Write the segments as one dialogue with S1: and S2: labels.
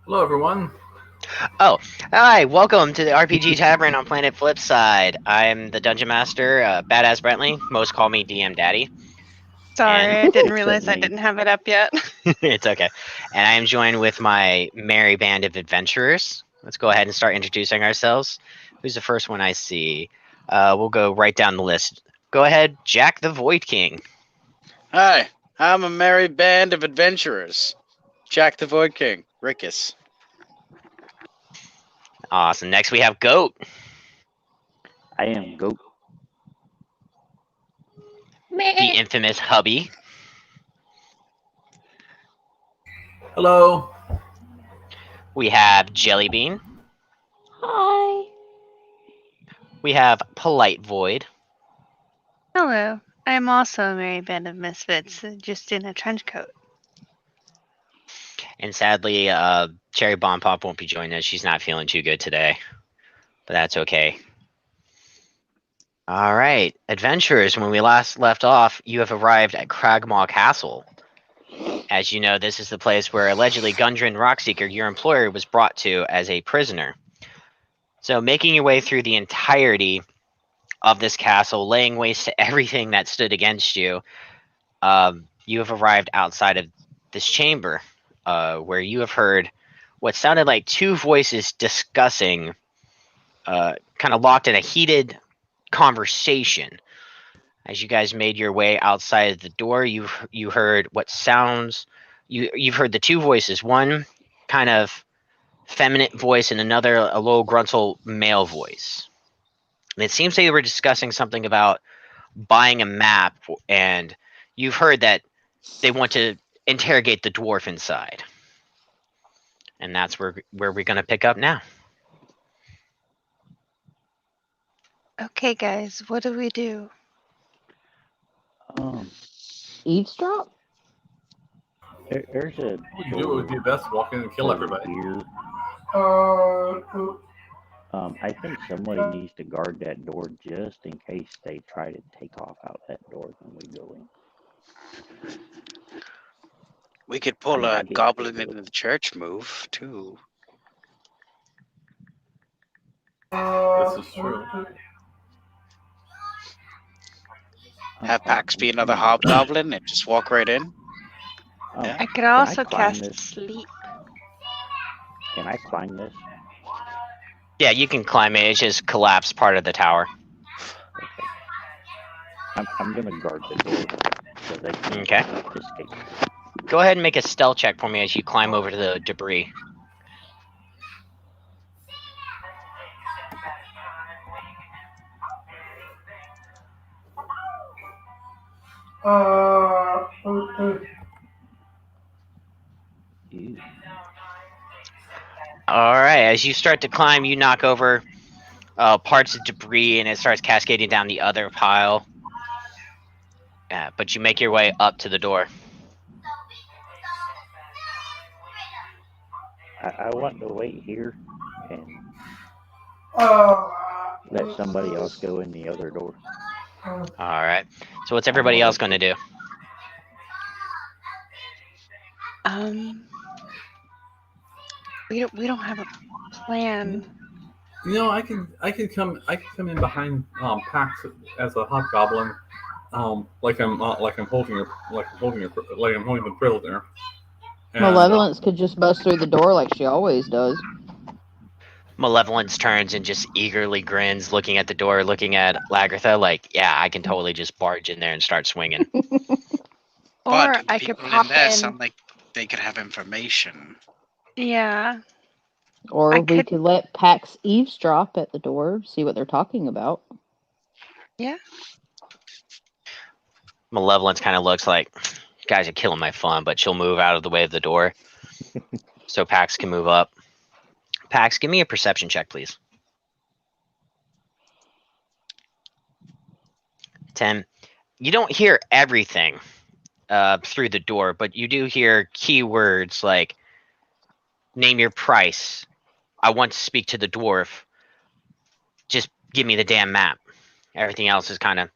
S1: Hello, everyone.
S2: Oh, hi, welcome to the RPG Tavern on Planet Flipside. I'm the Dungeon Master, Badass Brentley. Most call me DM Daddy.
S3: Sorry,
S2: And-
S3: I didn't realize I didn't have it up yet.
S2: It's okay. And I am joined with my merry band of adventurers. Let's go ahead and start introducing ourselves. Who's the first one I see? We'll go right down the list. Go ahead, Jack the Void King.
S4: Hi, I'm a merry band of adventurers. Jack the Void King, Rickus.
S2: Awesome. Next we have Goat.
S5: I am Goat.
S2: The infamous Hubby.
S1: Hello.
S2: We have Jellybean.
S6: Hi.
S2: We have Polite Void.
S3: Hello. I am also a merry band of misfits, just in a trench coat.
S2: And sadly, Cherry Bomb Pop won't be joining us. She's not feeling too good today. But that's okay. All right. Adventurers, when we last left off, you have arrived at Cragmaw Castle. As you know, this is the place where allegedly Gundren Rockseeker, your employer, was brought to as a prisoner. So making your way through the entirety of this castle, laying waste to everything that stood against you, you have arrived outside of this chamber. Where you have heard what sounded like two voices discussing, kind of locked in a heated conversation. As you guys made your way outside of the door, you heard what sounds. You've heard the two voices. One kind of feminine voice, and another a low gruntle male voice. And it seems they were discussing something about buying a map, and you've heard that they want to interrogate the dwarf inside. And that's where we're going to pick up now.
S3: Okay, guys, what do we do?
S6: Eavesdrop?
S5: There's a
S1: You do what would be best, walk in and kill everybody.
S5: here. I think somebody needs to guard that door just in case they try to take off out that door when we go in.
S4: We could pull a
S5: I get
S4: goblin
S5: it.
S4: in the church move, too.
S1: This is true.
S4: Have Pax be another hobgoblin and just walk right in.
S5: Yeah.
S3: I could
S5: Can I
S3: also
S5: climb
S3: cast
S5: this?
S3: sleep.
S5: Can I climb this?
S2: Yeah, you can climb it. It's just collapsed part of the tower.
S5: Okay. I'm gonna guard the door so they can
S2: Okay.
S5: escape.
S2: Go ahead and make a stealth check for me as you climb over to the debris.
S5: Ew.
S2: All right, as you start to climb, you knock over parts of debris, and it starts cascading down the other pile. But you make your way up to the door.
S5: I want to wait here and let somebody else go in the other door.
S2: All right. So what's everybody else going to do?
S3: We don't have a plan.
S1: You know, I can come in behind Pax as a hobgoblin, like I'm holding the prisoner. And,
S6: Malevolence could just bust through the door like she always does.
S2: Malevolence turns and just eagerly grins, looking at the door, looking at Lagrantha, like, yeah, I can totally just barge in there and start swinging.
S3: Or
S4: But
S3: I could
S4: people
S3: pop
S4: in there
S3: in.
S4: sound like they could have information.
S3: Yeah.
S6: Or
S3: I
S6: we
S3: could-
S6: could let Pax eavesdrop at the door, see what they're talking about.
S2: Malevolence kind of looks like, you guys are killing my fun, but she'll move out of the way of the door so Pax can move up. Pax, give me a perception check, please. 10. You don't hear everything through the door, but you do hear keywords like, name your price. I want to speak to the dwarf. Just give me the damn map. Everything else is kind of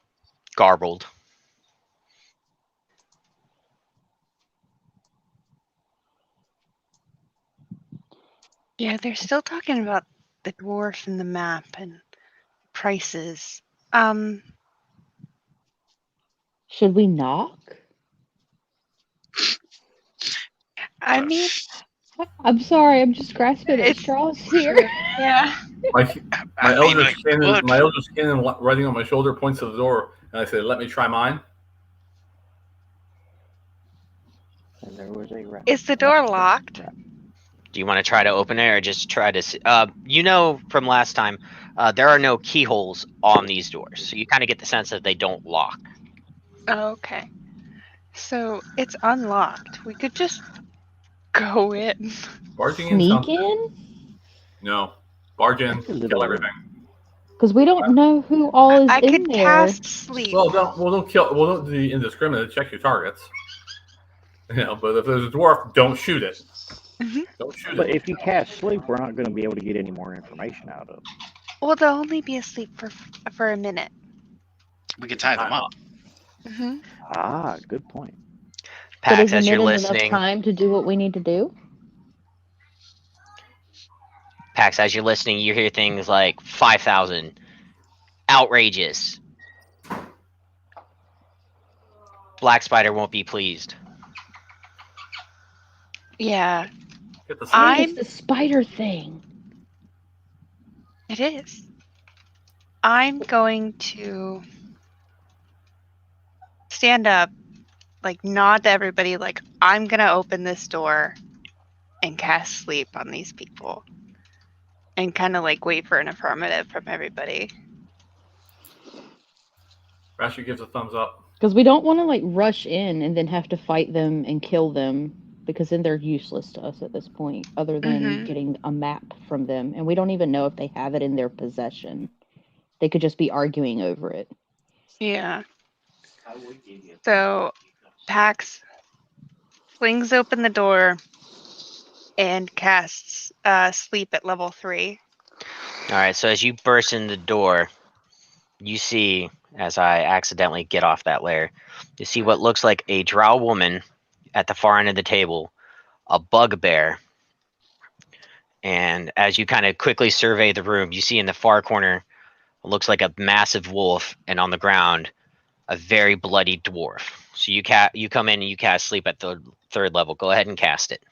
S2: garbled.
S3: Yeah, they're still talking about the dwarf and the map and prices.
S6: Should we knock?
S3: I mean,
S6: I'm sorry, I'm just grasping at
S3: It's
S6: straws here.
S3: true. Yeah.
S1: My
S7: I mean,
S1: elder
S7: like,
S1: skin,
S7: look.
S1: my elder skin, and riding on my shoulder points to the door, and I say, "Let me try mine."
S5: And there was a rat.
S3: Is the door locked?
S2: Do you want to try to open it or just try to... you know from last time, there are no keyholes on these doors. So you kind of get the sense that they don't lock.
S3: Oh, okay. So it's unlocked. We could just go in.
S1: Barging in
S6: Sneak
S1: sounds
S6: in?
S1: No, barge in,
S5: That's a little
S1: kill
S5: bit.
S1: everything.
S6: Because we don't know who all is
S3: I
S6: in
S3: could
S6: there.
S3: cast sleep.
S1: Well, don't kill. Well, don't do indiscriminate. Check your targets. But if there's a dwarf, don't shoot it.
S3: Mhm.
S1: Don't shoot
S5: But
S1: it.
S5: if you cast sleep, we're not going to be able to get any more information out of it.
S3: Well, they'll only be asleep for a minute.
S7: We can tie them up.
S3: Mm-hmm.
S5: Ah, good point.
S6: But
S2: Pax,
S6: is a
S2: as you're
S6: minute enough
S2: listening,
S6: time to do what we need to do?
S2: Pax, as you're listening, you hear things like 5,000, outrageous. Black Spider won't be pleased.
S3: Yeah,
S1: Get the
S3: I-
S6: It's the spider thing.
S3: it is. I'm going to stand up, like nod to everybody, like I'm gonna open this door and cast sleep on these people. And kind of like wait for an affirmative from everybody.
S1: Ratchet gives a thumbs up.
S6: Because we don't want to like rush in and then have to fight them and kill them, because then they're useless to us at this point, other than
S3: Mhm.
S6: getting a map from them. And we don't even know if they have it in their possession. They could just be arguing over it.
S3: Yeah. So Pax flings open the door and casts sleep at level 3.
S2: All right, so as you burst in the door, you see, as I accidentally get off that layer, you see what looks like a drow woman at the far end of the table, a bugbear, and as you kind of quickly survey the room, you see in the far corner, it looks like a massive wolf, and on the ground, a very bloody dwarf. So you come in and you cast sleep at the 3rd level. Go ahead and cast it.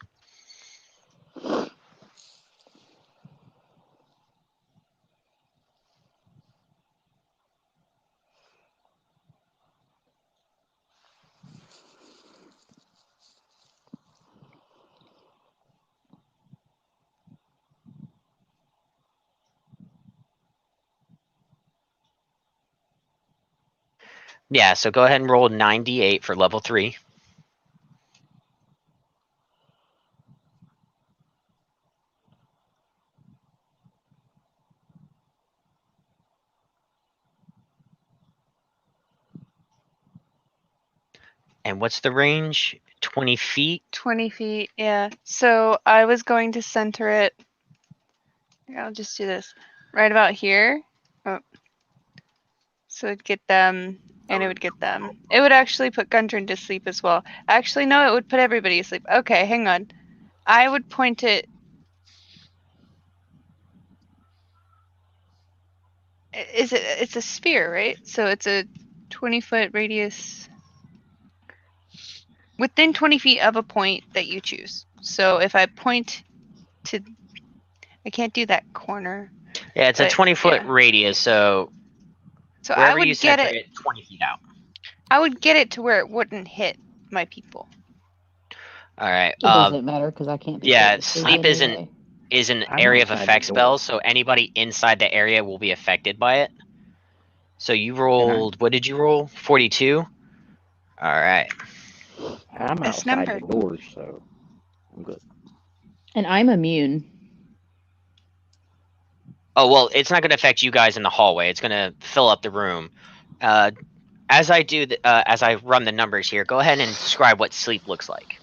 S2: Yeah, so go ahead and roll 98 for level 3. And what's the range? 20 feet?
S3: 20 feet, yeah. So I was going to center it. Here, I'll just do this. Right about here. Oh. So it'd get them, and it would get them. It would actually put Gundren to sleep as well. Actually, no, it would put everybody to sleep. Okay, hang on. I would point it. It's a sphere, right? So it's a 20-foot radius within 20 feet of a point that you choose. So if I point to, I can't do that corner.
S2: Yeah, it's a
S3: But,
S2: 20-foot
S3: yeah.
S2: radius, so
S3: So I
S2: wherever
S3: would
S2: you
S3: get
S2: center
S3: it.
S2: it, 20 feet out.
S3: I would get it to where it wouldn't hit my people.
S2: All right.
S6: It doesn't matter because I can't be.
S2: Yeah,
S6: put to
S2: sleep
S6: anyway.
S2: is an
S5: I'm
S2: area of
S5: outside the
S2: effect
S5: door.
S2: spell, so anybody inside the area will be affected by it. So you rolled. What did you roll? 42. All right.
S5: I'm
S3: Nice
S5: outside
S3: number.
S5: the doors, so I'm good.
S6: And I'm immune.
S2: Oh well, it's not going to affect you guys in the hallway. It's going to fill up the room. As I do, as I run the numbers here, go ahead and describe what sleep looks like.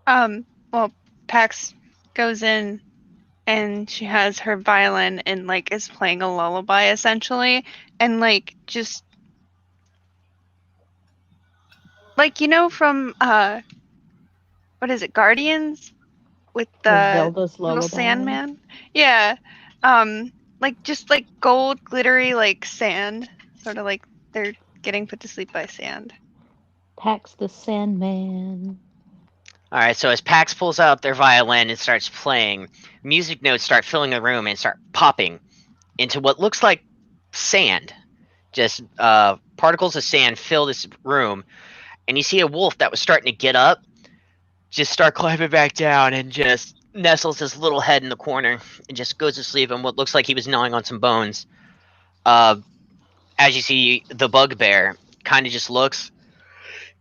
S3: Well, Pax goes in and she has her violin and like is playing a lullaby essentially, and like just like from what is it, Guardians, with the
S6: Zelda's
S3: little
S6: lullaby.
S3: Sandman? Yeah. Like just like gold glittery like sand, sort of like they're getting put to sleep by sand.
S6: Pax the Sandman.
S2: All right. So as Pax pulls out their violin and starts playing, music notes start filling the room and start popping into what looks like sand. Just particles of sand fill this room, and you see a wolf that was starting to get up, just start climbing back down, and just nestles his little head in the corner and just goes to sleep on what looks like he was gnawing on some bones. As you see, the bugbear kind of just looks,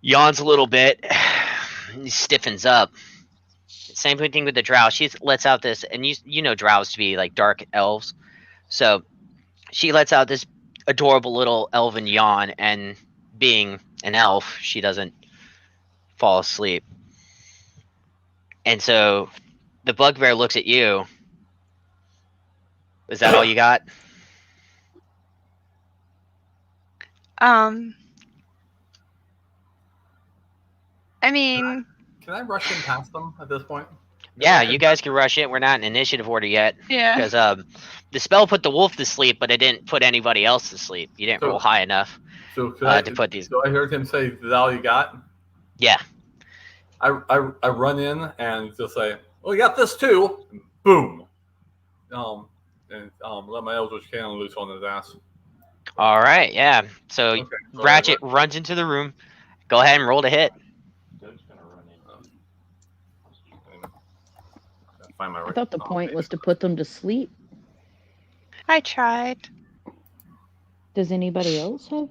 S2: yawns a little bit, he stiffens up. Same thing with the drow. She lets out this, and you know drows to be like dark elves, so she lets out this adorable little elven yawn, and being an elf, she doesn't fall asleep. And so the bugbear looks at you. Is that all you got?
S3: I mean,
S1: Can I rush in past them at this point?
S2: Yeah, you guys can rush in. We're not in initiative order yet.
S3: yeah.
S2: Because the spell put the wolf to sleep, but it didn't put anybody else to sleep. You didn't
S1: So-
S2: roll high enough
S1: So could
S2: to put these.
S1: So I heard him say, "Is that all you got?"
S2: Yeah.
S1: I run in and just say, "Well, we got this too." And boom. And let my Eldritch Cannon loose on his ass.
S2: All right. Yeah. So
S1: Okay, so
S2: Ratchet runs into the room. Go ahead and roll to hit.
S1: Find my
S6: I thought the point was to put them to sleep.
S3: I tried.
S6: Does anybody else have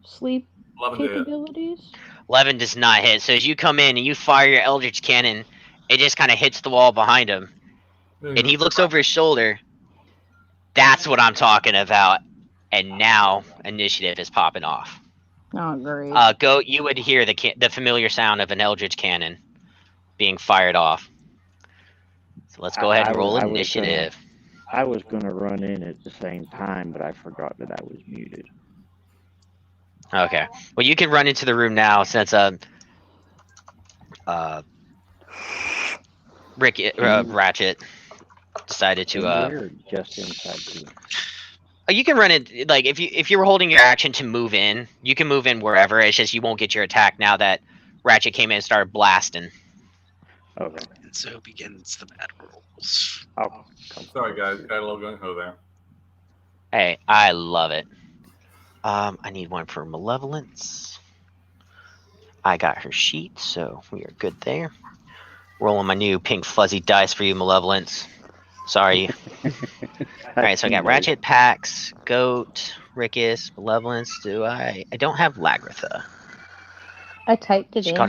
S6: sleep
S1: 11 to hit.
S6: capabilities?
S2: 11 does not hit. So as you come in and you fire your Eldritch Cannon, it just kind of hits the wall behind him. And he looks over his shoulder. That's what I'm talking about. And now initiative is popping off.
S6: Oh, great.
S2: Goat, you would hear the familiar sound of an Eldritch Cannon being fired off. So let's go ahead and roll initiative.
S5: I was gonna run in at the same time, but I forgot that I was muted.
S2: Okay. Well, you can run into the room now since Ratchet decided to
S5: We're just inside too.
S2: You can run it like if you were holding your action to move in, you can move in wherever. It's just you won't get your attack now that Ratchet came in and started blasting.
S5: Okay.
S7: And so begins the bad rolls.
S5: I'll
S1: Sorry, guys. Got a little gung ho there.
S2: Hey, I love it. I need one for Malevolence. I got her sheet, so we are good there. Rolling my new pink fuzzy dice for you, Malevolence. Sorry. Alright, so I got Ratchet, Pax, Goat, Rickus, Malevolence. I don't have Lagrantha.
S6: I typed it
S2: She
S6: in.
S2: got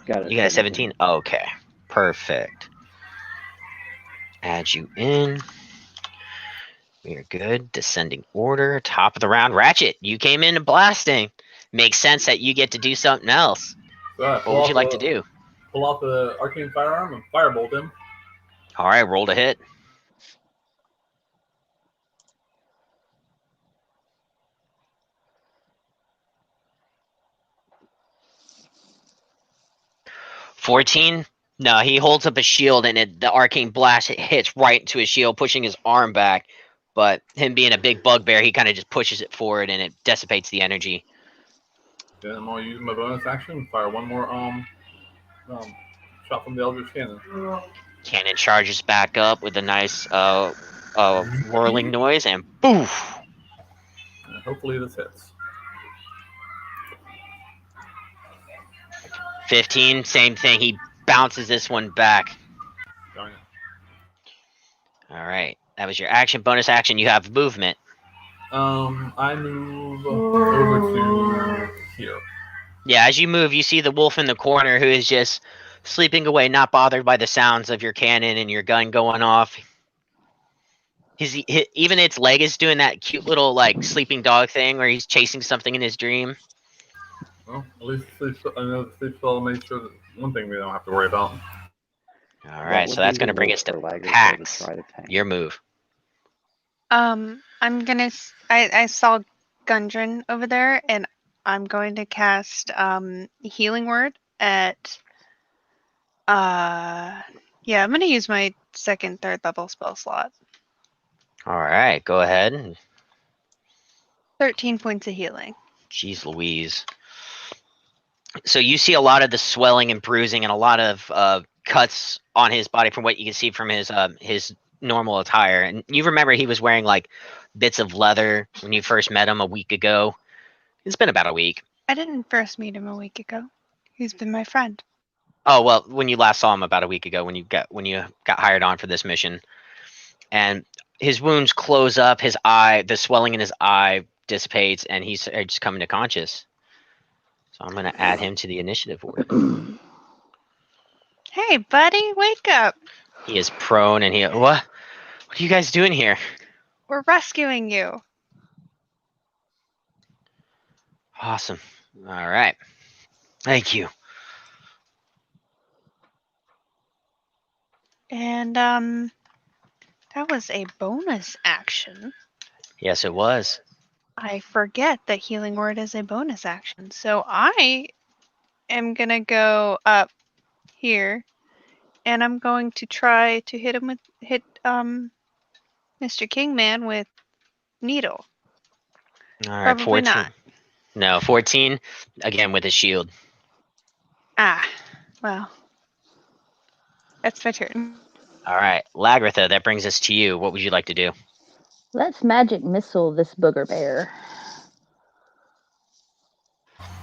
S5: got
S2: You got a 17? Okay. Perfect. Add you in. We are good. Descending order. Top of the round. Ratchet, you came in blasting. Makes sense that you get to do something else.
S1: So
S2: What would you like to do?
S1: Pull out the arcane firearm and firebolt him.
S2: Alright, roll to hit. $14? No, he holds up a shield and the arcane blast hits right into his shield, pushing his arm back. But him being a big bugbear, he kind of just pushes it forward and it dissipates the energy.
S1: Then I'm gonna use my bonus action and fire one more shot from the Eldritch Cannon.
S2: Cannon charges back up with a nice whirling noise and poof!
S1: And hopefully this hits.
S2: 15, same thing. He bounces this one back.
S1: Darn it.
S2: All right, that was your action. Bonus action. You have movement.
S1: I move over to here.
S2: Yeah, as you move, you see the wolf in the corner who is just sleeping away, not bothered by the sounds of your cannon and your gun going off. Even its leg is doing that cute little like sleeping dog thing where he's chasing something in his dream.
S1: Well, at least I know the sleep spell made sure that one thing we don't have to worry about.
S2: All right, so that's going to bring us to Pax. Your move.
S3: I'm gonna. I saw Gundren over there, and I'm going to cast Healing Word at. Yeah, I'm gonna use my second, third level spell slot.
S2: All right, go ahead.
S3: 13 points of healing.
S2: Jeez Louise. So you see a lot of the swelling and bruising and a lot of cuts on his body from what you can see from his normal attire. And you remember he was wearing like bits of leather when you first met him a week ago. It's been about a week.
S3: I didn't first meet him a week ago. He's been my friend.
S2: Oh well, when you last saw him about a week ago, when you got hired on for this mission, and his wounds close up, the swelling in his eye dissipates, and he's just coming to conscious. So I'm gonna add him to the initiative order.
S3: Hey, buddy, wake up!
S2: He is prone, and what? What are you guys doing here?
S3: We're rescuing you.
S2: Awesome. All right. Thank you.
S3: And that was a bonus action.
S2: Yes, it was.
S3: I forget that Healing Word is a bonus action. So I am going to go up here, and I'm going to try to hit Mr. Kingman with Needle.
S2: All right,
S3: Probably
S2: 14.
S3: not.
S2: No, 14, again with a shield.
S3: Ah, well. That's my turn.
S2: All right, Lagrantha, that brings us to you. What would you like to do?
S6: Let's magic missile this booger bear.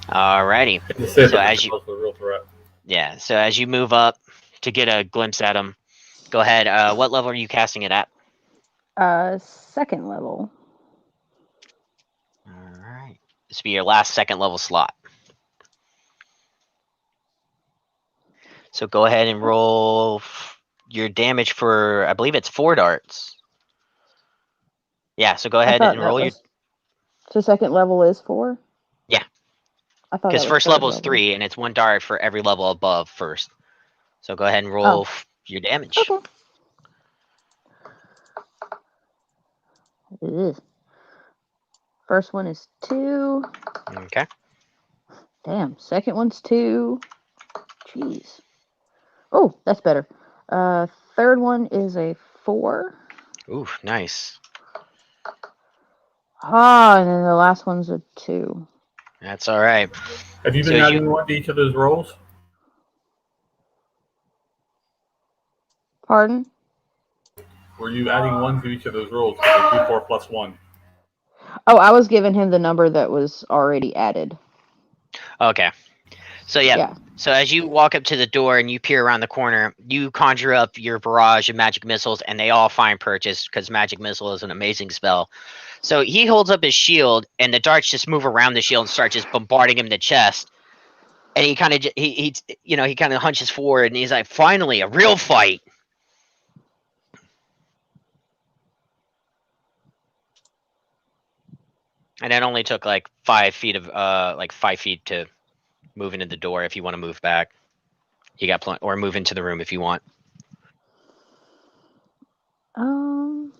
S2: Alrighty. So as you,
S1: the real threat.
S2: yeah, so as you move up to get a glimpse at him, go ahead. What level are you casting it at?
S6: Second level.
S2: All right. This will be your last second level slot. So go ahead and roll your damage for, I believe it's 4 darts. Yeah, so go ahead and roll your...
S6: So second level is 4?
S2: Yeah.
S6: I thought
S2: because first level is 3, and it's 1 dart for every level above first. So go ahead and roll your damage.
S6: Okay. It is. First one is 2.
S2: Okay.
S6: Damn. Second one's 2. Jeez. Oh, that's better. Third one is a 4.
S2: Ooh, nice.
S6: And then the last one's a 2.
S2: That's all right.
S1: Have you been adding one to each of those rolls?
S6: Pardon?
S1: Were you adding 1 to each of those rolls? So 4 plus 1.
S6: Oh, I was giving him the number that was already added.
S2: Okay. So yeah. So as you walk up to the door and you peer around the corner, you conjure up your barrage of magic missiles, and they all find purchase because magic missile is an amazing spell. So he holds up his shield, and the darts just move around the shield and start just bombarding him in the chest. And he kind of he kind of hunches forward, and he's like, "Finally, a real fight." And it only took like 5 feet to move into the door if you want to move back. You got or move into the room if you want.
S6: I'm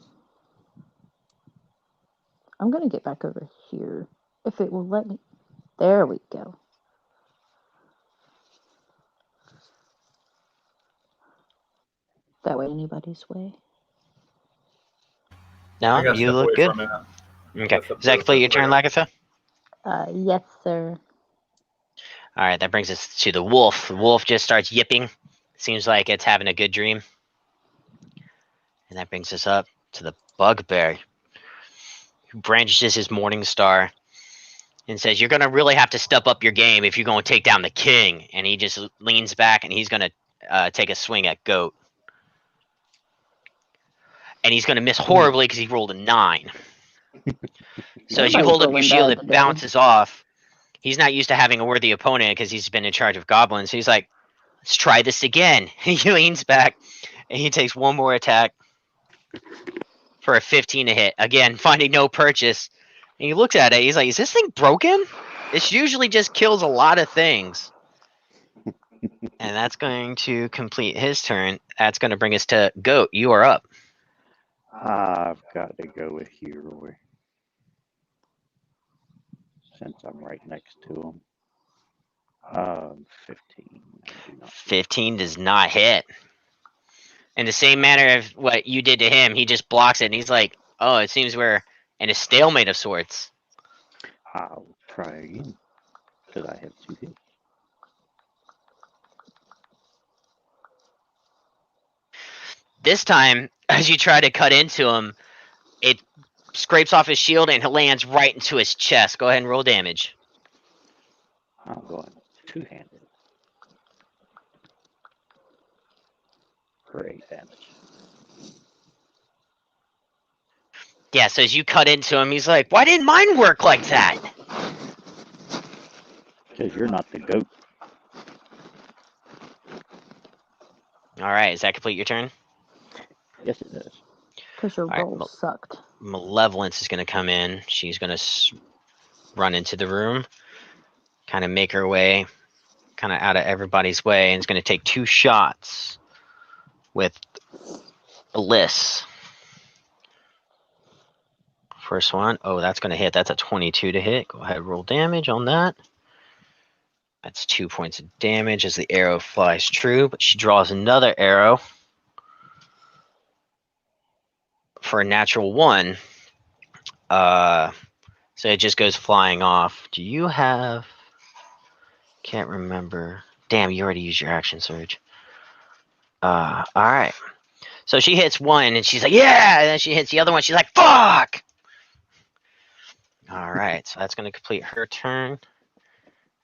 S6: gonna get back over here if it will let me. There we go. That way, anybody's way.
S2: No, you look good. Okay, does that complete your turn, Lagrantha?
S6: Yes, sir.
S2: All right, that brings us to the wolf. The wolf just starts yipping. Seems like it's having a good dream. And that brings us up to the bugbear, who brandishes his morning star and says, "You're going to really have to step up your game if you're going to take down the king." And he just leans back, and he's going to take a swing at Goat. And he's going to miss horribly because he rolled a 9. So as you
S6: Everybody's
S2: hold up your
S6: rolling
S2: shield,
S6: bad
S2: it
S6: today.
S2: bounces off. He's not used to having a worthy opponent because he's been in charge of goblins. So he's like, let's try this again. He leans back and he takes one more attack for a 15 to hit. Again, finding no purchase. And he looks at it. He's like, is this thing broken? This usually just kills a lot of things. And that's going to complete his turn. That's going to bring us to Goat. You are up.
S5: I've got to go with Hero. Since I'm right next to him. 15. I do not-
S2: 15 does not hit. In the same manner of what you did to him, he just blocks it and he's like, oh, it seems we're in a stalemate of sorts.
S5: I'll try again. Because I have 2 hits.
S2: This time, as you try to cut into him, it scrapes off his shield and it lands right into his chest. Go ahead and roll damage.
S5: I'm going 2-handed. For 8 damage.
S2: Yeah, so as you cut into him, he's like, why didn't mine work like that?
S5: Because you're not the goat.
S2: Alright, does that complete your turn?
S5: Yes, it does.
S6: Because your
S2: Alright,
S6: roll sucked.
S2: Malevolence is going to come in. She's going to run into the room, kind of make her way, kind of out of everybody's way, and is going to take 2 shots with Bliss. First one, oh, that's going to hit. That's a 22 to hit. Go ahead, roll damage on that. That's 2 points of damage as the arrow flies true, but she draws another arrow for a natural 1. So it just goes flying off. Do you have... Can't remember. Damn, you already used your action surge. Alright. So she hits 1 and she's like, yeah! And then she hits the other one. She's like, fuck! Alright, so that's going to complete her turn.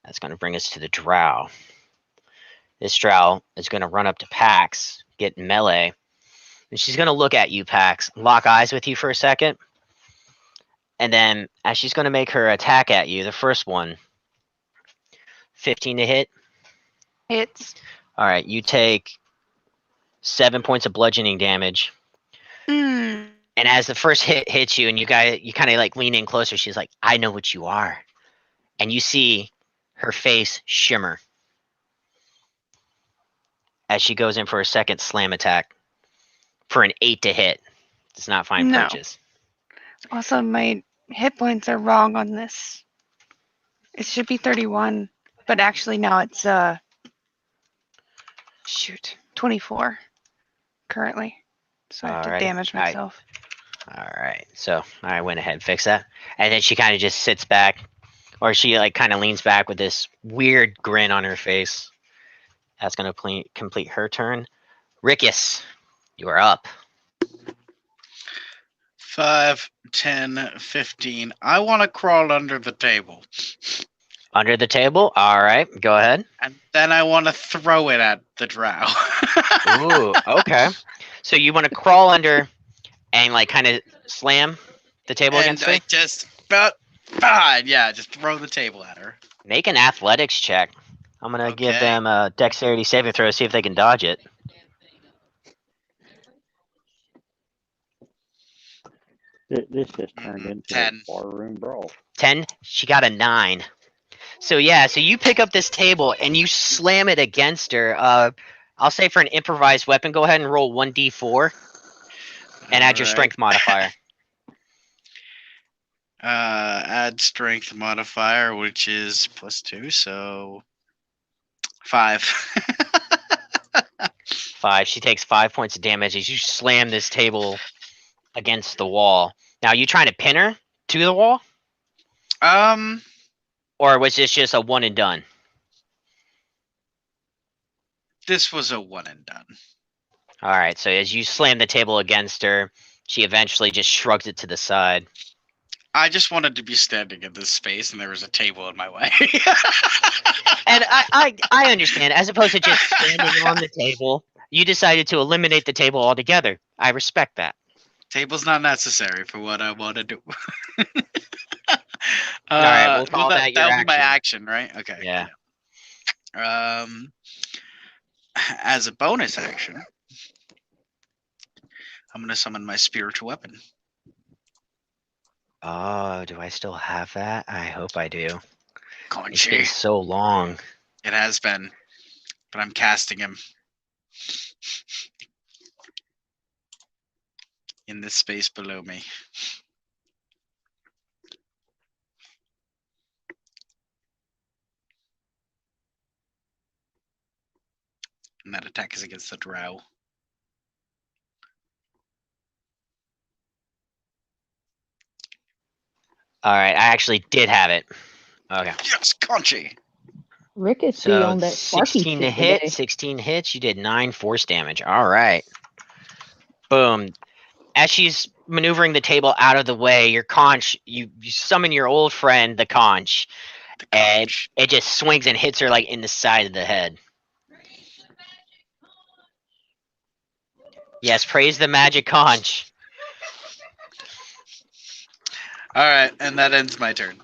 S2: That's going to bring us to the Drow. This Drow is going to run up to Pax, get melee. And she's going to look at you, Pax, lock eyes with you for a second. And then, as she's going to make her attack at you, the first one, 15 to hit.
S3: Hits.
S2: Alright, you take 7 points of bludgeoning damage.
S3: Mm.
S2: And as the first hit hits you and you kind of like lean in closer, she's like, I know what you are. And you see her face shimmer as she goes in for a second slam attack for an 8 to hit. Does not find
S3: No.
S2: purchase.
S3: Also, my hit points are wrong on this. It should be 31, but actually now it's shoot, 24 currently. So I have to
S2: Alrighty.
S3: damage myself.
S2: Alright, so I went ahead and fixed that. And then she kind of just sits back, or she like kind of leans back with this weird grin on her face. That's going to complete her turn. Rickus, you are up.
S4: 5, 10, 15. I want to crawl under the table.
S2: Under the table? Alright, go ahead.
S4: And then I want to throw it at the drow.
S2: Ooh, okay. So you want to crawl under and like kind of slam the table
S4: And
S2: against her?
S4: I just about fine, yeah, just throw the table at her.
S2: Make an athletics check. I'm going to give
S4: Okay.
S2: them a dexterity saving throw, see if they can dodge it.
S5: This just turned into
S4: 10.
S5: a barroom brawl.
S2: 10? She got a 9. So yeah, so you pick up this table and you slam it against her. I'll say for an improvised weapon, go ahead and roll 1d4 and add your
S4: Alright.
S2: strength modifier.
S4: Add strength modifier, which is +2, so 5.
S2: 5. She takes 5 points of damage as you slam this table against the wall. Now, are you trying to pin her to the wall? Or was this just a one and done?
S4: This was a one and done.
S2: All right, so as you slam the table against her, she eventually just shrugs it to the side.
S4: I just wanted to be standing in this space, and there was a table in my way.
S2: And I understand. As opposed to just standing on the table, you decided to eliminate the table altogether. I respect that.
S4: Table's not necessary for what I want to do.
S2: All right, we'll call that your
S4: that was my
S2: action.
S4: action, right? Okay.
S2: Yeah.
S4: As a bonus action, I'm gonna summon my spiritual weapon.
S2: Oh, do I still have that? I hope I do. It's
S4: Conchi.
S2: been so long.
S4: It has been, but I'm casting him in this space below me. And that attack is against the Drow.
S2: All right, I actually did have it. Okay.
S4: Yes, Conchi.
S6: Rick is
S2: So
S6: on that Sparky
S2: 16 to
S6: shit
S2: hit,
S6: today.
S2: 16 hits. You did 9 force damage. All right. Boom. As she's maneuvering the table out of the way, your conch, you summon your old friend, the conch, and it just swings and hits her like in the side of the head. Yes, praise the magic conch.
S4: All right, and that ends my turn.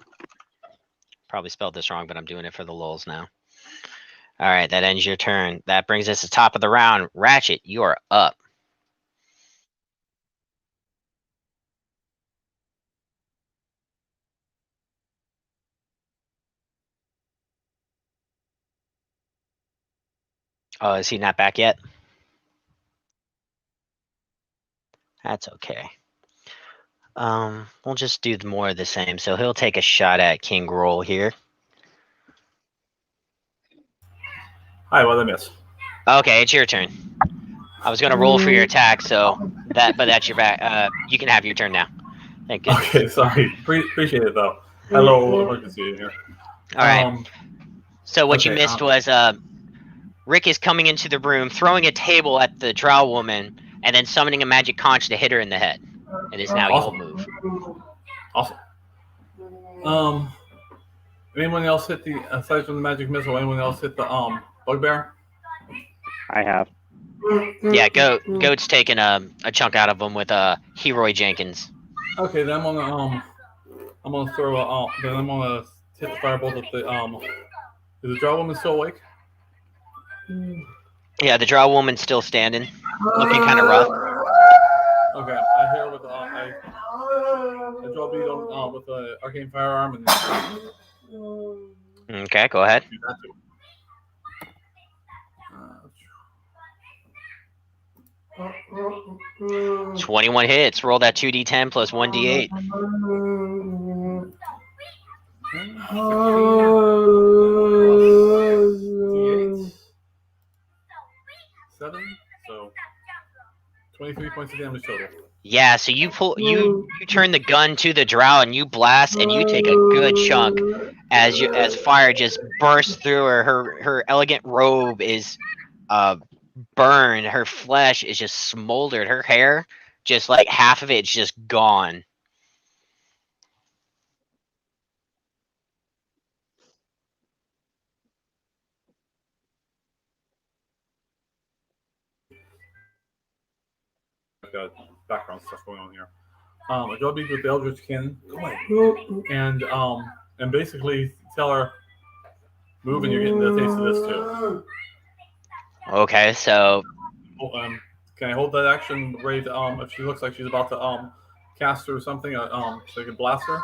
S2: Probably spelled this wrong, but I'm doing it for the lulz now. All right, that ends your turn. That brings us to the top of the round. Ratchet, you are up. Oh, is he not back yet? That's okay. We'll just do more of the same. So he'll take a shot at King Roll here.
S1: Hi, well, I miss.
S2: Okay, it's your turn. I was gonna roll for your attack, so but that's your back. You can have your turn now. Thank goodness.
S1: Okay, sorry. Appreciate it though. Hello, emergency in here.
S2: All right. So what you
S1: okay,
S2: missed was Rick is coming into the room, throwing a table at the Drow woman, and then summoning a magic conch to hit her in the head. It is now
S1: Awesome.
S2: your move.
S1: Awesome. Anyone else hit the aside from the magic missile? Anyone else hit the bugbear?
S5: I have.
S2: Yeah, Goat's taking a chunk out of him with Heroi Jenkins.
S1: Okay, then I'm gonna throw then I'm gonna hit the firebolt at the Is the Drow woman still awake?
S2: Yeah, the Drow woman's still standing, looking kind of rough.
S1: Okay, I hit her with I draw bead on with the arcane firearm and.
S2: Okay, go ahead. 21 hits. Roll that 2d10 plus 1d8.
S1: D8. 7, so 23 points of damage total.
S2: Yeah, so you turn the gun to the Drow and you blast and you take a good chunk as fire just bursts through her. Her elegant robe is burned. Her flesh is just smoldered. Her hair, just like half of it's just gone.
S1: I've got background stuff going on here. I draw bead with the Eldritch Cannon, and basically tell her, move and you're getting the taste of this too.
S2: Okay, so
S1: can I hold that action ready to, if she looks like she's about to cast or something, so I can blast her?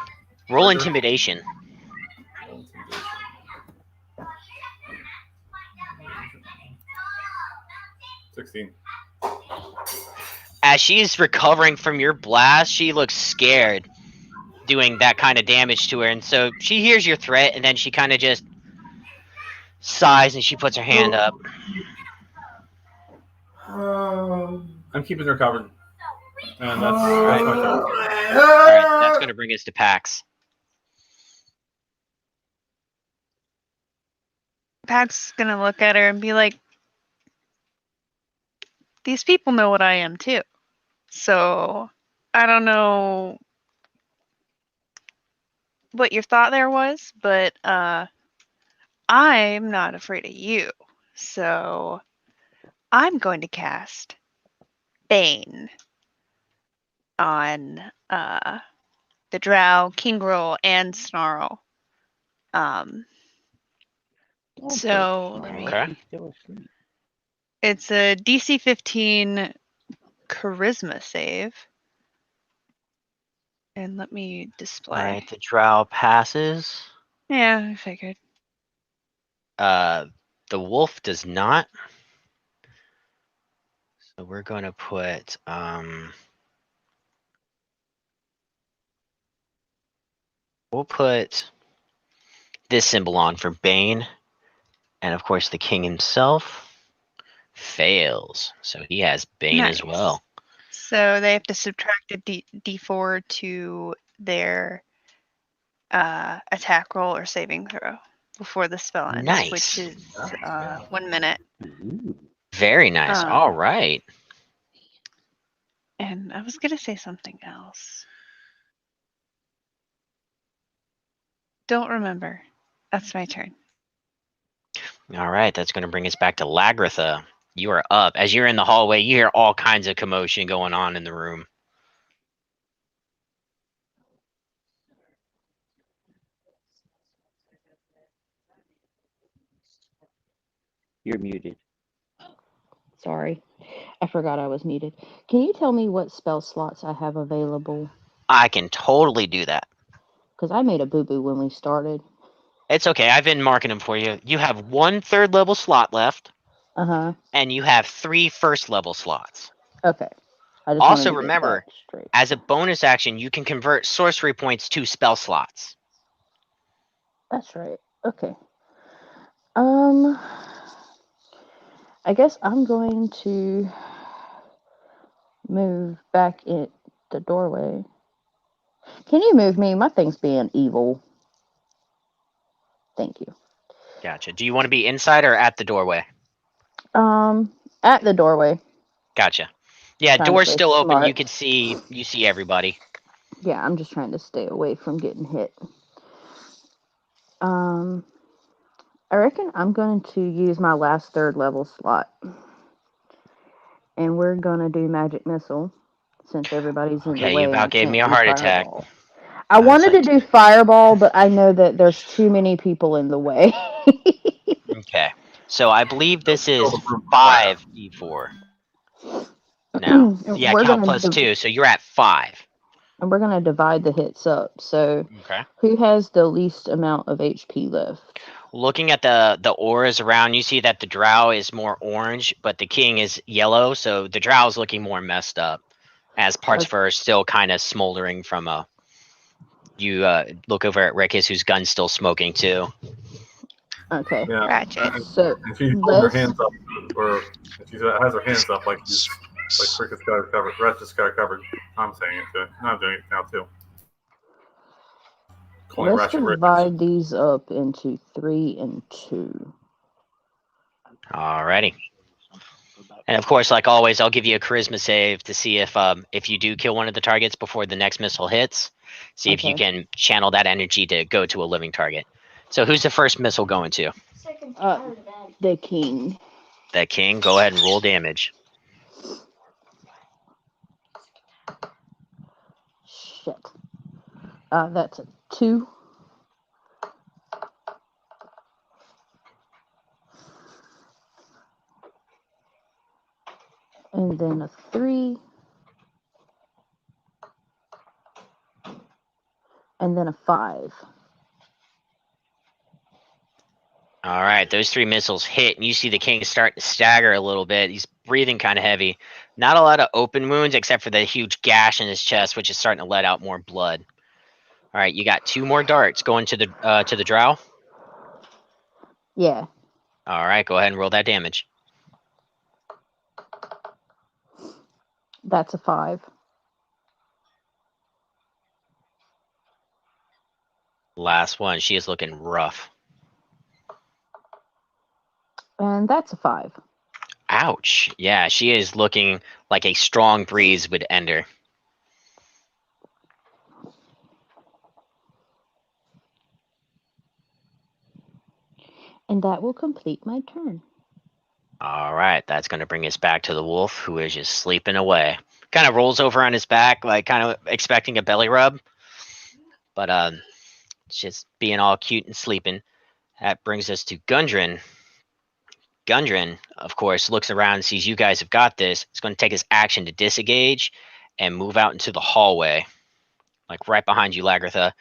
S2: roll intimidation.
S1: 16.
S2: As she's recovering from your blast, she looks scared doing that kind of damage to her. And so she hears your threat, and then she kind of just sighs and she puts her hand up.
S1: I'm keeping her covered. And that's
S2: my turn.
S1: turn.
S2: Alright, that's going to bring us to Pax.
S3: Pat's gonna look at her and be like, these people know what I am too. So I don't know what your thought there was, but I'm not afraid of you. So I'm going to cast Bane on the Drow, Kingroll, and Snarl. So let me.
S2: Okay.
S5: He's still asleep.
S3: It's a DC 15 Charisma save. And let me display.
S2: All right, the Drow passes.
S3: Yeah, I figured.
S2: The wolf does not. So we're going to put we'll put this symbol on for Bane, and of course the king himself fails, so he has Bane as
S3: Nice.
S2: well.
S3: So they have to subtract a D4 to their attack roll or saving throw before the spell ends,
S2: Nice.
S3: which is
S1: Yeah.
S3: 1 minute.
S5: Ooh.
S2: Very nice. All right.
S3: And I was gonna say something else. Don't remember. That's my turn.
S2: All right, that's going to bring us back to Lagrantha. You are up. As you're in the hallway, you hear all kinds of commotion going on in the room.
S5: You're muted.
S6: Sorry. I forgot I was muted. Can you tell me what spell slots I have available?
S2: I can totally do that.
S6: Because I made a boo-boo when we started.
S2: It's okay. I've been marking them for you. You have 1 3rd level slot left,
S6: Uh-huh.
S2: and you have 3 1st level slots.
S6: Okay. I just
S2: Also,
S6: wanted to get
S2: remember,
S6: that straight.
S2: as a bonus action, you can convert sorcery points to spell slots.
S6: That's right. Okay. I guess I'm going to move back in the doorway. Can you move me? My thing's being evil. Thank you.
S2: Gotcha. Do you want to be inside or at the doorway?
S6: At the doorway.
S2: Gotcha. Yeah,
S6: Trying to
S2: door's
S6: play
S2: still open. You
S6: smart.
S2: can see everybody.
S6: Yeah, I'm just trying to stay away from getting hit. I reckon I'm going to use my last 3rd level slot. And we're going to do Magic Missile, since everybody's in the
S2: Okay,
S6: way
S2: you
S6: and I
S2: about gave
S6: can't
S2: me a
S6: do
S2: heart attack.
S6: Fireball. I
S2: was
S6: wanted
S2: like-
S6: to do Fireball, but I know that there's too many people in the way.
S2: Okay. So I believe this is
S1: Fill the room with
S2: 5 d4 now. Yeah,
S6: we're
S2: count
S6: gonna
S2: plus 2, so you're at 5.
S6: And we're going to divide the hits up. So
S2: Okay.
S6: who has the least amount of HP left?
S2: Looking at the auras around, you see that the Drow is more orange, but the king is yellow, so the Drow is looking more messed up, as parts of her are still kind of smoldering from a... You look over at Rickus, whose gun's still smoking too.
S6: Okay.
S1: Yeah.
S3: Ratchet.
S6: So
S1: If she holds her
S6: let's-
S1: hands up, or if she has her hands up like Cricket's got her covered, Ratchet's got her covered. I'm saying it too. I'm doing it now too. Calling
S6: let's
S1: Ratchet
S6: divide these up into 3 and 2.
S2: Alrighty. And of course, like always, I'll give you a charisma save to see if you do kill one of the targets before the next missile hits. See if you
S6: Okay.
S2: can channel that energy to go to a living target. So who's the first missile going to?
S6: The king.
S2: The king. Go ahead and roll damage.
S6: Shit. That's a 2. And then a 3. And then a 5.
S2: All right, those 3 missiles hit, and you see the king starting to stagger a little bit. He's breathing kind of heavy. Not a lot of open wounds, except for the huge gash in his chest, which is starting to let out more blood. All right, you got 2 more darts going to the Drow.
S6: Yeah.
S2: All right, go ahead and roll that damage.
S6: That's a 5.
S2: Last one. She is looking rough.
S6: And that's a 5.
S2: Ouch. Yeah, she is looking like a strong breeze would end her.
S6: And that will complete my turn.
S2: All right, that's going to bring us back to the wolf, who is just sleeping away. Kind of rolls over on his back, like kind of expecting a belly rub, but just being all cute and sleeping. That brings us to Gundren. Gundren, of course, looks around and sees you guys have got this. It's going to take his action to disengage and move out into the hallway, like right behind you, Lagrantha.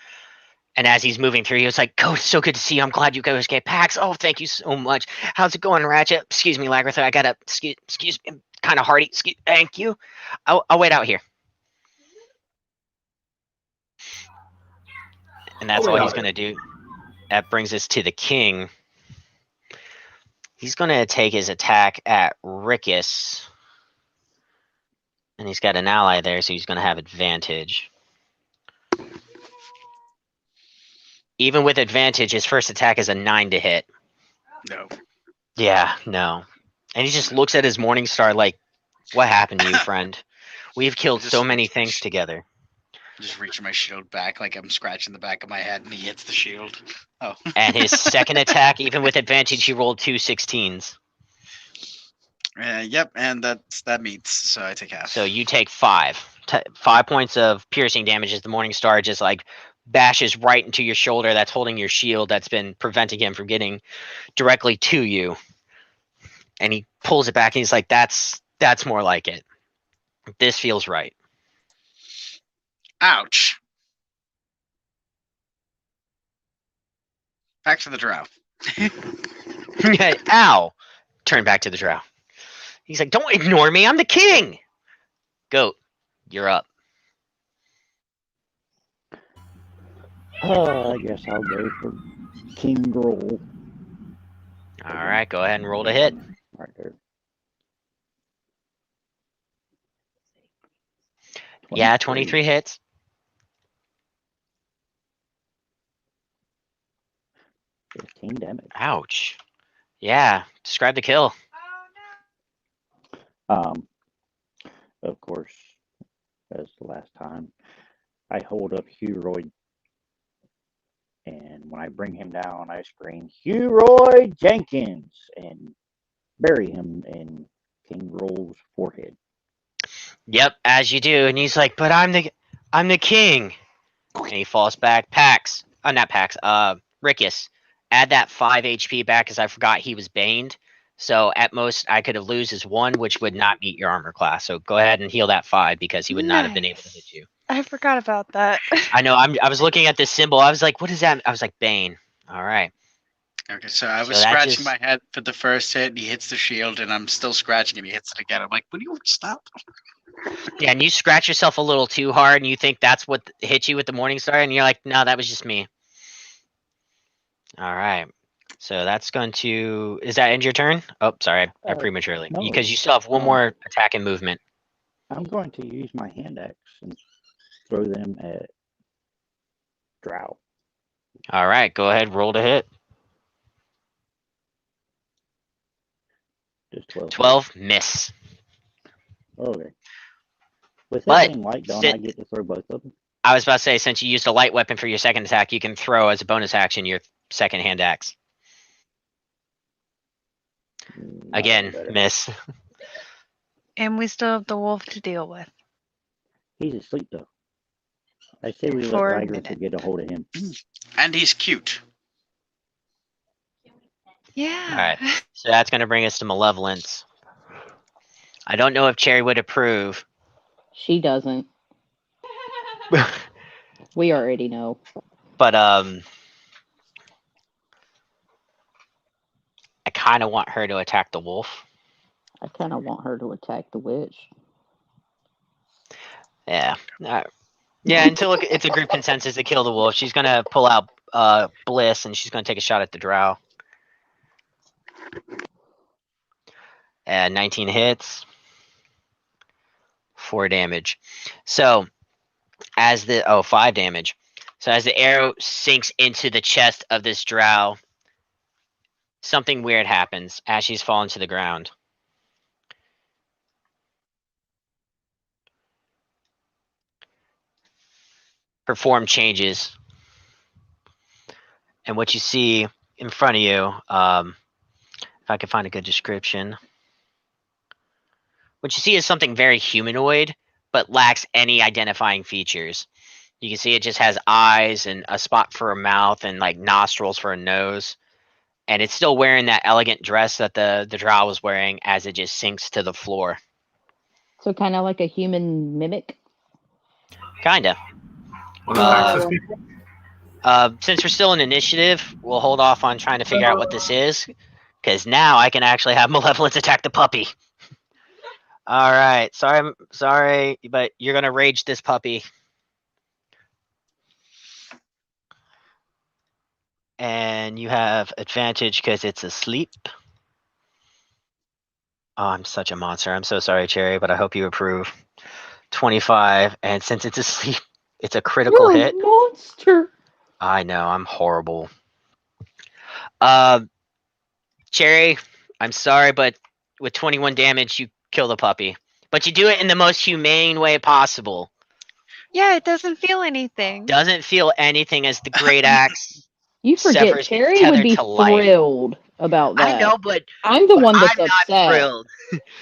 S2: And as he's moving through, he was like, "Oh, it's so good to see you. I'm glad you guys get packs. Oh, thank you so much. How's it going, Ratchet? Excuse me, Lagrantha. I gotta excuse me, kind of hearty. Thank you. I'll wait out here." And that's all he's gonna do. That brings us to the king. He's gonna take his attack at Rickus, and he's got an ally there, so he's gonna have advantage. Even with advantage, his first attack is a 9 to hit.
S7: No.
S2: Yeah, no. And he just looks at his morning star like, "What happened to you, friend? We've killed so many things together."
S7: Just reaching my shield back like I'm scratching the back of my head and he hits the shield. Oh.
S2: And his second attack, even with advantage, he rolled 2 16s.
S7: Yep, and that meets, so I take half.
S2: So you take 5. 5 points of piercing damage as the morning star just like bashes right into your shoulder that's holding your shield that's been preventing him from getting directly to you. And he pulls it back and he's like, that's more like it. This feels right.
S7: Ouch. Back to the Drow.
S2: Ow! Turn back to the Drow. He's like, "Don't ignore me. I'm the king." Goat, you're up.
S5: I guess I'll go for King Roll.
S2: All right, go ahead and roll to hit.
S5: Right there.
S2: Yeah, 23 hits.
S5: 15 damage.
S2: Ouch. Yeah, describe the kill.
S5: Of course, as the last time, I hold up Huroyd, and when I bring him down, I scream, "Huroyd Jenkins!" and bury him in King Roll's forehead.
S2: Yep, as you do, and he's like, "But I'm the king." And he falls back. Not Pax, Rickus, add that 5 HP back because I forgot he was baned. So at most I could have lose his 1, which would not meet your armor class. So go ahead and heal that 5 because he would not have been able to hit you.
S3: I forgot about that.
S2: I know. I was looking at this symbol. I was like, "What is that?" I was like, "Bane." All right.
S7: Okay, so I was
S2: So that
S7: scratching
S2: just-
S7: my head for the first hit, and he hits the shield, and I'm still scratching, and he hits it again. I'm like, "Would you stop?"
S2: Yeah, and you scratch yourself a little too hard, and you think that's what hit you with the morning star, and you're like, "No, that was just me." All right. So that's going to. Is that end your turn? Oh, sorry, I prematurely.
S5: no.
S2: Because you still have one more attack and movement.
S5: I'm going to use my hand axe and throw them at Drow.
S2: All right, go ahead, roll to hit.
S5: Just 12.
S2: 12, miss.
S5: Okay. With
S2: But
S5: that being light, don't
S2: sit-
S5: I get to throw both of them?
S2: I was about to say, since you used a light weapon for your second attack, you can throw as a bonus action your second hand axe. Again,
S5: better.
S2: miss.
S3: And we still have the wolf to deal with.
S5: He's asleep though. I say we let
S3: For a
S5: Lagrantha get a hold of him.
S7: And he's cute.
S3: Yeah.
S2: All right, so that's going to bring us to Malevolence. I don't know if Cherry would approve.
S6: She doesn't. We already know.
S2: But I kind of want her to attack the wolf.
S6: I kind of want her to attack the witch.
S2: Yeah. Yeah, until it's a group consensus to kill the wolf, she's going to pull out Bliss, and she's going to take a shot at the Drow. And 19 hits. 4 damage. So, as the... Oh, 5 damage. So as the arrow sinks into the chest of this Drow, something weird happens as she's fallen to the ground. Her form changes. And what you see in front of you. If I can find a good description. What you see is something very humanoid, but lacks any identifying features. You can see it just has eyes and a spot for a mouth and like nostrils for a nose. And it's still wearing that elegant dress that the drow was wearing as it just sinks to the floor.
S6: So kind of like a human mimic.
S2: Kinda.
S1: One of Pax's people?
S2: Since we're still in initiative, we'll hold off on trying to figure out what this is. Because now I can actually have Malevolence attack the puppy. Alright, sorry, but you're gonna rage this puppy. And you have advantage because it's asleep. Oh, I'm such a monster. I'm so sorry, Cherry, but I hope you approve. 25, and since it's asleep, it's a critical
S6: You're
S2: hit.
S6: a monster.
S2: I know, I'm horrible. Cherry, I'm sorry, but with 21 damage, you kill the puppy. But you do it in the most humane way possible.
S3: Yeah, it doesn't feel anything.
S2: Doesn't feel anything as the great axe.
S6: You forget
S2: Severs gets
S6: Cherry would
S2: tethered
S6: be
S2: to life.
S6: thrilled about that.
S2: I know, but
S6: I'm the one that's
S2: I'm not
S6: upset.
S2: thrilled.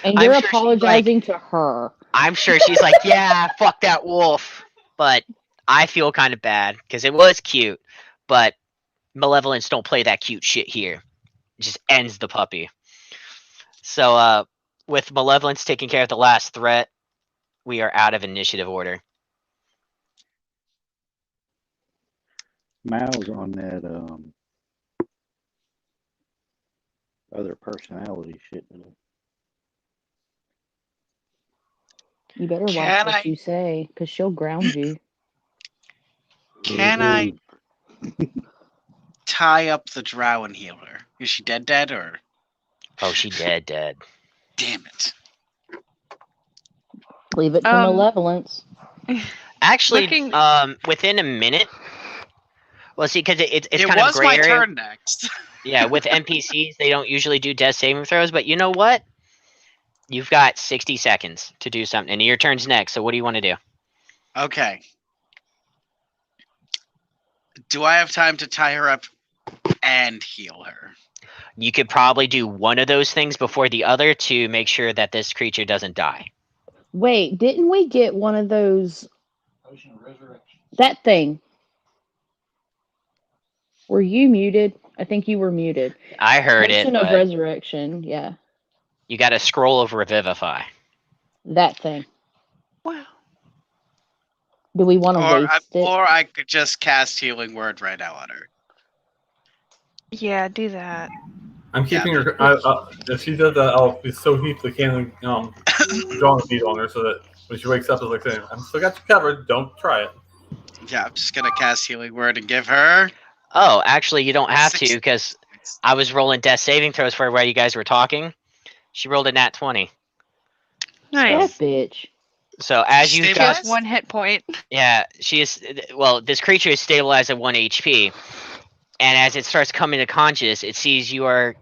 S6: And
S2: I'm
S6: you're
S2: sure she's
S6: apologizing to her.
S2: I'm sure she's like, yeah, fuck that wolf. But I feel kind of bad because it was cute. But Malevolence don't play that cute shit here. It just ends the puppy. So with Malevolence taking care of the last threat, we are out of initiative order.
S5: Mal's on that other personality shit.
S6: You better watch
S7: Can
S6: what
S7: I-
S6: you say, because she'll ground you.
S7: Can I tie up the drow and heal her? Is she dead or?
S2: Oh, she dead.
S7: Damn it.
S6: Leave it to Malevolence.
S2: Actually,
S3: Looking-
S2: within a minute. Well, see, because it's
S7: It
S2: kind of
S7: was
S2: gray
S7: my
S2: area.
S7: turn next.
S2: Yeah, with NPCs, they don't usually do death saving throws, but you know what? You've got 60 seconds to do something, and your turn's next, so what do you want to do?
S7: Okay. Do I have time to tie her up and heal her?
S2: You could probably do one of those things before the other to make sure that this creature doesn't die.
S6: Wait, didn't we get one of those? That thing. Were you muted? I think you were muted.
S2: I heard it,
S6: Potion of
S2: but
S6: Resurrection, yeah.
S2: you got a scroll of Revivify.
S6: That thing.
S3: Wow.
S6: Do we want to waste it?
S7: Or I could just cast Healing Word right now on her.
S3: Yeah, do that.
S1: I'm keeping her. If she does that, I'll be so heaped the cannon drawing a bead on her so that when she wakes up, it's like saying, "I'm still got you covered. Don't try it."
S7: Yeah, I'm just gonna cast Healing Word and give her.
S2: Oh, actually, you don't have to,
S7: 60.
S2: because I was rolling death saving throws for while you guys were talking. She rolled a nat 20.
S3: Nice.
S6: That bitch.
S2: So as you've got...
S3: Just 1 hit point.
S2: Yeah, she is... Well, this creature is stabilized at 1 HP. And as it starts coming to conscious, it sees you are...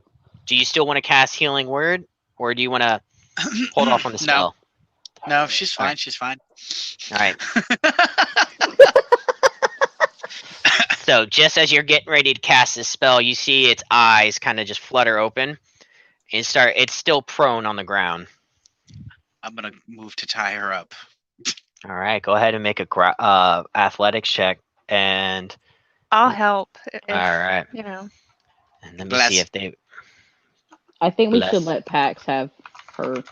S2: Do you still want to cast Healing Word? Or do you want to hold off on the spell?
S7: No, she's fine.
S2: Alright.
S7: She's fine.
S2: Alright. So just as you're getting ready to cast this spell, you see its eyes kind of just flutter open. And start... It's still prone on the ground.
S7: I'm gonna move to tie her up.
S2: All right, go ahead and make a athletics check, and
S3: I'll help. If,
S2: all right,
S3: You know.
S2: and let me
S7: Bless.
S2: see if they
S6: I think we
S2: Bless.
S6: should let Pax have her.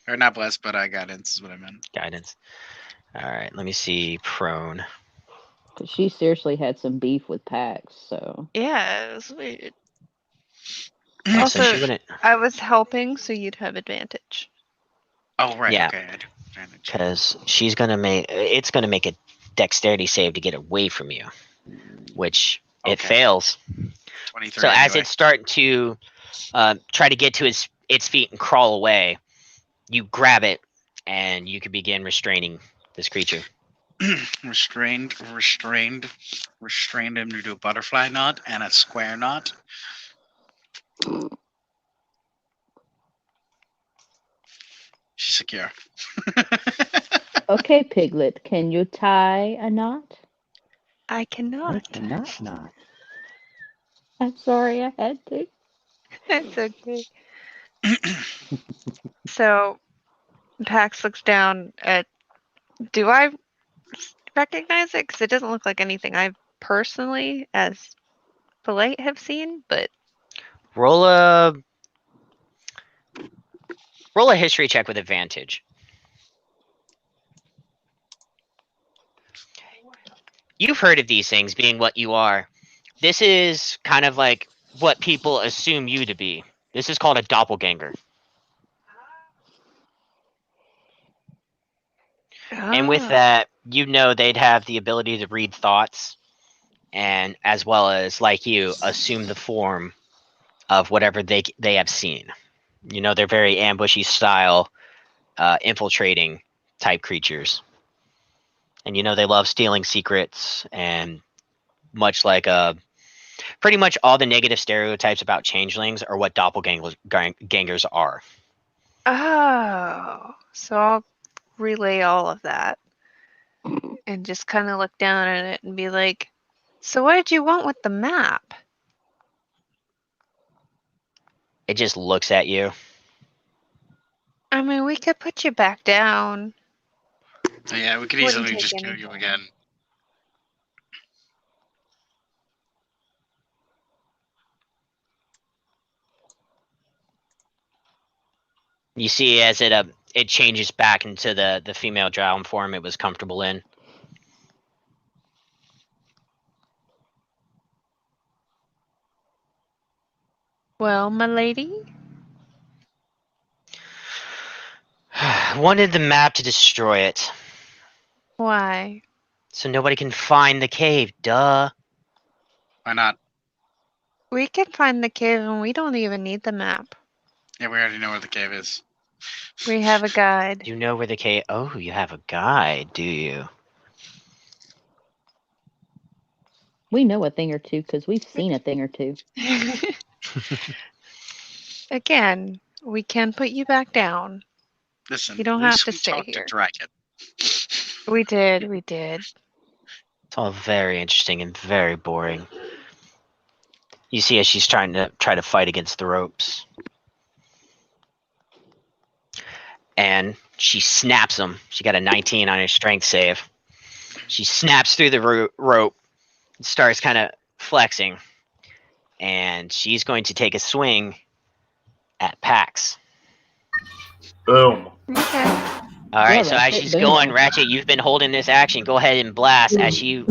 S7: Or not blessed, but guidance is what I meant.
S2: guidance. All right, let me see prone.
S6: Because she seriously had some beef with Pax, so.
S3: Yeah, it was weird.
S2: Yeah,
S3: Also,
S2: so she wouldn't,
S3: I was helping, so you'd have advantage.
S7: Oh right.
S2: Yeah.
S7: Okay. I do advantage.
S2: because she's gonna make it's gonna make a dexterity save to get away from you, which it
S7: Okay.
S2: fails.
S7: 23.
S2: So as
S7: anyway.
S2: it's starting to try to get to its feet and crawl away, you grab it and you can begin restraining this creature.
S7: restrained him to do a butterfly knot and a square knot. She's secure.
S6: Okay, Piglet, can you tie a knot?
S3: I cannot.
S5: Not.
S6: I'm sorry I had to.
S3: It's okay. So Pax looks down at. Do I recognize it? Because it doesn't look like anything I personally, as polite, have seen. But
S2: Roll a history check with advantage. You've heard of these things being what you are. This is kind of like what people assume you to be. This is called a doppelganger. And with that, you know they'd have the ability to read thoughts and as well as, like you, assume the form of whatever they have seen. You know, they're very ambushy style, infiltrating type creatures. And you know they love stealing secrets and much like pretty much all the negative stereotypes about changelings are what doppelgangers are.
S3: Oh, so I'll relay all of that and just kind of look down at it and be like, so what did you want with the map?
S2: It just looks at you.
S3: I mean, we could put you back down.
S7: Yeah, we could
S3: Wouldn't
S7: easily
S3: take
S7: just kill you
S3: anything.
S7: again.
S2: You see as it changes back into the female drow form it was comfortable in.
S3: Well, my lady?
S2: Wanted the map to destroy it.
S3: Why?
S2: So nobody can find the cave, duh.
S7: Why not?
S3: We can find the cave and we don't even need the map.
S7: Yeah, we already know where the cave is.
S3: We have a guide.
S2: You know where the cave... Oh, you have a guide, do you?
S6: We know a thing or two because we've seen a thing or two.
S3: Again, we can put you back down.
S7: Listen,
S3: You don't
S7: at least
S3: have to
S7: we
S3: stay
S7: talked
S3: here.
S7: to Ratchet.
S3: We did.
S2: It's all very interesting and very boring. You see as she's trying to fight against the ropes. And she snaps them. She got a 19 on her strength save. She snaps through the rope and starts kind of flexing. And she's going to take a swing at Pax.
S1: Boom.
S3: Okay.
S2: All right,
S6: Yeah,
S2: so
S6: that's
S2: as
S6: it,
S2: she's
S6: boom.
S2: going, Ratchet, you've been holding this action. Go ahead and blast as she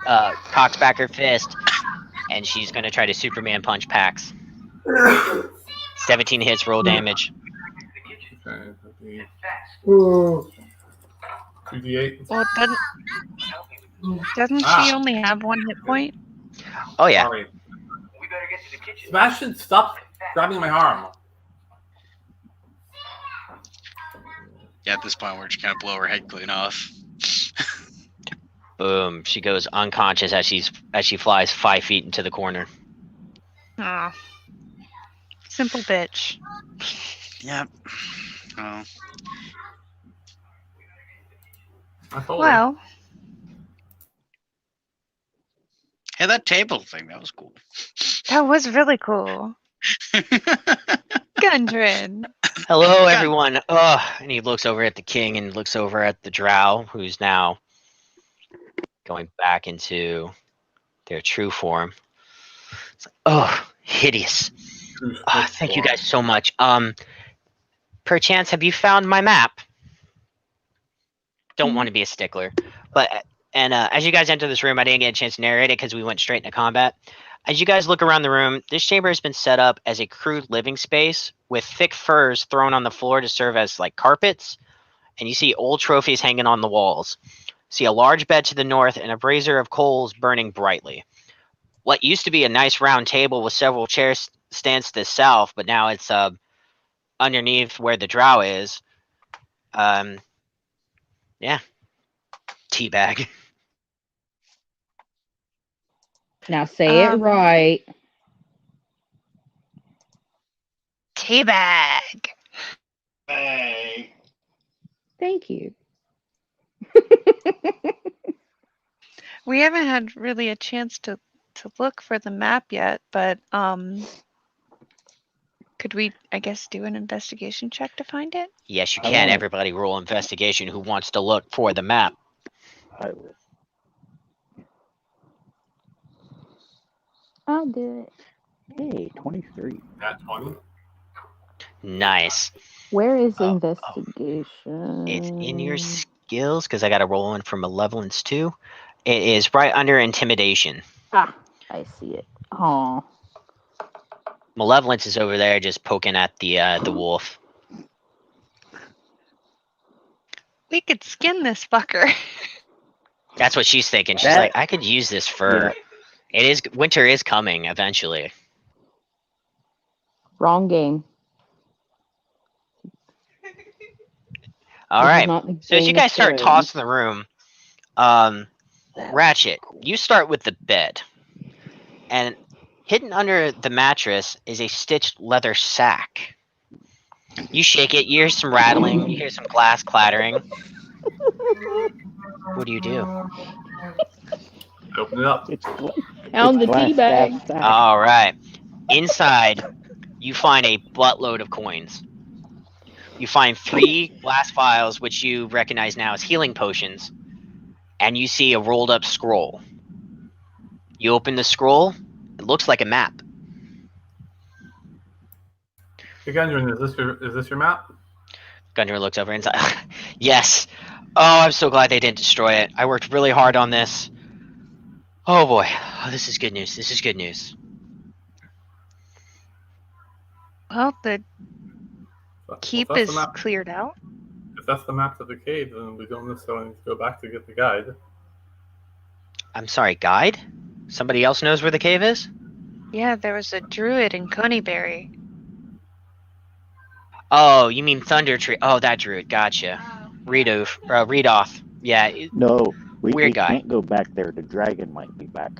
S2: cocks back her fist. And she's going to try to Superman punch Pax. 17 hits, roll damage.
S1: Okay. 2d8.
S3: Well, doesn't she only have 1 hit point?
S2: Oh, yeah.
S1: Sorry. Sebastian, stop grabbing my arm.
S7: Yeah, at this point, we're just gonna blow her head clean off.
S2: Boom. She goes unconscious as she flies 5 feet into the corner.
S3: Aw. Simple bitch.
S7: Yep. Oh.
S1: I told her.
S3: Well,
S7: Hey, that table thing, that was cool.
S3: that was really cool. Gundren.
S2: Hello, everyone. And he looks over at the king and looks over at the drow, who's now going back into their true form. It's like, hideous. Thank you guys so much. Perchance, have you found my map? Don't want to be a stickler, but as you guys enter this room, I didn't get a chance to narrate it because we went straight into combat. As you guys look around the room, this chamber has been set up as a crude living space with thick furs thrown on the floor to serve as like carpets, and you see old trophies hanging on the walls. See a large bed to the north and a brazier of coals burning brightly. What used to be a nice round table with several chairs stands to the south, but now it's underneath where the drow is. Yeah. Teabag.
S6: Now say it right.
S3: Teabag.
S7: Hey.
S6: Thank you.
S3: We haven't had really a chance to to look for the map yet, but could we, I guess, do an investigation check to find it?
S2: Yes, you
S5: I
S2: can.
S5: wanna-
S2: Everybody roll investigation who wants to look for the map.
S5: I will.
S6: I'll do it.
S5: Hey, 23.
S1: At 20.
S2: Nice.
S6: Where is
S2: Oh, oh.
S6: investigation?
S2: It's in your skills because I got to roll in for Malevolence too. It is right under Intimidation.
S6: Ah, I see it. Oh,
S2: Malevolence is over there just poking at the wolf.
S3: We could skin this fucker.
S2: That's what she's thinking. She's
S5: That-
S2: like, I could use this fur. It is winter is coming eventually.
S6: wrong game.
S2: All
S6: This is
S2: right.
S6: not the
S2: So as you
S6: Game of
S2: guys start
S6: Thrones.
S2: tossing the room, Ratchet, you start with the bed, and hidden under the mattress is a stitched leather sack. You shake it. You hear some rattling. You hear some glass clattering. What do you do?
S1: Open it up.
S5: It's
S6: Found the
S5: glass
S6: tea bag.
S5: stack.
S2: All right. Inside, you find a buttload of coins. You find 3 glass vials, which you recognize now as healing potions, and you see a rolled up scroll. You open the scroll. It looks like a map.
S1: Hey, Gundren, is this your map?
S2: Gunnar looks over inside. Yes. Oh, I'm so glad they didn't destroy it. I worked really hard on this. Oh boy. Oh, this is good news. This is good news.
S3: Well, the
S1: Well,
S3: keep
S1: if that's
S3: is
S1: the map,
S3: cleared out.
S1: if that's the map to the cave, then we don't necessarily need to go back to get the guide.
S2: I'm sorry, guide? Somebody else knows where the cave is?
S3: Yeah, there was a druid in Coneyberry.
S2: Oh, you mean Thunder Tree. Oh, that druid. Gotcha. Readoff. Yeah.
S5: No, we
S2: Weird guy.
S5: can't go back there. The dragon might be back.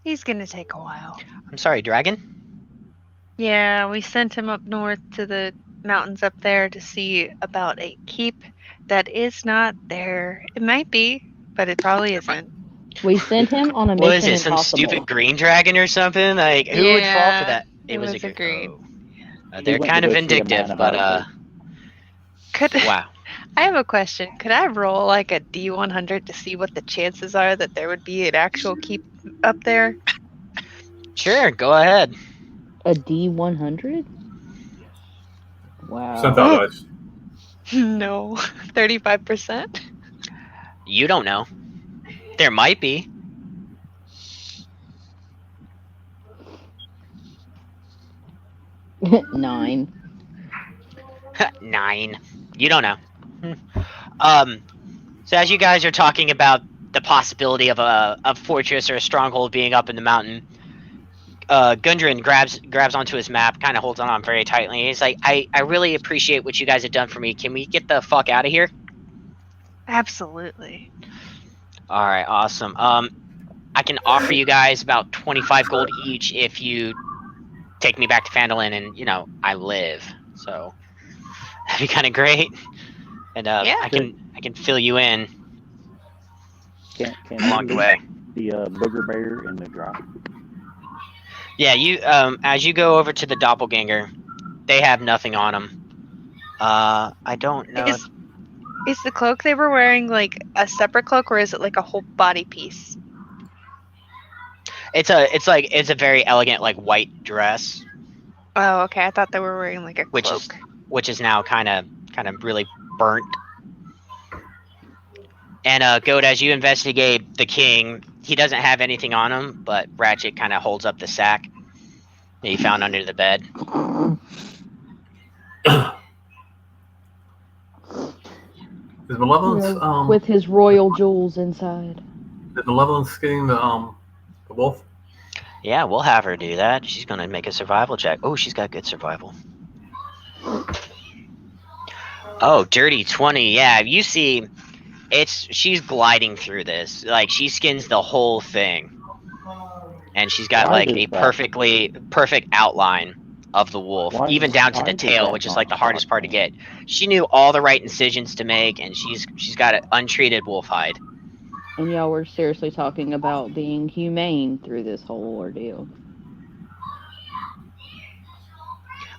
S3: He's gonna take a while.
S2: I'm sorry, dragon?
S3: Yeah, we sent him up north to the mountains up there to see about a keep that is not there. It might be, but it probably isn't.
S6: We sent him on a
S2: What is
S6: mission
S2: it? Some
S6: impossible.
S2: stupid green dragon or something? Like, who would fall
S3: Yeah,
S2: for that?
S3: it was a
S2: green.
S3: green.
S2: Oh. They're
S5: went
S2: kind
S5: to
S2: of
S5: go see a man
S2: vindictive,
S5: about
S2: but
S3: Could
S2: wow.
S3: I have a question? Could I roll like a D100 to see what the chances are that there would be an actual keep up there?
S2: Sure, go ahead.
S6: A D100? Wow.
S1: Sent out dice.
S3: No, 35%.
S2: You don't know. There might be.
S6: Nine.
S2: 9. You don't know. So as you guys are talking about the possibility of a fortress or a stronghold being up in the mountain, Gundren grabs onto his map, kind of holds on very tightly. He's like, I really appreciate what you guys have done for me. Can we get the fuck out of here?
S3: Absolutely.
S2: All right, awesome. I can offer you guys about 25 gold each if you take me back to Phandalin, and I live. So that'd be kind of great. And
S3: Yeah.
S2: I can fill you in
S5: Can
S2: along the way.
S5: The booger bear and the drop.
S2: Yeah, you as you go over to the doppelganger, they have nothing on them. I don't know.
S3: Is the cloak they were wearing like a separate cloak, or is it like a whole body piece?
S2: It's a very elegant like white dress,
S3: Oh, okay. I thought they were wearing like a cloak.
S2: which is now kind of really burnt. And Goat, as you investigate the king, he doesn't have anything on him, but Ratchet kind of holds up the sack that he found under the bed.
S1: Is Malevolence
S6: With his royal jewels inside.
S1: is Malevolence getting the wolf?
S2: Yeah, we'll have her do that. She's gonna make a survival check. Oh, she's got good survival. Oh, dirty 20. Yeah, you see, she's gliding through this. Like, she skins the whole thing. And she's got
S5: Why
S2: like
S5: is
S2: a
S5: that?
S2: perfect outline of the wolf,
S5: Why-
S2: even down to
S5: why
S2: the
S5: does
S2: tail,
S5: that
S2: which is
S5: not
S2: like the hardest
S5: shock
S2: part to
S5: me?
S2: get. She knew all the right incisions to make, and she's got an untreated wolf hide.
S6: And y'all were seriously talking about being humane through this whole ordeal.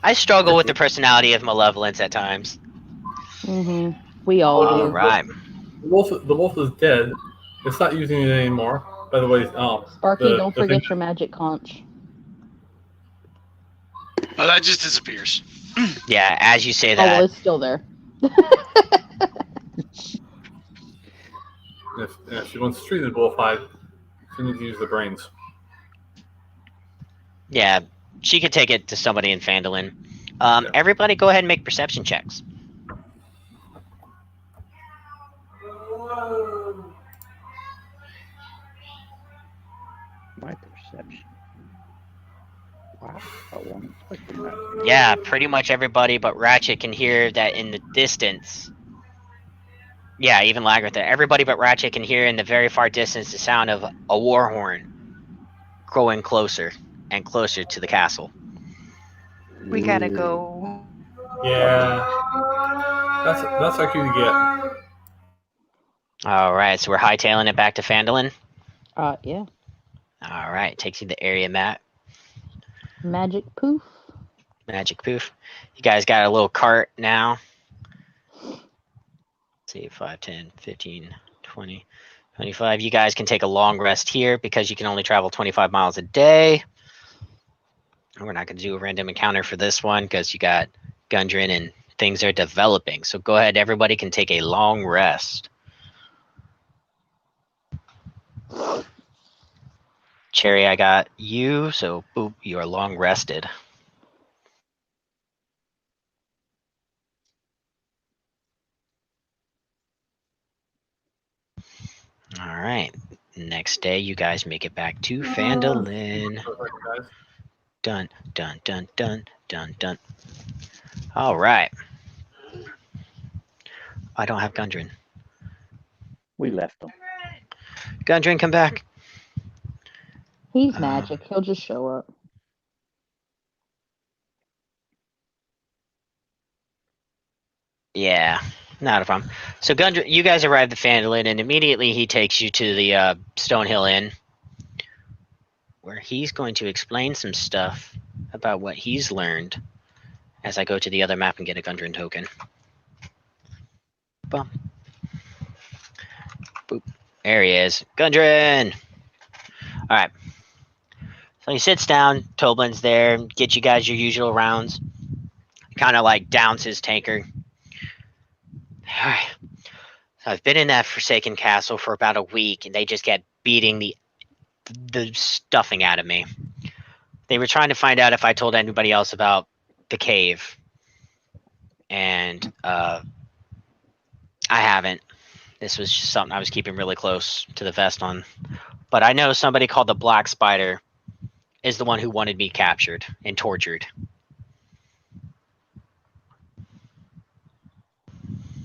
S2: I struggle with the personality of Malevolence at times.
S6: Mm-hmm. We all
S2: All
S6: do.
S2: right.
S1: The wolf is dead. It's not using it anymore. By the way,
S6: Sparky,
S1: the
S6: don't
S1: thing,
S6: forget your magic conch.
S7: Oh, that just disappears.
S2: Yeah, as you say
S6: Oh, well,
S2: that,
S6: it's still there.
S1: if she wants to treat the wolf hide, she needs to use the brains.
S2: yeah, she could take it to somebody in Phandalin.
S1: Yeah.
S2: Everybody go ahead and make perception checks.
S5: My perception. Wow, I wasn't expecting that.
S2: Yeah, pretty much everybody but Ratchet can hear that in the distance. Yeah, even Lagrantha. Everybody but Ratchet can hear in the very far distance the sound of a war horn growing closer and closer to the castle.
S3: We gotta go.
S1: Yeah. That's our cue to get.
S2: Alright, so we're hightailing it back to Phandalin.
S6: Yeah.
S2: Alright, takes you to the area map.
S6: Magic poof.
S2: Magic poof. You guys got a little cart now. Let's see, 5, 10, 15, 20, 25. You guys can take a long rest here because you can only travel 25 miles a day. We're not going to do a random encounter for this one because you got Gundren and things are developing. So go ahead, everybody can take a long rest. Cherry, I got you, so boop, you are long rested. All right. Next day, you guys make it back to Phandalin. Dun, dun, dun, dun, dun, dun. All right. I don't have Gundren.
S5: We left them.
S2: Gundren, come back.
S6: He's magic. He'll just show up.
S2: Yeah, not a problem. So Gundren, you guys arrive at Phandalin, and immediately he takes you to the Stonehill Inn, where he's going to explain some stuff about what he's learned as I go to the other map and get a Gundren token. Bum. Boop. There he is. Gundren! Alright. So he sits down, Toblin's there, get you guys your usual rounds. Kind of like downs his tankard. Alright. So I've been in that Forsaken Castle for about a week, and they just kept beating the stuffing out of me. They were trying to find out if I told anybody else about the cave. And I haven't. This was just something I was keeping really close to the vest on. But I know somebody called the Black Spider is the one who wanted me captured and tortured.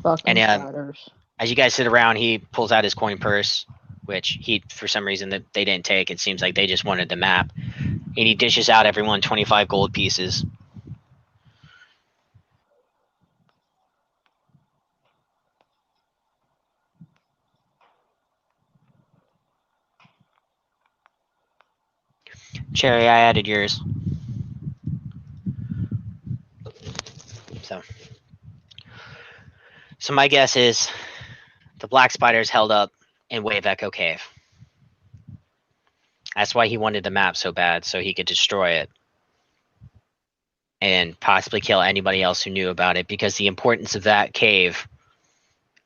S6: Fucking
S2: And
S6: spiders.
S2: as you guys sit around, he pulls out his coin purse, which he, for some reason, that they didn't take. It seems like they just wanted the map. And he dishes out everyone 25 gold pieces. Cherry, I added yours. So my guess is the Black Spider's held up in Wave Echo Cave. That's why he wanted the map so bad, so he could destroy it. And possibly kill anybody else who knew about it, because the importance of that cave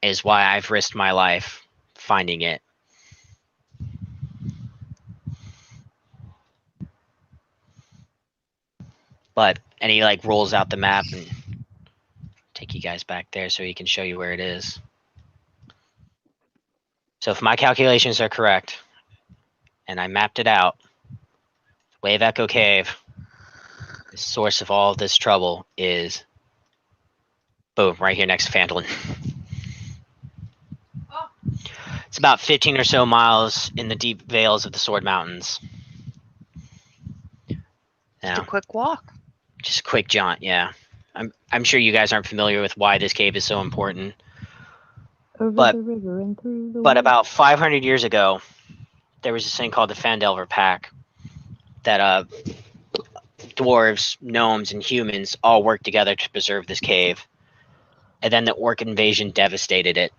S2: is why I've risked my life finding it. And he like rolls out the map and take you guys back there so he can show you where it is. So if my calculations are correct, and I mapped it out, Wave Echo Cave, the source of all of this trouble is, boom, right here next to Phandalin. It's about 15 or so miles in the deep vales of the Sword Mountains.
S3: Just a quick walk.
S2: Just a quick jaunt, yeah. I'm sure you guys aren't familiar with why this cave is so important.
S6: Over
S2: But-
S6: the river and through the
S2: But
S6: woods.
S2: about 500 years ago, there was this thing called the Fandelver Pack that dwarves, gnomes, and humans all worked together to preserve this cave. And then the orc invasion devastated it.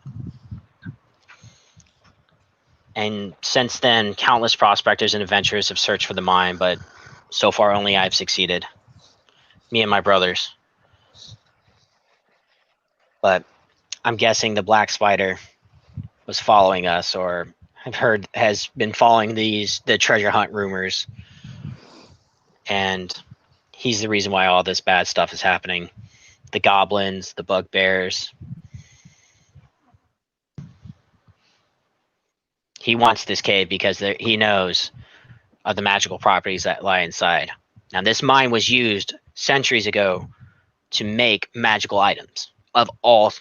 S2: And since then, countless prospectors and adventurers have searched for the mine, but so far only I've succeeded. Me and my brothers. But I'm guessing the Black Spider was following us, or I've heard has been following the treasure hunt rumors. And he's the reason why all this bad stuff is happening. The goblins, the bugbears. He wants this cave because he knows of the magical properties that lie inside. Now, this mine was used centuries ago to make magical items of all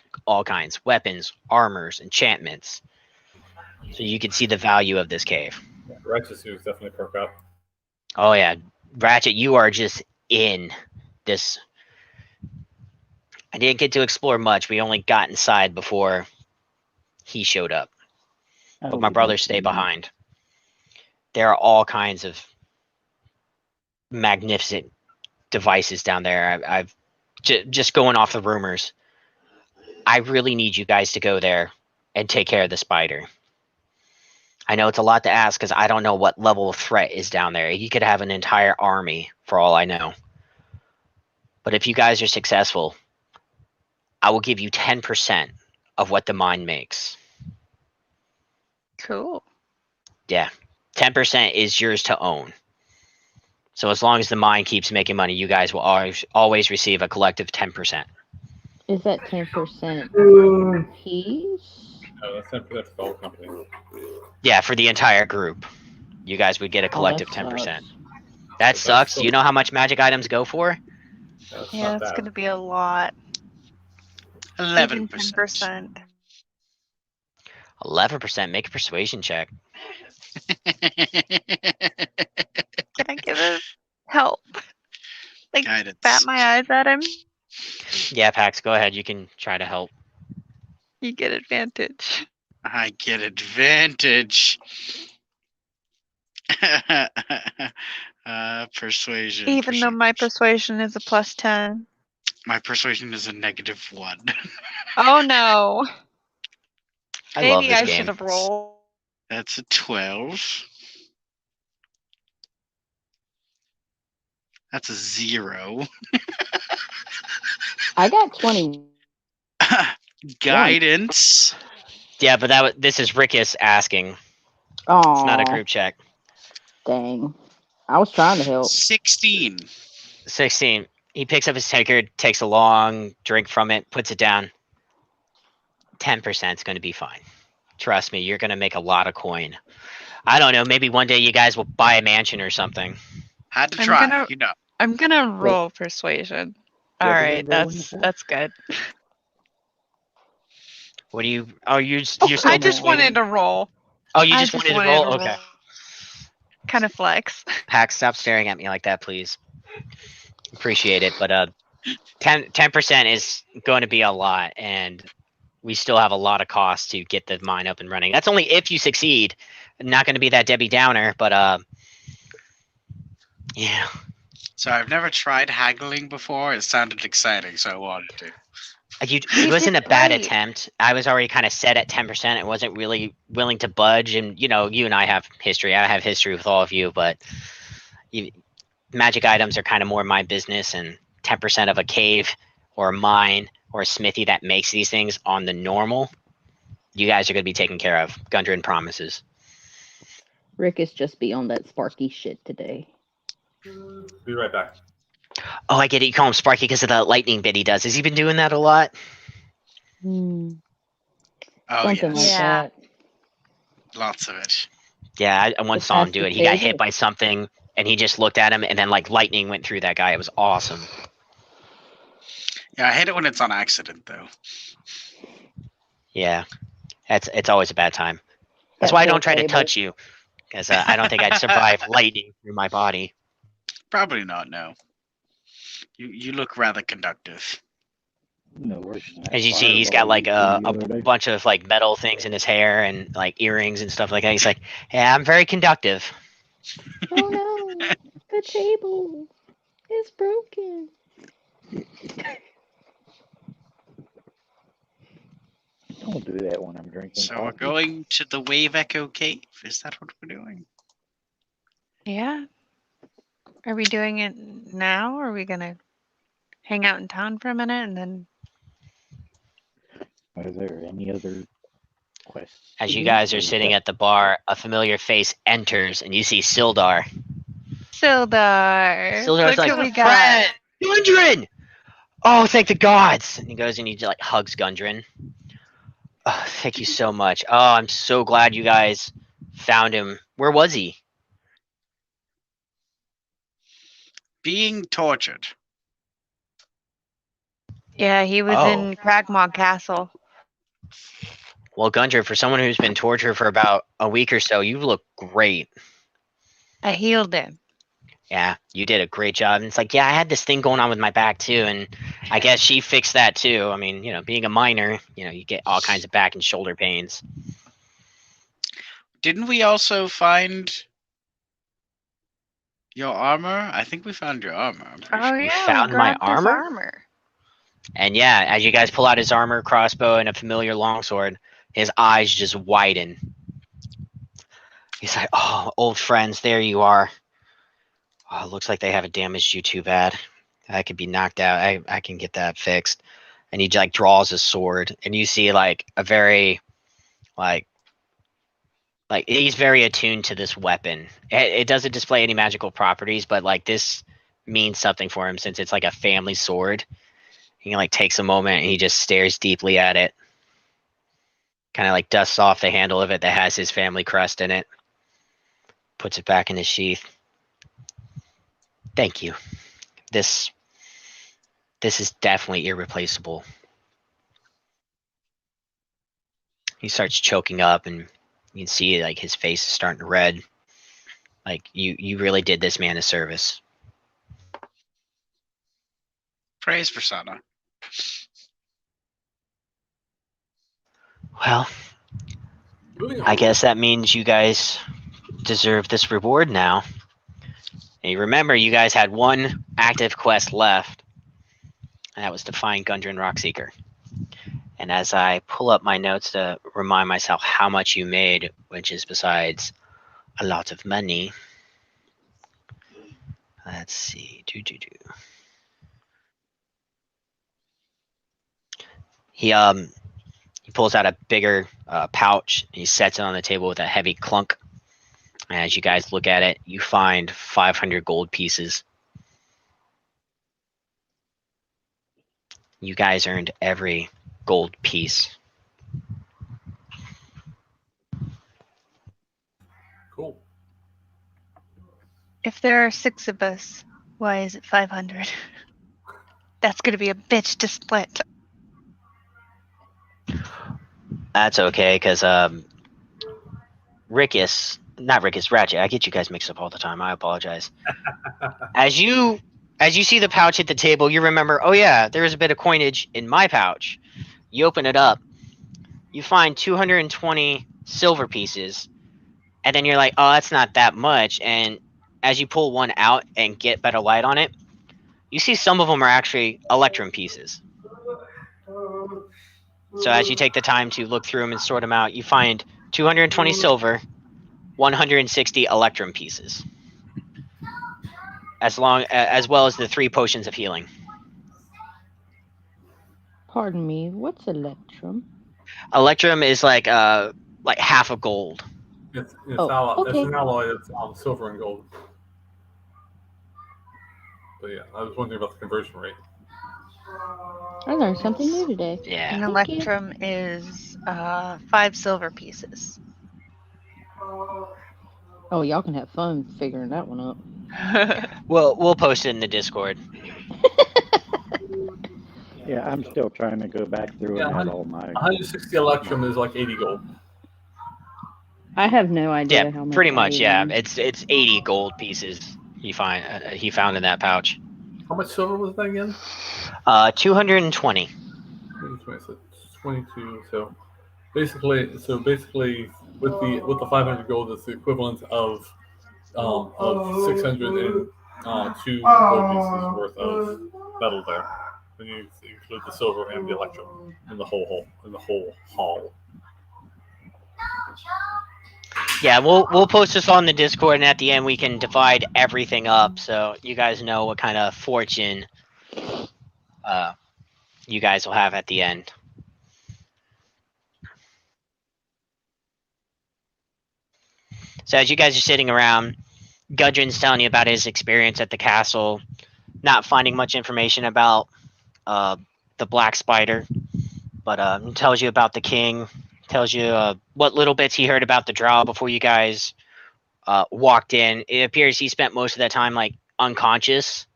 S2: kinds, weapons, armors, enchantments. So you can see the value of this cave.
S1: Yeah, Ratchet suits definitely perk up.
S2: Oh yeah, Ratchet, you are just in this. I didn't get to explore much. We only got inside before he showed up. But my brothers stay behind. There are all kinds of magnificent devices down there. I've just going off the rumors. I really need you guys to go there and take care of the spider. I know it's a lot to ask because I don't know what level of threat is down there. He could have an entire army for all I know. But if you guys are successful, I will give you 10% of what the mine makes.
S3: Cool.
S2: Yeah, 10% is yours to own. So as long as the mine keeps making money, you guys will always receive a collective 10%.
S6: Is that 10% piece?
S1: No, that's 10% for the whole company.
S2: Yeah, for the entire group, you guys would get a collective 10%.
S6: Sucks.
S2: That
S1: So
S2: sucks.
S1: that's
S2: Do you know how much magic items go for?
S1: That's
S3: Yeah,
S1: not
S3: it's
S1: bad.
S3: gonna be a lot.
S7: 11%.
S3: 10%.
S2: 11%. Make a persuasion check.
S3: Can I give it help? Like,
S7: Guidance.
S3: bat my eyes at him?
S2: Yeah, Pax, go ahead. You can try to help.
S3: You get advantage.
S7: I get advantage. Persuasion.
S3: Even though my persuasion is a +10.
S7: My persuasion is a -1.
S3: Oh no.
S2: I love
S3: Maybe
S2: this
S3: I
S2: game.
S3: should have rolled.
S7: That's a 12. That's a 0.
S6: I got 20.
S7: Guidance.
S2: Yeah, but this is Rickus asking.
S6: Oh,
S2: It's not a group check.
S6: dang. I was trying to help.
S7: 16.
S2: 16. He picks up his tankard, takes a long drink from it, puts it down. 10% is going to be fine. Trust me, you're going to make a lot of coin. I don't know, maybe one day you guys will buy a mansion or something.
S7: Had to
S3: I'm
S7: try,
S3: gonna-
S7: you know.
S3: I'm gonna roll persuasion.
S5: Yeah,
S3: All
S5: we're
S3: right,
S5: gonna roll in the
S3: that's good.
S2: What do you... Oh, you're still
S3: I just
S2: persuading?
S3: wanted to roll.
S2: Oh, you
S3: I
S2: just wanted to roll? Okay.
S3: Kind of flex.
S2: Pax, stop staring at me like that, please. Appreciate it, but 10% is going to be a lot, and we still have a lot of costs to get the mine up and running. That's only if you succeed. Not going to be that Debbie Downer, but yeah.
S7: So I've never tried haggling before. It sounded exciting, so I wanted to.
S2: It
S3: You
S2: wasn't a
S3: did
S2: bad
S3: great.
S2: attempt. I was already kind of set at 10%. I wasn't really willing to budge, and you know, you and I have history. I have history with all of you, but magic items are kind of more my business, and 10% of a cave or a mine or a smithy that makes these things on the normal, you guys are going to be taken care of. Gundren promises.
S6: Rick is just be on that Sparky shit today.
S1: Be right back.
S2: Oh, I get it. You call him Sparky because of the lightning bit he does. Has he been doing that a lot?
S6: Hmm.
S7: Oh,
S6: Something like
S7: yes.
S3: Yeah.
S6: that.
S7: Lots of it.
S2: Yeah, I once
S6: Just
S2: saw him
S6: ask
S2: do
S6: the
S2: it. He got
S6: table.
S2: hit by something, and he just looked at him, and then like lightning went through that guy. It was awesome.
S7: Yeah, I hate it when it's on accident, though.
S2: Yeah, it's always a bad time. That's
S6: That
S2: why I
S6: poor
S2: don't try to
S6: table.
S2: touch you, because I don't think I'd survive lightning through my body.
S7: Probably not, no. You look rather conductive.
S5: No worse than that
S2: As you see, he's got
S5: fireball
S2: like
S5: you
S2: a,
S5: threw the other
S2: a
S5: day.
S2: bunch of like metal things in his hair and like earrings and stuff like that. He's like, "Yeah, I'm very conductive."
S6: Oh no, the table is broken.
S5: Don't do that when I'm drinking
S7: So we're
S5: coffee.
S7: going to the Wave Echo Cave. Is that what we're doing?
S3: Yeah. Are we doing it now? Or are we gonna hang out in town for a minute and then?
S5: Are there any other quests?
S2: As
S5: to
S2: you
S5: do?
S2: guys
S5: Or
S2: are
S5: is
S2: sitting
S5: that-
S2: at the bar, a familiar face enters, and you see Sildar.
S3: Sildar.
S2: Sildar's
S3: Look
S2: like,
S3: what we
S2: "Friend,
S3: got.
S2: Gundren! Oh, thank the gods!" And he goes and he like hugs Gundren. "Oh, thank you so much. Oh, I'm so glad you guys found him. Where was he?"
S7: Being tortured.
S3: Yeah, he was
S2: Oh.
S3: in Cragmaw Castle.
S2: Well, Gundren, for someone who's been tortured for about a week or so, you look great.
S3: I healed him.
S2: Yeah, you did a great job. And it's like, yeah, I had this thing going on with my back too, and I guess she fixed that too. I mean, being a miner, you get all kinds of back and shoulder pains.
S7: Didn't we also find your armor? I think we found your armor. I'm pretty
S3: Oh
S7: sure.
S3: yeah,
S2: found
S3: we
S2: my
S3: grabbed his
S2: armor?
S3: armor.
S2: And yeah, as you guys pull out his armor, crossbow, and a familiar longsword, his eyes just widen. He's like, "Oh, old friends, there you are. Oh, looks like they haven't damaged you too bad. I could be knocked out. I can get that fixed." And he like draws his sword, and you see like a very like he's very attuned to this weapon. It doesn't display any magical properties, but like this means something for him since it's like a family sword. He like takes a moment and he just stares deeply at it. Kind of like dusts off the handle of it that has his family crest in it. Puts it back in his sheath. "Thank you. This is definitely irreplaceable." He starts choking up, and you can see like his face is starting to red. Like you really did this man a service.
S7: Praise Persona.
S2: Well,
S1: Moving on.
S2: I guess that means you guys deserve this reward now. And you remember, you guys had one active quest left, and that was to find Gundren Rockseeker. And as I pull up my notes to remind myself how much you made, which is besides a lot of money. Let's see. He pulls out a bigger pouch. And he sets it on the table with a heavy clunk. And as you guys look at it, you find 500 gold pieces. You guys earned every gold piece.
S1: Cool.
S3: If there are 6 of us, why is it 500? That's gonna be a bitch to split.
S2: That's okay, because Ratchet. I get you guys mixed up all the time. I apologize. As you see the pouch hit the table, you remember, oh yeah, there's a bit of coinage in my pouch. You open it up, you find 220 silver pieces, and then you're like, oh, that's not that much. And as you pull one out and get better light on it, you see some of them are actually Electrum pieces. So as you take the time to look through them and sort them out, you find 220 silver, 160 Electrum pieces, as well as the 3 potions of healing.
S6: Pardon me, what's Electrum?
S2: Electrum is like half a gold.
S1: It's
S6: Oh,
S1: it's
S6: okay.
S1: an alloy that's silver and gold. But yeah, I was wondering about the conversion rate.
S6: I learned something new today.
S2: Yeah.
S3: An
S6: Thank you.
S3: Electrum is 5 silver pieces.
S6: Oh, y'all can have fun figuring that one out.
S2: We'll post it in the Discord.
S5: Yeah, I'm still trying to go back through
S1: Yeah,
S5: and add all my.
S1: 160 Electrum is like 80 gold.
S6: I have no idea
S2: Yeah,
S6: how much.
S2: pretty
S6: I
S2: much.
S6: need
S2: Yeah,
S6: on.
S2: it's 80 gold pieces he found in that pouch.
S1: How much silver was that again?
S2: 220.
S1: 26, 22. So basically, with the 500 gold, it's the equivalent of 602 gold pieces worth of metal there. When you include the silver and the electrum in the whole hall.
S2: Yeah, we'll post this on the Discord, and at the end we can divide everything up so you guys know what kind of fortune you guys will have at the end. So as you guys are sitting around, Gudrun's telling you about his experience at the castle, not finding much information about the Black Spider, but tells you about the king, tells you what little bits he heard about the Drow before you guys walked in. It appears he spent most of that time like unconscious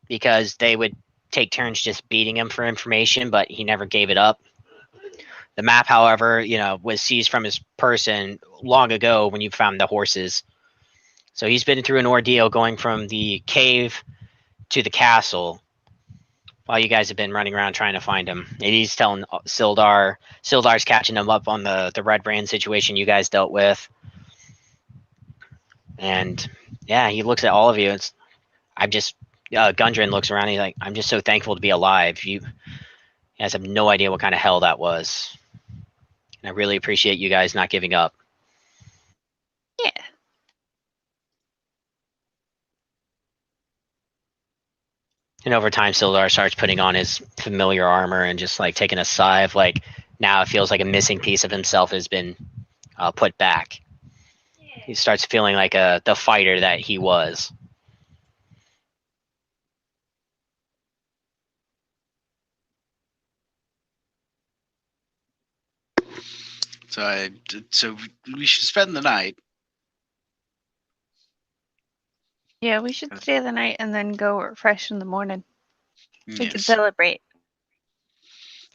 S2: because they would take turns just beating him for information, but he never gave it up. The map, however, was seized from his person long ago when you found the horses. So he's been through an ordeal going from the cave to the castle while you guys have been running around trying to find him. And he's telling Sildar's catching him up on the Red Brand situation you guys dealt with. And yeah, he looks at all of you. Gundren looks around. He's like, I'm just so thankful to be alive. You guys have no idea what kind of hell that was. And I really appreciate you guys not giving up.
S3: Yeah.
S2: And over time, Sildar starts putting on his familiar armor and just like taking a sigh of like, now it feels like a missing piece of himself has been put back. He starts feeling like the fighter that he was.
S7: So we should spend the night.
S3: Yeah, we should stay the night and then go refresh in the morning. We can
S7: Yes.
S3: celebrate.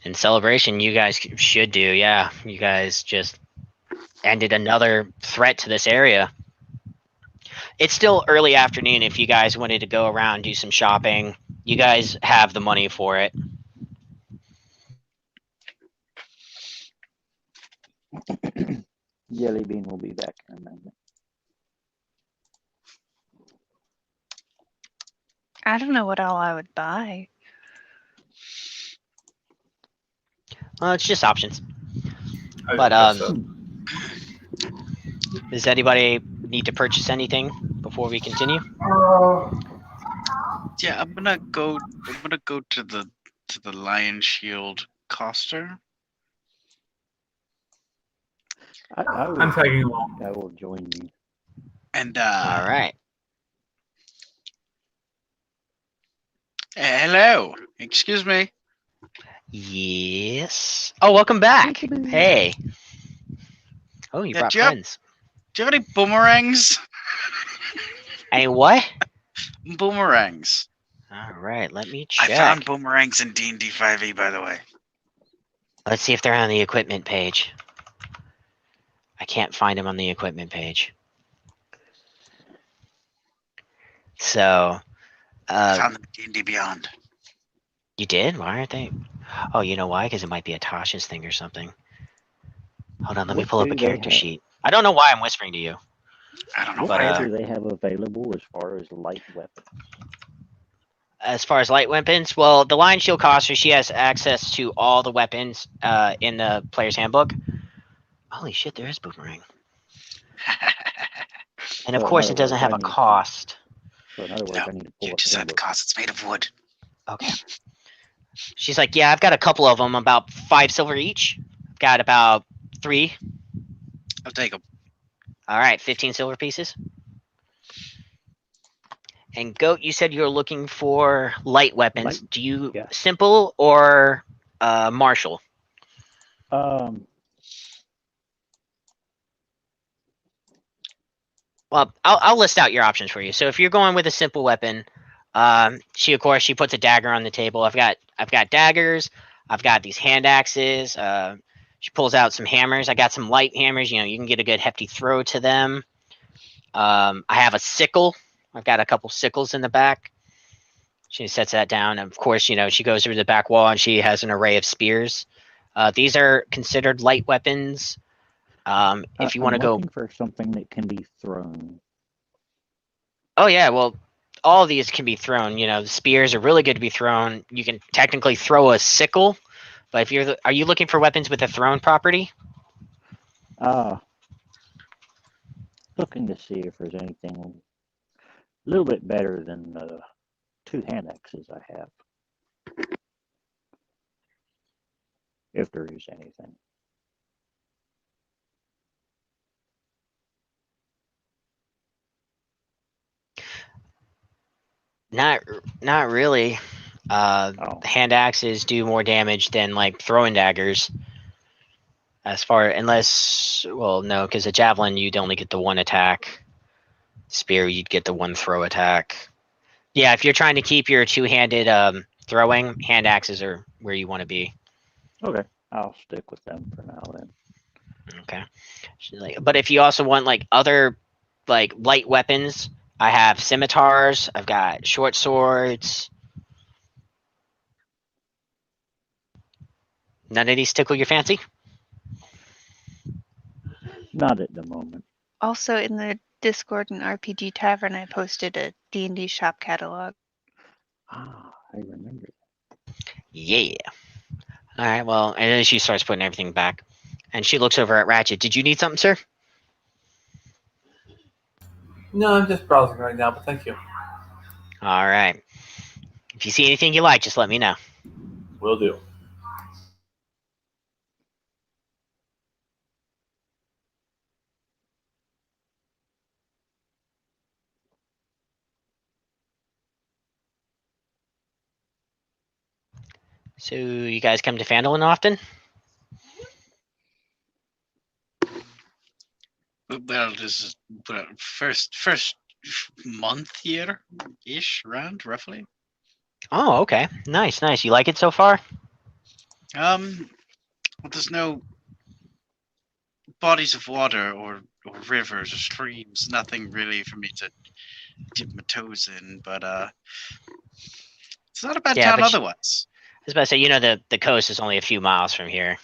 S2: In celebration, you guys should do, yeah. You guys just ended another threat to this area. It's still early afternoon if you guys wanted to go around, do some shopping. You guys have the money for it.
S5: Jelly Bean will be back in a moment.
S3: I don't know what all I would buy.
S2: It's just options.
S1: I guess so.
S2: Does anybody need to purchase anything before we continue?
S7: Yeah, I'm gonna go to the Lion Shield Coster.
S1: I'm tagging along.
S5: I will join you.
S7: And
S2: All right.
S7: hello. Excuse me.
S2: Yes. Oh, welcome back. Hey. Oh, you
S7: Yeah,
S2: brought
S7: do you have-
S2: friends.
S7: Do you have any boomerangs?
S2: Any what?
S7: Boomerangs.
S2: All right, let me check.
S7: I found boomerangs in D&D 5e, by the way.
S2: Let's see if they're on the equipment page. I can't find them on the equipment page. So,
S7: Found them in D&D Beyond.
S2: you did? Why aren't they? Oh, you know why? Because it might be a Tasha's thing or something. Hold on, let me
S5: What
S2: pull up
S5: do
S2: a
S5: they
S2: character
S5: have?
S2: sheet. I don't know why I'm whispering to you.
S7: I don't know
S5: What
S7: why
S5: do
S7: either.
S5: they have available as far as light weapons?
S2: As far as light weapons, well, the Lion Shield Coster, she has access to all the weapons in the player's handbook. Holy shit, there is boomerang. And of
S5: So in
S2: course,
S5: other
S2: it doesn't
S5: words,
S2: have
S5: I
S2: a
S5: need to-
S2: cost.
S5: So in other words,
S7: No,
S5: I need to
S7: you
S5: pull up
S7: just
S5: the
S7: have the
S5: handbook.
S7: cost. It's made of wood.
S2: Okay. She's like, yeah, I've got a couple of them, about 5 silver each. I've got about 3.
S7: I'll take them.
S2: All right, 15 silver pieces. And Goat, you said you were looking for light weapons.
S5: Light,
S2: Do you
S5: yeah.
S2: simple or martial? Well, I'll list out your options for you. So if you're going with a simple weapon, she puts a dagger on the table. I've got daggers. I've got these hand axes. She pulls out some hammers. I got some light hammers. You can get a good hefty throw to them. I have a sickle. I've got a couple sickles in the back. She sets that down. And of course, she goes through the back wall and she has an array of spears. These are considered light weapons. If you want to
S5: I'm
S2: go,
S5: looking for something that can be thrown.
S2: oh yeah, well, all of these can be thrown. You know, the spears are really good to be thrown. You can technically throw a sickle, but if you're, are you looking for weapons with a thrown property?
S5: Looking to see if there's anything a little bit better than the 2 hand axes I have. If there is anything.
S2: Not really.
S5: Oh,
S2: Hand axes do more damage than like throwing daggers. As far, unless, well, no, because a javelin you'd only get the 1 attack. Spear you'd get the 1 throw attack. Yeah, if you're trying to keep your 2-handed throwing, hand axes are where you want to be.
S5: okay. I'll stick with them for now then.
S2: Okay. But if you also want like other like light weapons, I have scimitars. I've got short swords. None of these tickle your fancy?
S5: Not at the moment.
S3: Also, in the Discord and RPG Tavern, I posted a D&D shop catalog.
S5: I remember.
S2: Yeah. All right. Well, and then she starts putting everything back, and she looks over at Ratchet. Did you need something, sir?
S1: No, I'm just browsing right now, but thank you.
S2: All right. If you see anything you like, just let me know.
S1: Will do.
S2: So you guys come to Phandalin often?
S7: Well, this is first month here ish round roughly.
S2: Oh, okay. Nice, nice. You like it so far?
S7: Well, there's no bodies of water or rivers or streams. Nothing really for me to dip my toes in, but it's not a bad
S2: Yeah,
S7: town
S2: but
S7: otherwise.
S2: I was about to say, you know, the coast is only a few miles from here.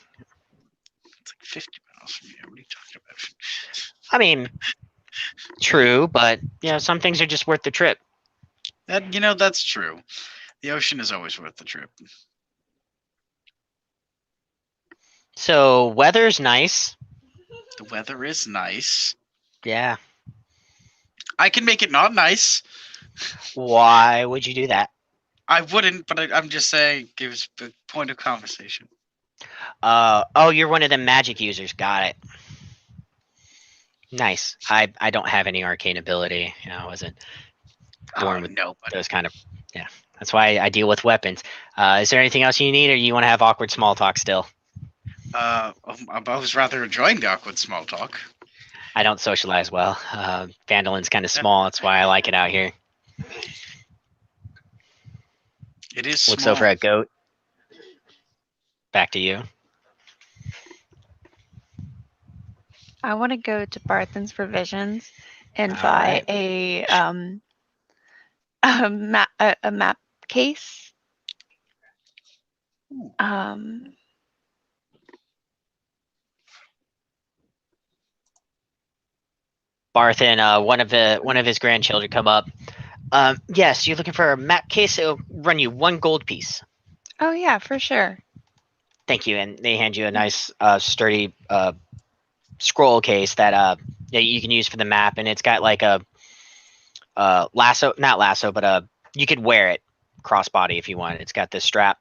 S7: It's like 50 miles from here. What are you talking about?
S2: I mean, true, but you know, some things are just worth the trip.
S7: That's true. The ocean is always worth the trip.
S2: So weather's nice.
S7: The weather is nice.
S2: Yeah.
S7: I can make it not nice.
S2: Why would you do that?
S7: I wouldn't, but I'm just saying, gives the point of conversation.
S2: Oh, you're one of them magic users. Got it. Nice. I don't have any arcane ability. You know, I wasn't born with
S7: no, but
S2: those kind of. Yeah, that's why I deal with weapons. Is there anything else you need, or you want to have awkward small talk still?
S7: I was rather enjoying the awkward small talk.
S2: I don't socialize well. Phandalin's kind of small. That's why I like it out here.
S7: It is
S2: Looks
S7: small.
S2: over at Goat. Back to you.
S3: I want to go to Barthen's Provisions and buy
S2: Alright.
S3: a map case.
S7: Ooh.
S2: Barthen, one of his grandchildren come up. Yes, you're looking for a map case. It'll run you 1 gold piece.
S3: Oh yeah, for sure.
S2: Thank you, and they hand you a nice, sturdy scroll case that you can use for the map, and it's got like a lasso, not lasso, but you could wear it crossbody if you want. It's got this strap.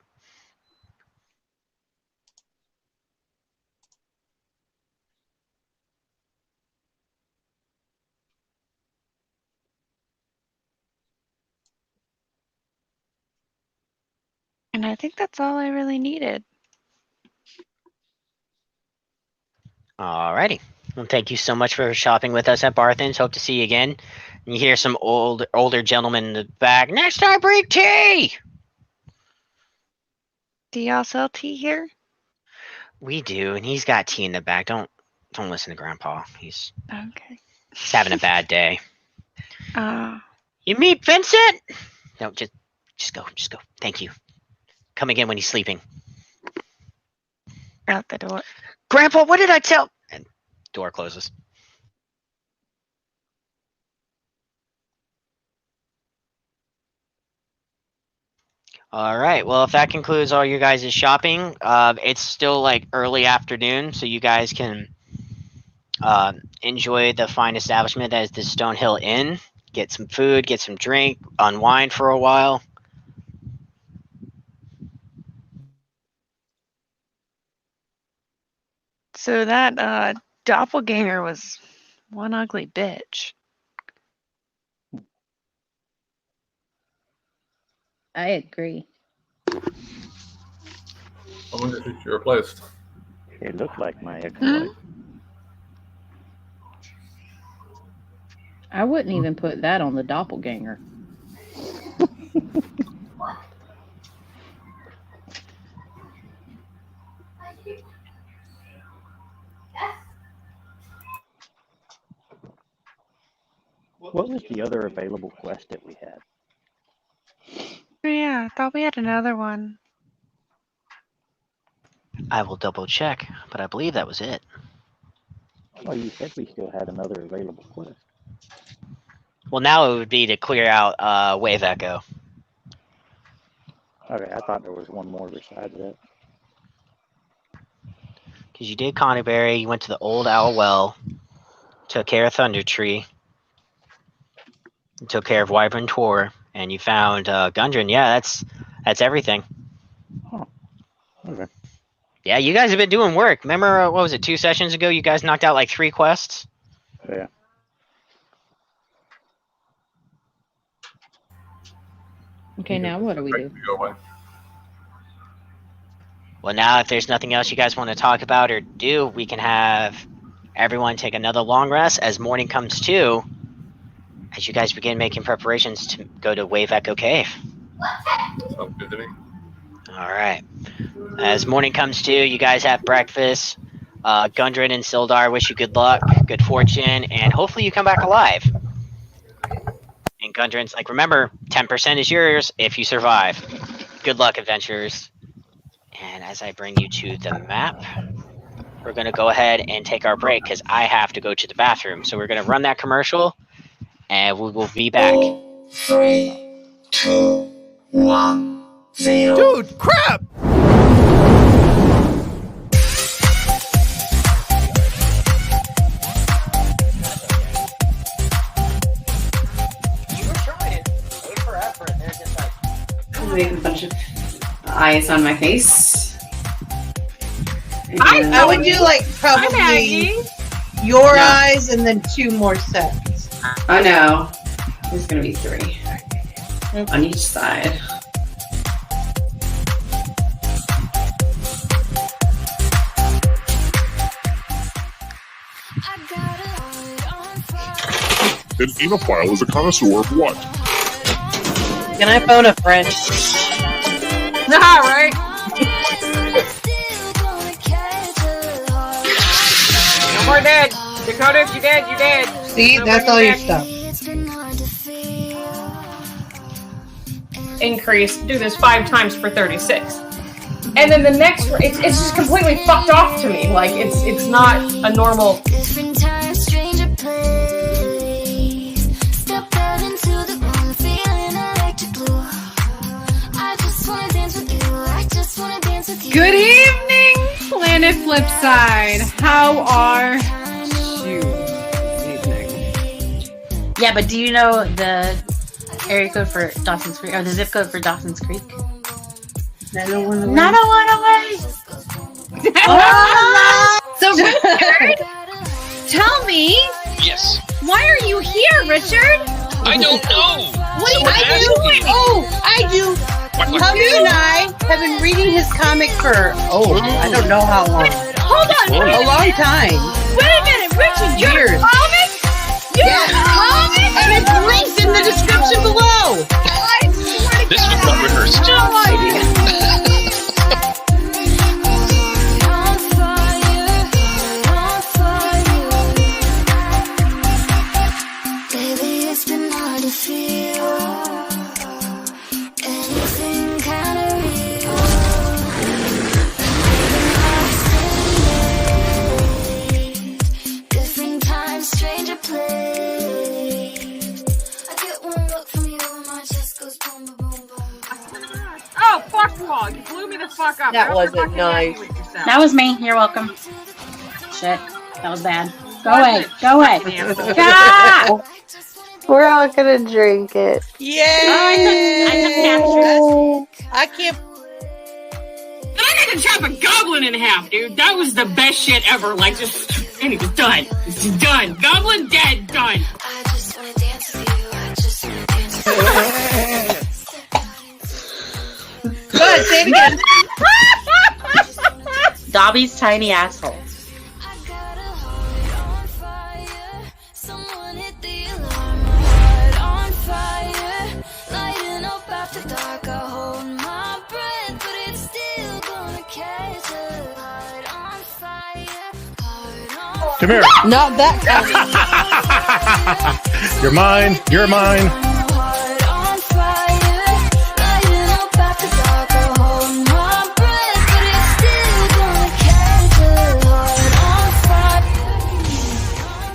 S3: And I think that's all I really needed.
S2: Alrighty. Well, thank you so much for shopping with us at Barthen's. Hope to see you again. You hear some older gentleman in the back. Next time, bring tea.
S3: Do y'all sell tea here?
S2: We do, and he's got tea in the back. Don't listen to Grandpa. He's
S3: Okay.
S2: having a bad day.
S3: Uh,
S2: You meet Vincent? No, just go. Thank you. Come again when he's sleeping.
S3: Out the door.
S2: Grandpa, what did I tell? And door closes. All right. Well, if that concludes all your guys' shopping, it's still like early afternoon, so you guys can enjoy the fine establishment that is the Stonehill Inn. Get some food, get some drink, unwind for a while.
S3: So that doppelganger was one ugly bitch.
S6: I agree.
S1: I wonder who she replaced.
S5: It looked like my ex-wife.
S6: I wouldn't even put that on the doppelganger.
S5: What was the other available quest that we had?
S3: Oh, yeah, I thought we had another one.
S2: I will double check, but I believe that was it.
S5: Oh, you said we still had another available quest.
S2: Well, now it would be to clear out Wave Echo.
S5: Okay, I thought there was one more besides that.
S2: Because you did Coneyberry, you went to the Old Owl Well, took care of Thunder Tree, took care of Wyvern Tor, and you found Gundren. Yeah, that's everything.
S5: Oh, okay.
S2: Yeah, you guys have been doing work. Remember, what was it, 2 sessions ago? You guys knocked out like 3 quests?
S5: Yeah.
S6: Okay, now what do we do?
S1: Go away.
S2: Well, now if there's nothing else you guys want to talk about or do, we can have everyone take another long rest as morning comes to, as you guys begin making preparations to go to Wave Echo Cave.
S1: Sounds good to me.
S2: All right. As morning comes to, you guys have breakfast. Gundren and Sildar wish you good luck, good fortune, and hopefully you come back alive. And Gundren's like, remember, 10% is yours if you survive. Good luck, adventurers. And as I bring you to the map, we're going to go ahead and take our break because I have to go to the bathroom. So we're going to run that commercial, and we will be back.
S8: 3, 2, 1, 0.
S9: Dude, crap!
S2: You were trying it. Wait for effort. They're just like...
S10: With a bunch of eyes on my face.
S11: I would do like probably your eyes and then 2 more sets.
S10: Oh no, there's gonna be 3 on each side.
S12: An enophile is a connoisseur of what?
S11: Can I phone a friend?
S9: Nah, right? No more dead. Dakota, you dead, you dead.
S11: See,
S9: No
S11: that's
S9: more
S11: all your
S9: dead.
S11: stuff.
S9: Increase, do this 5 times for 36. And then the next, it's just completely fucked off to me. Like, it's not a normal...
S13: Good evening, Planet Flipside. How are you this evening?
S10: Yeah, but do you know the area code for Dawson's Creek, or the zip code for Dawson's Creek? 901 away.
S13: So, Richard, tell me,
S14: Yes.
S13: why are you here, Richard?
S14: I don't know.
S11: What
S14: Someone
S11: I
S14: asked
S11: do?
S14: me.
S11: Oh, I do. Hubby and I have been reading his comic for, I don't know how long.
S13: Hold on,
S11: A long time.
S13: wait a minute, Richard, you're a
S11: Years.
S13: comic? You're a comic?
S11: And it's linked in the description below.
S14: This was not rehearsed.
S13: No idea.
S9: fuck up.
S11: That
S9: I
S11: wasn't
S9: fucking happy
S11: nice.
S9: with yourself.
S10: That was me. You're welcome. Shit. That was bad. Go away. Go away. Ah!
S3: We're all gonna drink it.
S11: Yay!
S10: I took
S11: I can't.
S9: But I got to chop a goblin in half, dude. That was the best shit ever. Like, just, and it was done. It's done. Goblin dead, done.
S11: Go ahead, say it again.
S10: Dobby's tiny asshole.
S15: Come here.
S11: Not that kind.
S15: You're mine. You're mine.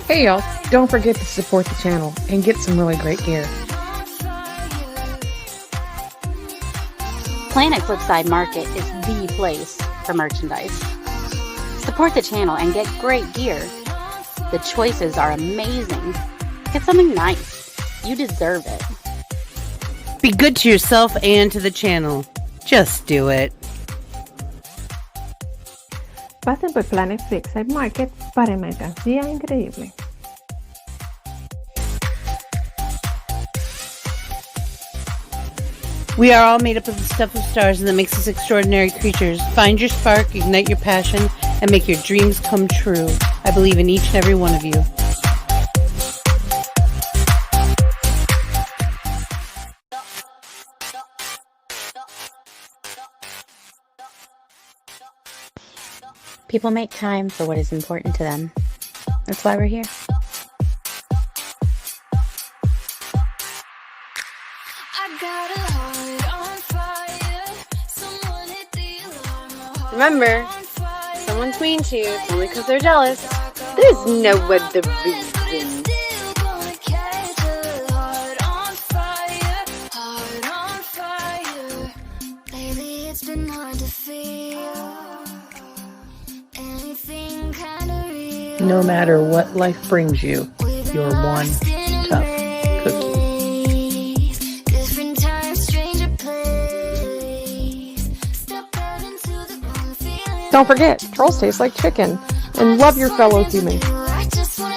S16: Hey y'all, don't forget to support the channel and get some really great gear.
S10: Planet Flipside Market is the place for merchandise. Support the channel and get great gear. The choices are amazing. Get something nice. You deserve it.
S11: Be good to yourself and to the channel. Just do it.
S17: Pasen por Planet Flipside Market para mercancía increíble.
S11: We are all made up of the stuff of stars, and that makes us extraordinary creatures. Find your spark, ignite your passion, and make your dreams come true. I believe in each and every one of you.
S10: People make time for what is important to them. That's why we're here.
S3: Remember, someone's mean to you, it's only because they're jealous. There's no other reason.
S16: No matter what life brings you, you're one tough cookie. Don't forget, trolls taste like chicken, and love your fellow humans,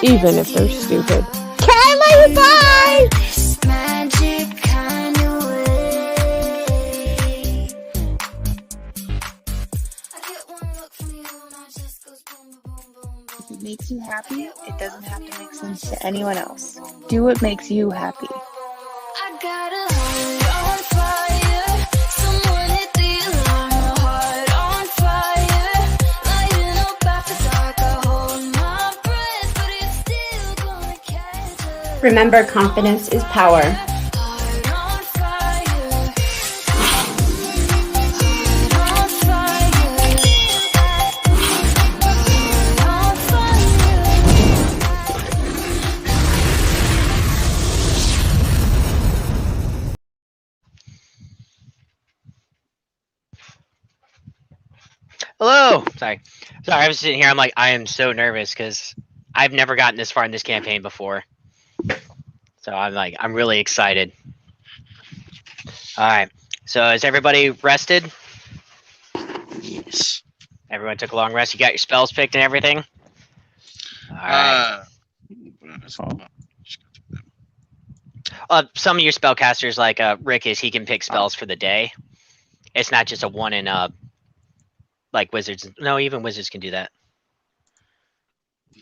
S16: even if they're stupid. Kylie, bye!
S18: If it makes you happy, it doesn't have to make sense to anyone else. Do what makes you happy.
S19: Remember, confidence is power.
S2: Hello. Sorry, I was sitting here. I'm like, I am so nervous because I've never gotten this far in this campaign before. So I'm like, I'm really excited. All right. So is everybody rested?
S7: Yes.
S2: Everyone took a long rest. You got your spells picked and everything. All right. Some of your spellcasters, like Rick, he can pick spells for the day. It's not just a one in like wizards. No, even wizards can do that.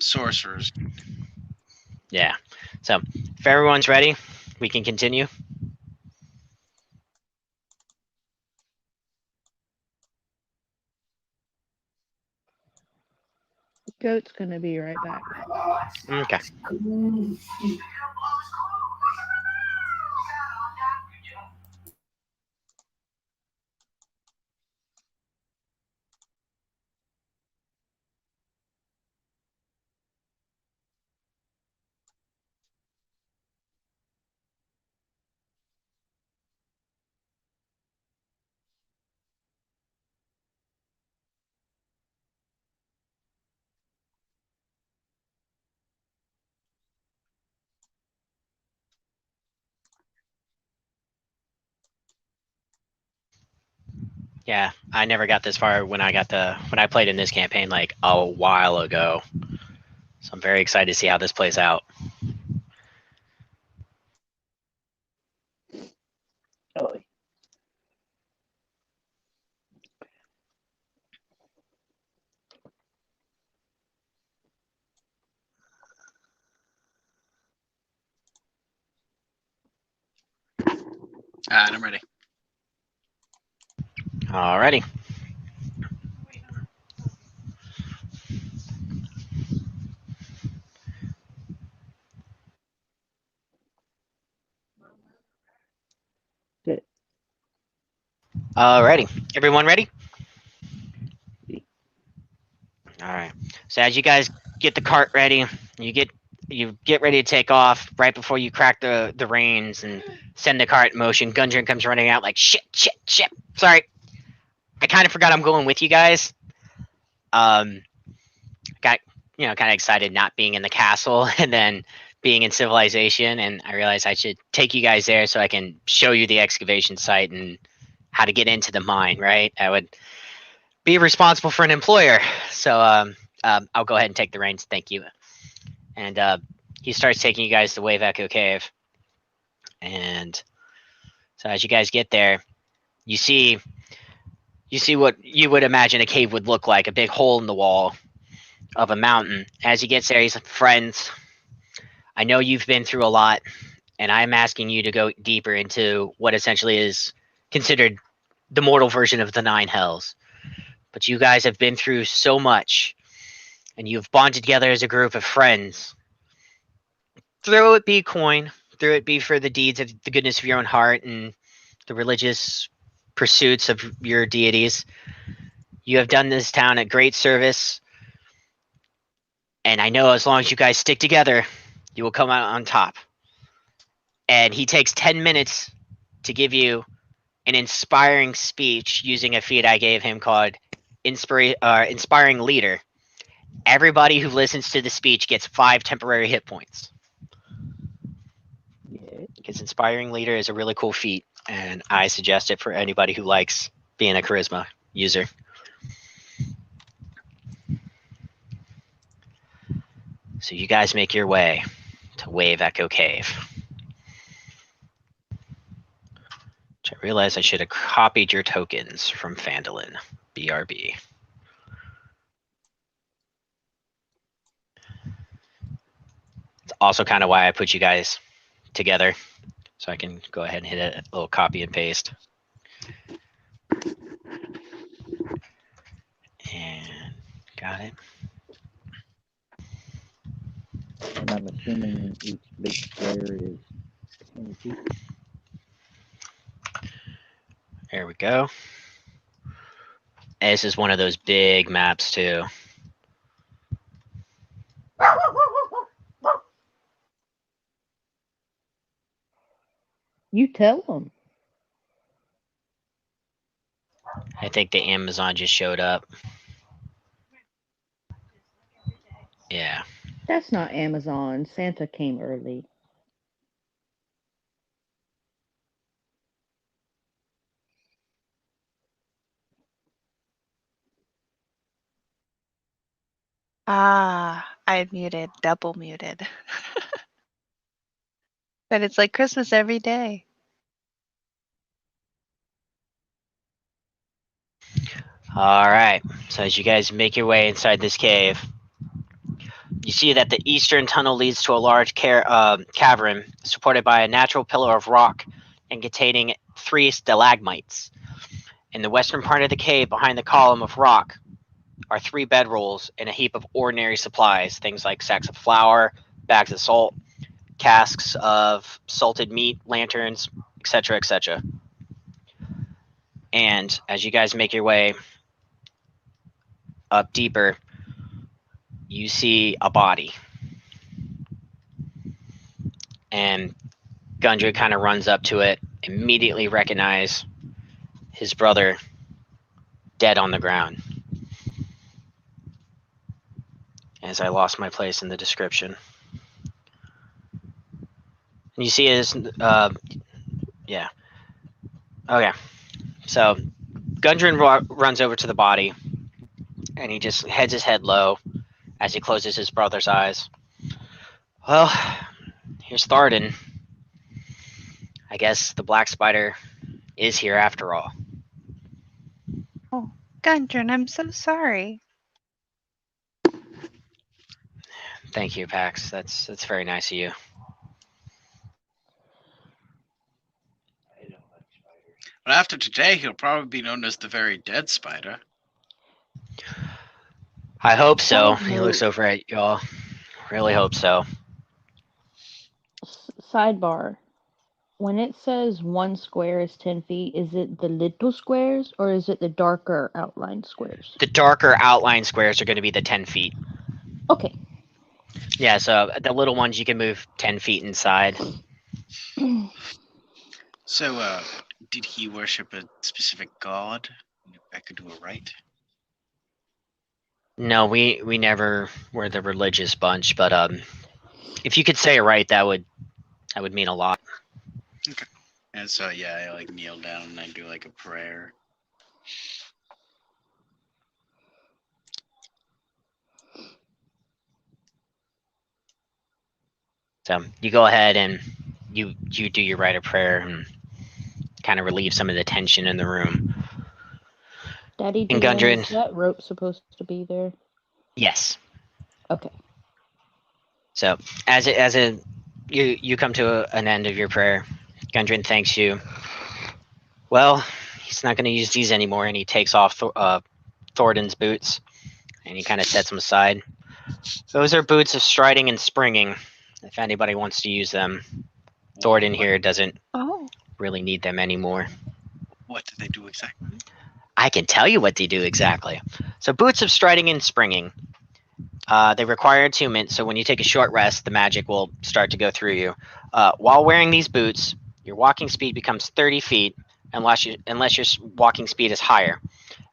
S7: Sorcerers.
S2: Yeah. So if everyone's ready, we can continue.
S6: Goat's gonna be right back.
S2: Okay. Yeah, I never got this far when I played in this campaign like a while ago. So I'm very excited to see how this plays out.
S5: Oh,
S7: Alright, I'm ready.
S2: Alrighty.
S5: Sit.
S2: Alrighty. Everyone ready? Alright. So as you guys get the cart ready, you get ready to take off right before you crack the reins and send the cart in motion. Gundren comes running out like shit. Sorry. I kind of forgot I'm going with you guys. Got kind of excited not being in the castle and then being in civilization, and I realized I should take you guys there so I can show you the excavation site and how to get into the mine, right? I would be responsible for an employer. So I'll go ahead and take the reins. Thank you. And he starts taking you guys to Wave Echo Cave. And so as you guys get there, you see what you would imagine a cave would look like, a big hole in the wall of a mountain. As he gets there, he's like, friends, I know you've been through a lot, and I'm asking you to go deeper into what essentially is considered the mortal version of the Nine Hells. But you guys have been through so much, and you've bonded together as a group of friends. Though it be coin, though it be for the deeds of the goodness of your own heart and the religious pursuits of your deities, you have done this town a great service. And I know as long as you guys stick together, you will come out on top. And he takes 10 minutes to give you an inspiring speech using a feat I gave him called Inspiring Leader. Everybody who listens to the speech gets 5 temporary hit points.
S5: yeah.
S2: Because Inspiring Leader is a really cool feat, and I suggest it for anybody who likes being a charisma user. So you guys make your way to Wave Echo Cave. Which I realized I should have copied your tokens from Phandalin. BRB. It's also kind of why I put you guys together. So I can go ahead and hit a little copy and paste. And got it.
S5: And I'm assuming each big square is 20 feet.
S2: There we go. And this is one of those big maps too.
S6: You tell them.
S2: I think the Amazon just showed up. Yeah.
S6: That's not Amazon. Santa came early.
S3: Ah, I muted, double muted. But it's like Christmas every day.
S2: All right. So as you guys make your way inside this cave, you see that the eastern tunnel leads to a large cavern supported by a natural pillar of rock and containing 3 stalagmites. In the western part of the cave, behind the column of rock, are 3 bedrolls and a heap of ordinary supplies, things like sacks of flour, bags of salt, casks of salted meat, lanterns, etc., etc. And as you guys make your way up deeper, you see a body. And Gundry kind of runs up to it, immediately recognize his brother dead on the ground. As I lost my place in the description. And you see his, yeah. Okay. So, Gundren runs over to the body, and he just heads his head low as he closes his brother's eyes. Well, here's Tharden. I guess the Black Spider is here after all.
S3: Oh, Gundren, I'm so sorry.
S2: Thank you, Pax. That's very nice of you.
S7: But after today, he'll probably be known as the very dead spider.
S2: I hope so.
S6: Side
S2: He looks
S6: note.
S2: over at y'all. Really hope so.
S6: Sidebar. When it says 1 square is 10 feet, is it the little squares or is it the darker outlined squares?
S2: The darker outline squares are going to be the 10 feet.
S6: Okay.
S2: Yeah, so the little ones you can move 10 feet inside.
S7: So, did he worship a specific god? I could do a rite.
S2: No, we never were the religious bunch, but if you could say it right, that would mean a lot.
S7: Okay. And so, yeah, I like kneel down and I do like a prayer.
S2: So you go ahead and you do your rite of prayer and kind of relieve some of the tension in the room.
S6: Daddy,
S2: And
S6: DM,
S2: Gundren,
S6: is that rope supposed to be there?
S2: yes.
S6: Okay.
S2: So as you come to an end of your prayer, Gundren thanks you. Well, he's not going to use these anymore, and he takes off Thornton's boots, and he kind of sets them aside. Those are boots of striding and springing, if anybody wants to use them. Thornton here doesn't really need them anymore.
S7: What do they do exactly?
S2: I can tell you what they do exactly. So boots of striding and springing. They require attunement, so when you take a short rest, the magic will start to go through you. While wearing these boots, your walking speed becomes 30 feet, unless your walking speed is higher.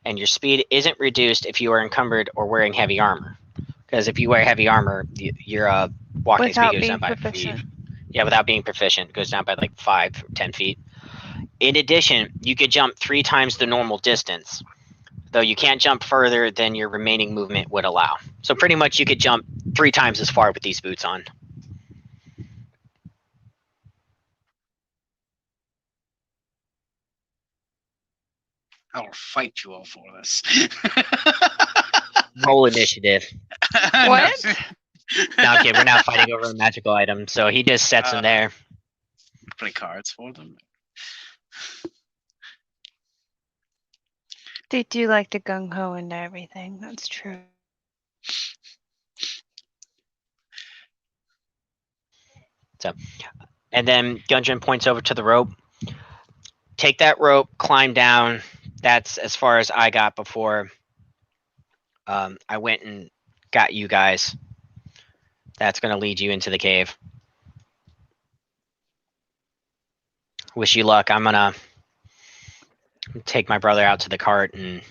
S2: And your speed isn't reduced if you are encumbered or wearing heavy armor. Because if you wear heavy armor, your walking
S3: Without
S2: speed goes
S3: being
S2: down by
S3: proficient.
S2: 3. Yeah, without being proficient, it goes down by like 5 or 10 feet. In addition, you could jump 3 times the normal distance, though you can't jump further than your remaining movement would allow. So pretty much you could jump 3 times as far with these boots on.
S7: I'll fight you all for this.
S2: Roll initiative.
S3: What?
S2: No, okay, we're not fighting over a magical item, so he just sets them there.
S7: Play cards for them.
S3: They do like to gung ho into everything. That's true.
S2: So, and then Gundren points over to the rope. Take that rope, climb down. That's as far as I got before I went and got you guys. That's going to lead you into the cave. Wish you luck. I'm going to take my brother out to the cart and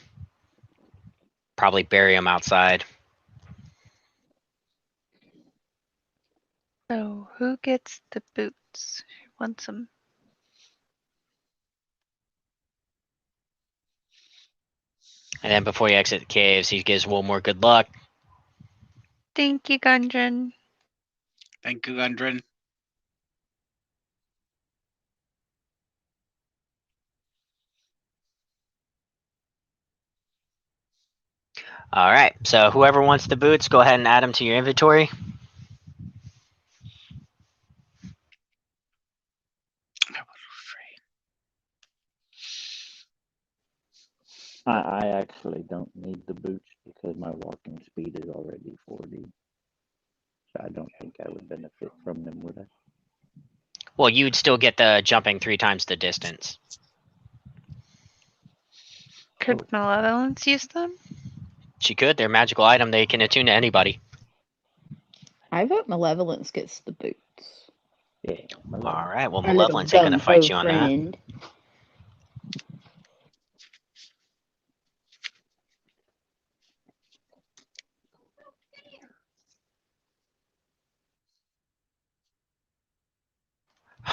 S2: probably bury him outside.
S3: So who gets the boots? Who wants them?
S2: And then before you exit the caves, he gives one more good luck.
S3: Thank you, Gundren.
S7: Thank you, Gundren.
S2: All right, so whoever wants the boots, go ahead and add them to your inventory.
S5: I actually don't need the boots because my walking speed is already 40. So I don't think I would benefit from them, would I?
S2: Well, you'd still get the jumping 3 times the distance.
S3: Could Malevolence use them?
S2: She could. They're a magical item. They can attune to anybody.
S6: I vote Malevolence gets the boots.
S5: Yeah.
S2: All right. Well,
S6: Our little
S2: Malevolence ain't going to fight
S6: gung-ho
S2: you on
S6: friend.
S2: that.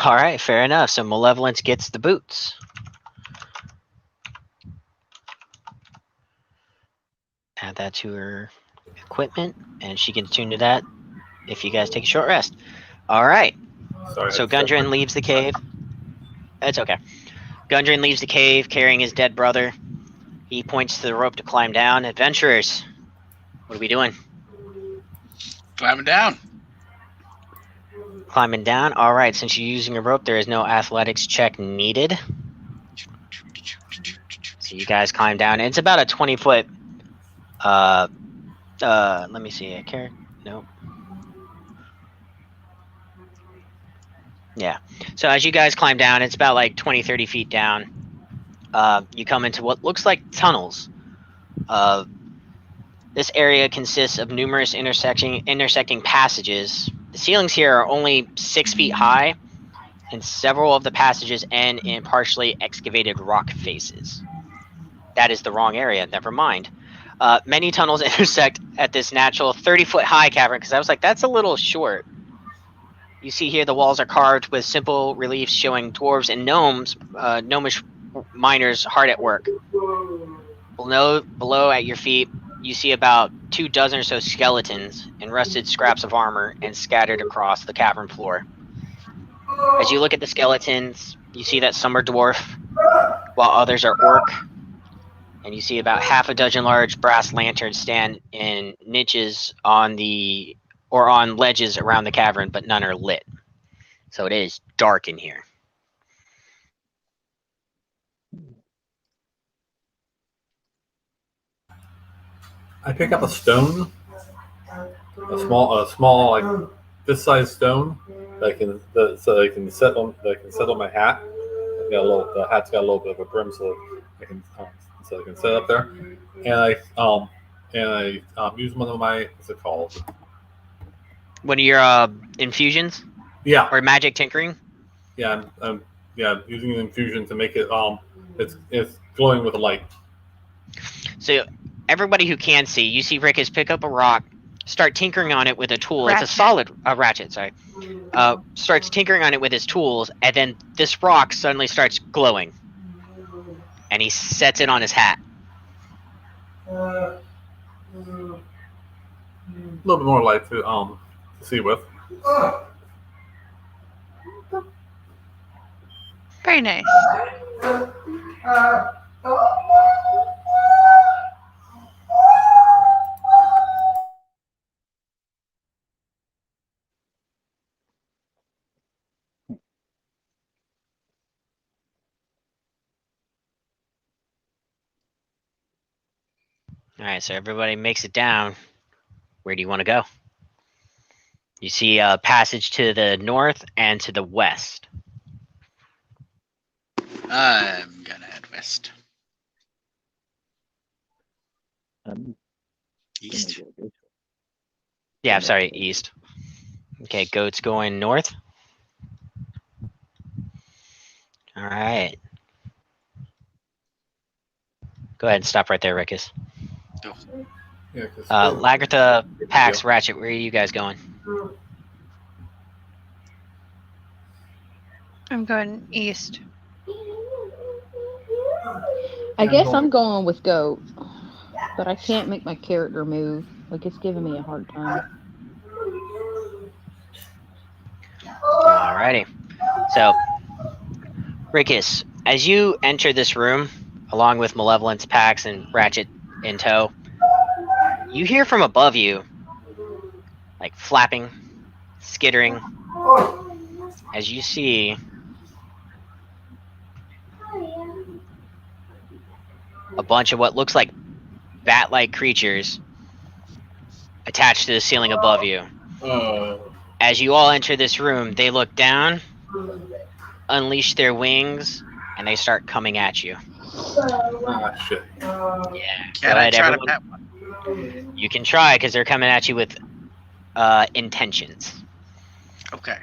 S2: All right. Fair enough. So Malevolence gets the boots. that to her equipment, and she can attune to that if you guys take a short rest. All right.
S1: Sorry.
S2: So Gundren leaves the cave. It's okay. Gundren leaves the cave carrying his dead brother. He points to the rope to climb down. Adventurers, what are we doing?
S7: Climbing down.
S2: Climbing down? Alright, since you're using a rope, there is no athletics check needed. So you guys climb down. It's about a 20-foot... let me see. Nope. Yeah. So as you guys climb down, it's about like 20, 30 feet down. You come into what looks like tunnels. This area consists of numerous intersecting passages. The ceilings here are only 6 feet high, and several of the passages end in partially excavated rock faces. That is the wrong area, never mind. Many tunnels intersect at this natural 30-foot high cavern, because I was like, that's a little short. You see here the walls are carved with simple reliefs showing dwarves and gnomes, gnomish miners hard at work. Below at your feet, you see about 24 or so skeletons and rusted scraps of armor and scattered across the cavern floor. As you look at the skeletons, you see that some are dwarf, while others are orc. And you see about half a dozen large brass lanterns stand in niches on ledges around the cavern, but none are lit. So it is dark in here.
S1: I pick up a stone, a small like this size stone that I can set on my hat. The hat's got a little bit of a brim, so I can set up there, and I use one of my, what's it called?
S2: One of your infusions?
S1: Yeah.
S2: Or magic tinkering?
S1: Yeah, I'm using an infusion to make it it's glowing with a light.
S2: So everybody who can see, you see Rickus pick up a rock, start tinkering on it with a tool.
S3: Ratchet.
S2: It's a solid ratchet, sorry. Starts tinkering on it with his tools, and then this rock suddenly starts glowing. And he sets it on his hat.
S1: A little bit more light to see with.
S3: Very nice.
S2: Alright, so everybody makes it down. Where do you want to go? You see a passage to the north and to the west.
S7: I'm gonna head west. East.
S2: Yeah, I'm sorry, east. Okay, goat's going north. Alright. Go ahead and stop right there, Rickus.
S1: Yeah,
S2: Lagrantha, Pax, Ratchet, where are you guys going?
S3: I'm going east.
S6: I guess I'm going with goat, but I can't make my character move. Like, it's giving me a hard time.
S2: Alrighty. So, Rickus, as you enter this room, along with Malevolence, Pax, and Ratchet in tow, you hear from above you, like flapping, skittering, as you see a bunch of what looks like bat-like creatures attached to the ceiling above you. As you all enter this room, they look down, unleash their wings, and they start coming at you.
S1: Shit.
S2: Yeah.
S7: Can I try to
S2: everyone.
S7: pet one?
S2: You can try, because they're coming at you with intentions.
S7: Okay.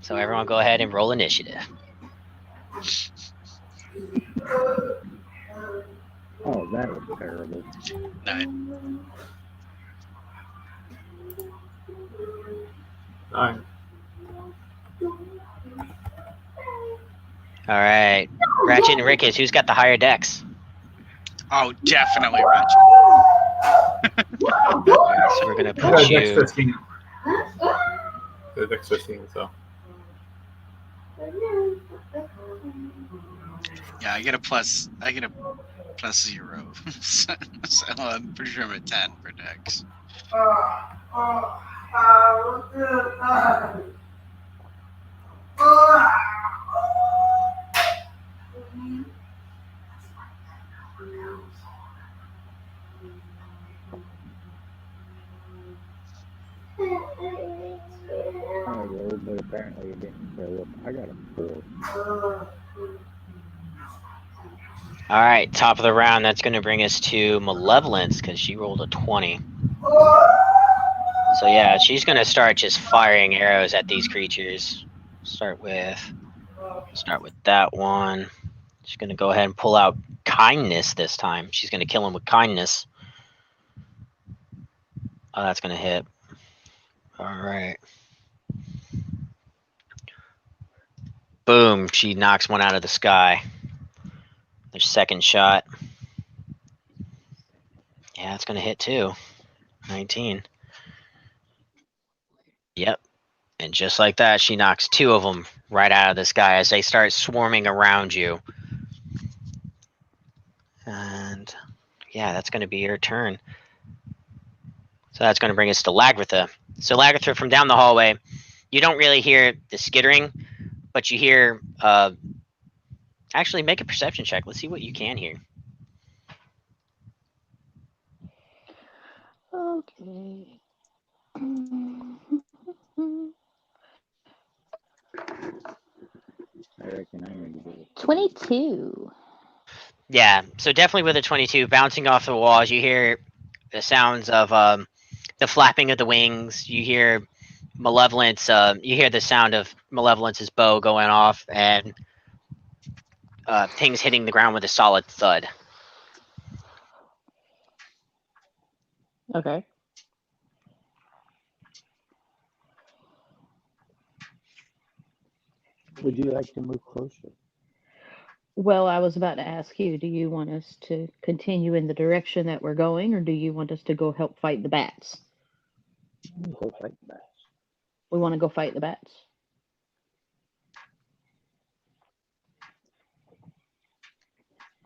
S2: So everyone go ahead and roll initiative.
S5: Oh, that was terrible.
S7: 9.
S1: 9.
S2: Alright. Ratchet and Rickus, who's got the higher dex?
S7: Oh, definitely Ratchet.
S2: So we're gonna put
S1: Next
S2: you.
S1: 15. The next 15, so.
S7: Yeah, I get a plus 0. so I'm pretty sure I'm at 10 for Dex.
S5: I rolled, but apparently it didn't show up. I got a 4.
S2: All right, top of the round. That's going to bring us to Malevolence because she rolled a 20. So yeah, she's going to start just firing arrows at these creatures. Start with that one. She's going to go ahead and pull out kindness this time. She's going to kill him with kindness. Oh, that's going to hit. All right. Boom, she knocks one out of the sky. Their second shot. Yeah, it's going to hit too. 19. Yep. And just like that, she knocks 2 of them right out of the sky as they start swarming around you. And yeah, that's going to be your turn. So that's going to bring us to Lagrantha. So Lagrantha, from down the hallway, you don't really hear the skittering, but you hear... actually, make a perception check. Let's see what you can hear.
S6: Okay.
S5: I reckon I need to do it.
S6: 22.
S2: Yeah, so definitely with a 22, bouncing off the walls, you hear the sounds of the flapping of the wings. You hear Malevolence. You hear the sound of Malevolence's bow going off, and things hitting the ground with a solid thud.
S6: Okay.
S5: Would you like to move closer?
S6: Well, I was about to ask you, do you want us to continue in the direction that we're going, or do you want us to go help fight the bats?
S5: Go fight the bats.
S6: We want to go fight the bats.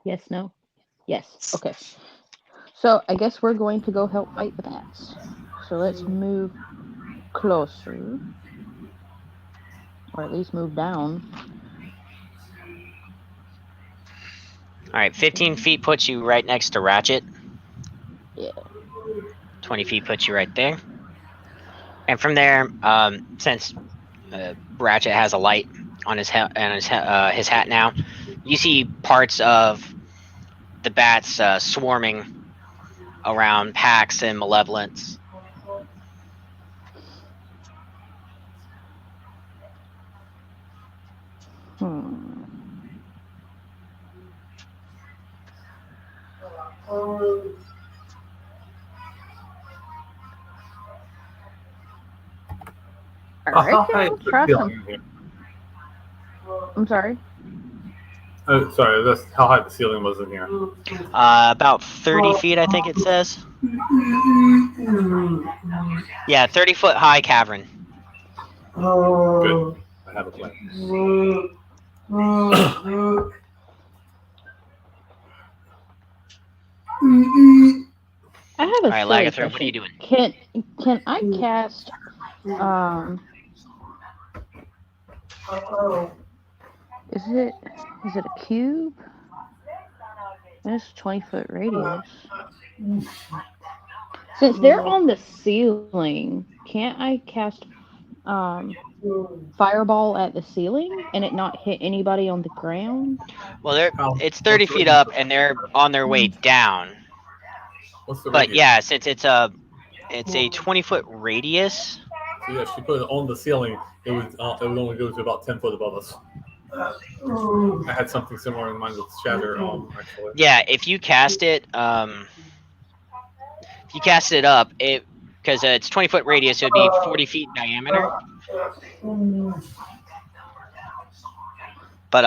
S6: Yes, no? Yes. Okay. So I guess we're going to go help fight the bats. So let's move closer. Or at least move down.
S2: All right, 15 feet puts you right next to Ratchet.
S6: Yeah.
S2: 20 feet puts you right there. And from there, since Ratchet has a light on his hat now, you see parts of the bats swarming around Pax and Malevolence.
S6: Alright, then, try some. I'm sorry.
S1: Oh, sorry. That's how high the ceiling was in here.
S2: About 30 feet, I think it says. Yeah, 30-foot high cavern.
S1: Good. I have a plan.
S6: I have a
S2: All right,
S6: silly
S2: Lagartha, what are you
S6: question.
S2: doing?
S6: Can I cast is it a cube? It's 20-foot radius. Since they're on the ceiling, can't I cast fireball at the ceiling and it not hit anybody on the ground?
S2: Well, it's 30 feet up and they're on their way down. But yeah, since it's a 20-foot radius.
S1: So yeah, she put it on the ceiling. It would only go to about 10 foot above us. I had something similar in mind with Shatter. Actually.
S2: Yeah, if you cast it, up, because it's 20-foot radius, it would be 40 feet diameter. But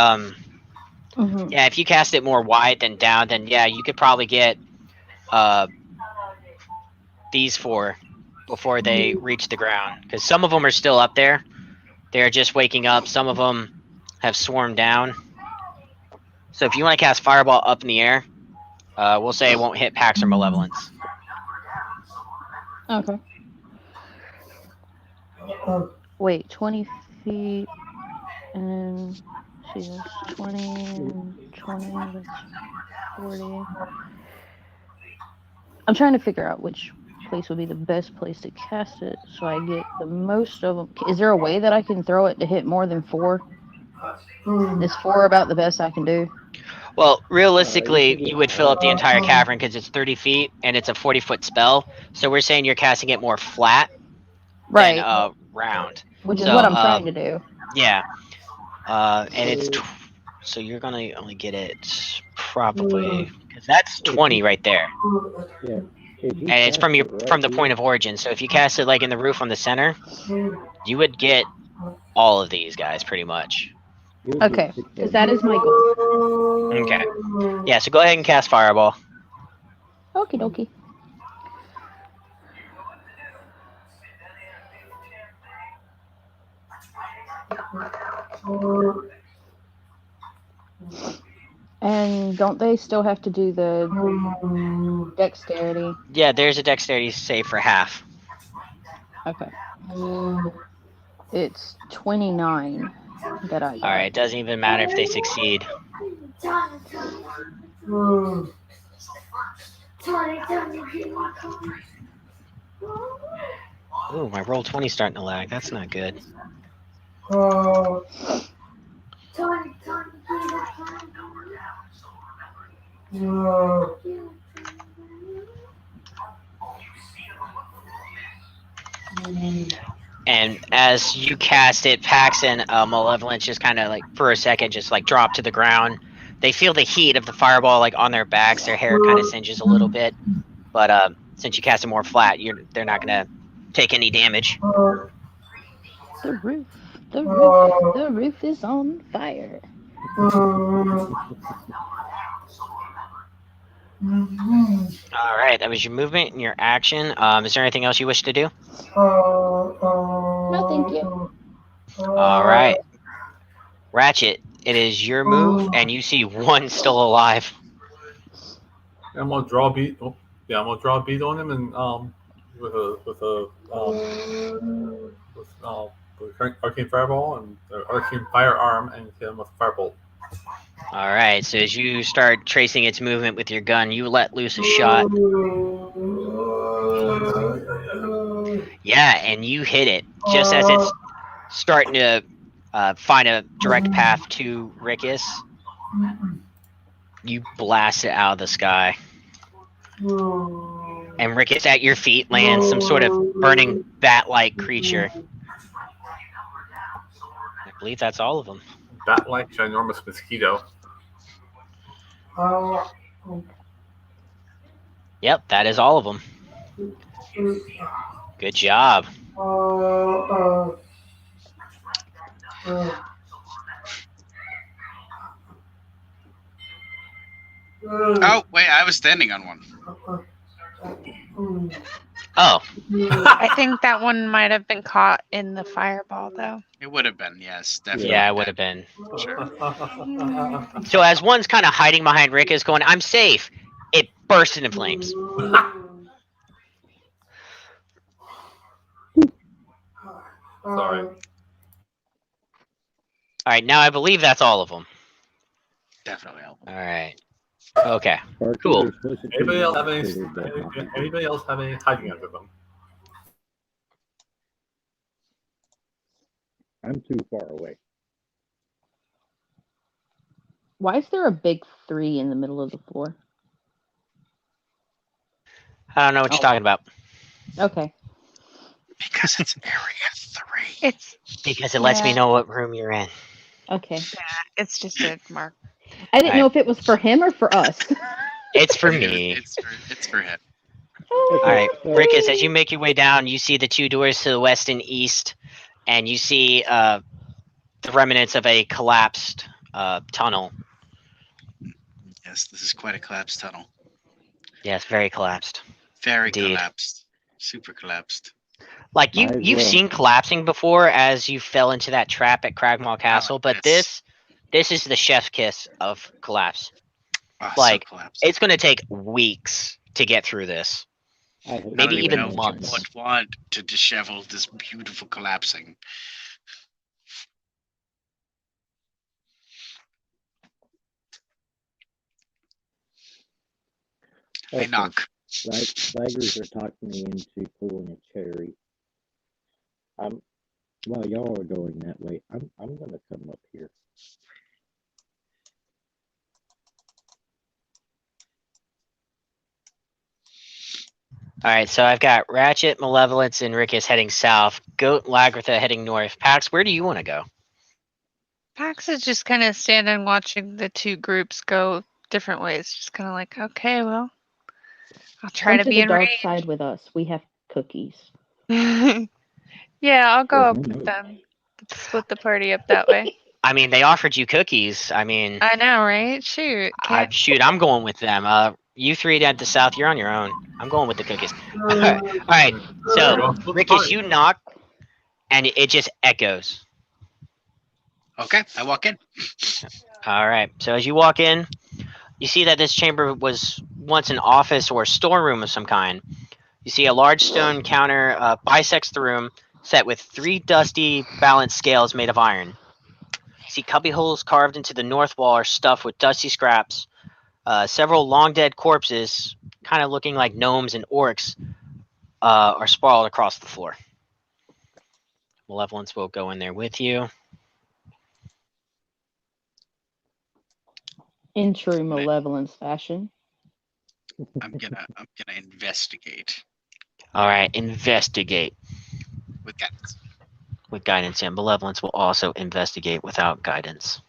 S2: yeah, if you cast it more wide than down, then yeah, you could probably get the these 4 before they reach the ground, because some of them are still up there. They're just waking up. Some of them have swarmed down. So if you want to cast Fireball up in the air, we'll say it won't hit Pax or Malevolence.
S6: Okay. Wait, 20 feet, and Jesus, 20 and 20, that's 40. I'm trying to figure out which place would be the best place to cast it so I get the most of them. Is there a way that I can throw it to hit more than 4? Is 4 about the best I can do?
S2: Well, realistically, you would fill up the entire cavern because it's 30 feet and it's a 40-foot spell. So we're saying you're casting it more flat than round.
S6: Which is what I'm trying to do.
S2: Yeah. And it's... so you're going to only get it probably... because that's 20 right there.
S5: Yeah.
S2: And it's from the point of origin. So if you cast it like in the roof on the center, you would get all of these guys pretty much.
S6: Okay, because that is my goal.
S2: Okay. Yeah, so go ahead and cast Fireball.
S6: Okie dokie. And don't they still have to do the dexterity?
S2: Yeah, there's a dexterity save for half.
S6: Okay. It's 29 that I got.
S2: Alright, it doesn't even matter if they succeed. Ooh, my roll 20's starting to lag. That's not good. And as you cast it, Pax and Malevolence just kind of like for a second just like drop to the ground. They feel the heat of the fireball like on their backs. Their hair kind of singes a little bit, but since you cast it more flat, they're not gonna take any damage.
S6: The roof is on fire.
S2: All right, that was your movement and your action. Is there anything else you wish to do?
S6: No, thank you.
S2: All right, Ratchet, it is your move, and you see one still alive.
S1: I'm gonna draw a beat. Oh, yeah, I'm gonna draw a beat on him, and with arcane fireball and arcane firearm, and hit him with firebolt.
S2: All right, so as you start tracing its movement with your gun, you let loose a shot. Yeah, and you hit it just as it's starting to find a direct path to Rickus. You blast it out of the sky. And Rickus at your feet lands some sort of burning bat-like creature. I believe that's all of them.
S1: Bat-like ginormous mosquito.
S2: Yep, that is all of them. Good job.
S7: Oh, wait, I was standing on one.
S2: Oh.
S3: I think that one might have been caught in the fireball, though.
S7: It would have been, yes, definitely.
S2: Yeah, it would have been.
S7: Sure.
S2: So as one's kind of hiding behind Rickus going, I'm safe, it bursts into flames.
S1: Sorry.
S2: Alright, now I believe that's all of them.
S7: Definitely all of them.
S2: Alright. Okay. Cool.
S1: Anybody else have any hiding under them?
S5: I'm too far away.
S6: Why is there a big 3 in the middle of the floor?
S2: I don't know what you're talking about.
S6: Okay.
S7: Because it's area 3.
S3: It's
S2: because it lets me know what room you're in.
S6: Okay.
S3: Yeah, it's just a mark.
S6: I didn't know if it was for him or for us.
S2: It's for me.
S7: It's for him.
S2: Alright, Rickus, as you make your way down, you see the 2 doors to the west and east, and you see the remnants of a collapsed tunnel.
S7: Yes, this is quite a collapsed tunnel.
S2: Yes, very collapsed.
S7: Very
S2: Indeed.
S7: collapsed. Super collapsed.
S2: Like
S5: Might as
S2: you've
S5: well.
S2: seen collapsing before as you fell into that trap at Cragmaw Castle, but
S7: yes.
S2: this is the chef's kiss of collapse.
S7: Oh,
S2: Like
S7: so collapsed.
S2: it's going to take weeks to get through this.
S5: I hope
S7: I
S2: Maybe
S7: don't
S2: even
S7: know if you
S2: months.
S7: would want to dishevel this beautiful collapsing. I
S5: Listen,
S7: knock.
S5: Slaggers are talking me into pulling a cherry. While y'all are going that way, I'm gonna come up here.
S2: All right, so I've got Ratchet, Malevolence, and Rickus heading south. Goat, Lagrantha heading north. Pax, where do you want to go?
S3: Pax is just kind of standing watching the two groups go different ways. Just kind of like, okay, well, I'll try
S6: Come
S3: to
S6: to
S3: be
S6: the
S3: in
S6: dark
S3: range.
S6: side with us. We have cookies.
S3: Yeah, I'll go
S5: Well,
S3: up with them. Split the party up that way.
S2: I mean, they offered you cookies. I mean,
S3: I know, right? Shoot. Can't.
S2: shoot, I'm going with them. You three at the south, you're on your own. I'm going with the cookies. All right. So, Rickus, you knock, and it just echoes.
S7: Okay, I walk in.
S2: All right. So as you walk in, you see that this chamber was once an office or storeroom of some kind. You see a large stone counter bisects the room, set with 3 dusty balance scales made of iron. You see cubby holes carved into the north wall are stuffed with dusty scraps. Several long dead corpses, kind of looking like gnomes and orcs, are sprawled across the floor. Malevolence will go in there with you.
S6: In true Malevolence fashion.
S7: I'm gonna investigate
S2: All right, investigate
S7: with guidance.
S2: with guidance, and Malevolence will also investigate without guidance.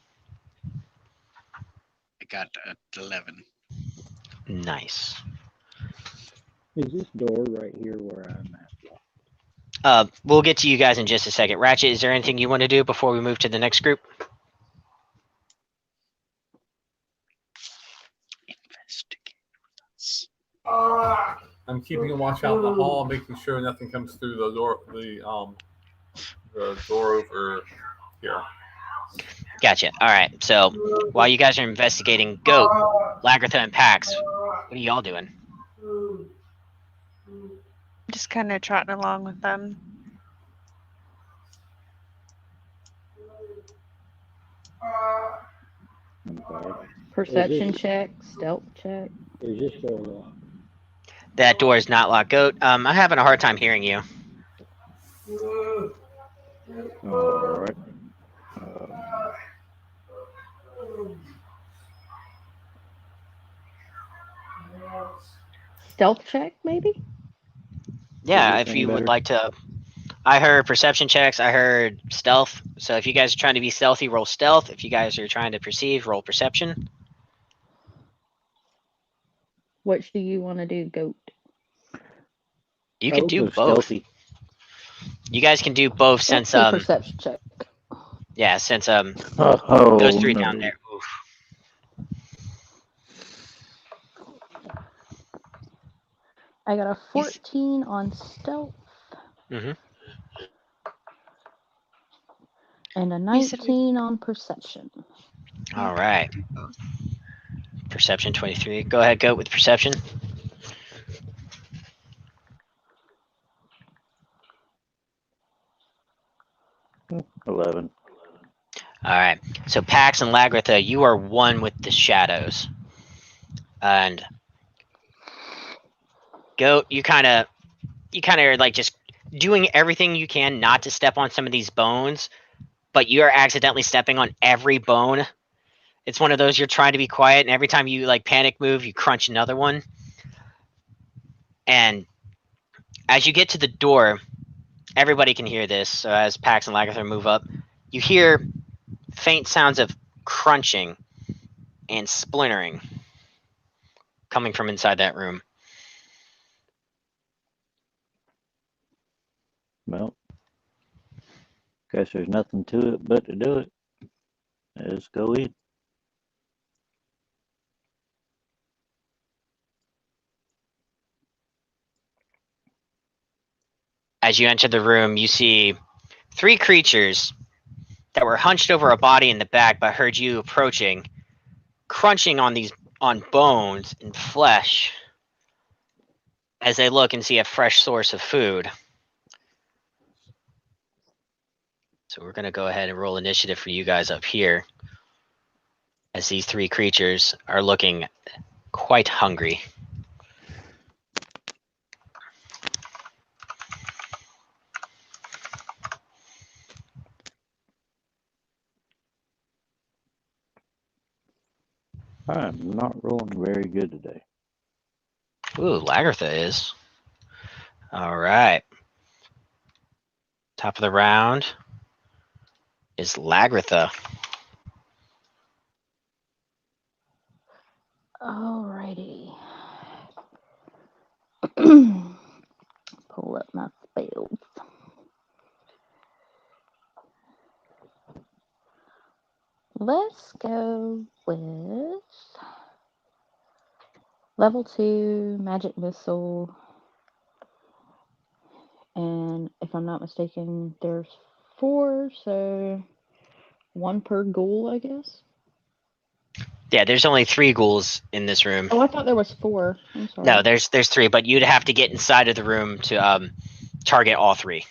S7: I got 11.
S2: Nice.
S5: Is this door right here where I'm at?
S2: We'll get to you guys in just a second. Ratchet, is there anything you want to do before we move to the next group?
S1: I'm keeping a watch out in the hall, making sure nothing comes through the door. The door over here.
S2: Gotcha. All right. So while you guys are investigating Goat, Lagrantha, and Pax, what are y'all doing?
S3: Just kind of trotting along with them.
S5: Okay.
S6: Perception check, stealth check.
S5: Is this door locked?
S2: That door is not locked. Goat, I'm having a hard time hearing you.
S5: Alright.
S6: Stealth check, maybe?
S2: Yeah, if
S5: Anything
S2: you
S5: better?
S2: would like to. I heard perception checks. I heard stealth. So if you guys are trying to be stealthy, roll stealth. If you guys are trying to perceive, roll perception.
S6: Which do you want to do, Goat?
S2: You can
S5: I'll
S2: do
S5: go
S2: both.
S5: stealthy.
S2: You guys can do both
S6: Let's
S2: since
S6: do perception check.
S2: yeah, since
S5: Oh,
S2: those 3
S5: no.
S2: down there. Oof.
S6: I got a 14 on stealth
S2: Mm-hmm.
S6: and a 19 on perception.
S2: All right. Perception 23. Go ahead, Goat, with perception.
S5: Hmm, 11.
S2: All right. So Pax and Lagrantha, you are one with the shadows, and Goat, you kind of are like just doing everything you can not to step on some of these bones, but you are accidentally stepping on every bone. It's one of those you're trying to be quiet, and every time you like panic move, you crunch another one. And as you get to the door, everybody can hear this. So as Pax and Lagrantha move up, you hear faint sounds of crunching and splintering coming from inside that room.
S5: Well, guess there's nothing to it but to do it. Let's go in.
S2: as you enter the room, you see 3 creatures that were hunched over a body in the back, but heard you approaching, crunching on bones and flesh as they look and see a fresh source of food. So we're going to go ahead and roll initiative for you guys up here, as these 3 creatures are looking quite hungry.
S5: I'm not rolling very good today.
S2: Ooh, Lagrantha is. All right. Top of the round is Lagrantha.
S6: Alrighty. Pull up my spells. Let's go with level 2 magic missile. And if I'm not mistaken, there's 4, so 1 per ghoul, I guess.
S2: Yeah, there's only 3 ghouls in this room.
S6: Oh, I thought there was 4. I'm sorry.
S2: No, there's 3, but you'd have to get inside of the room to target all 3.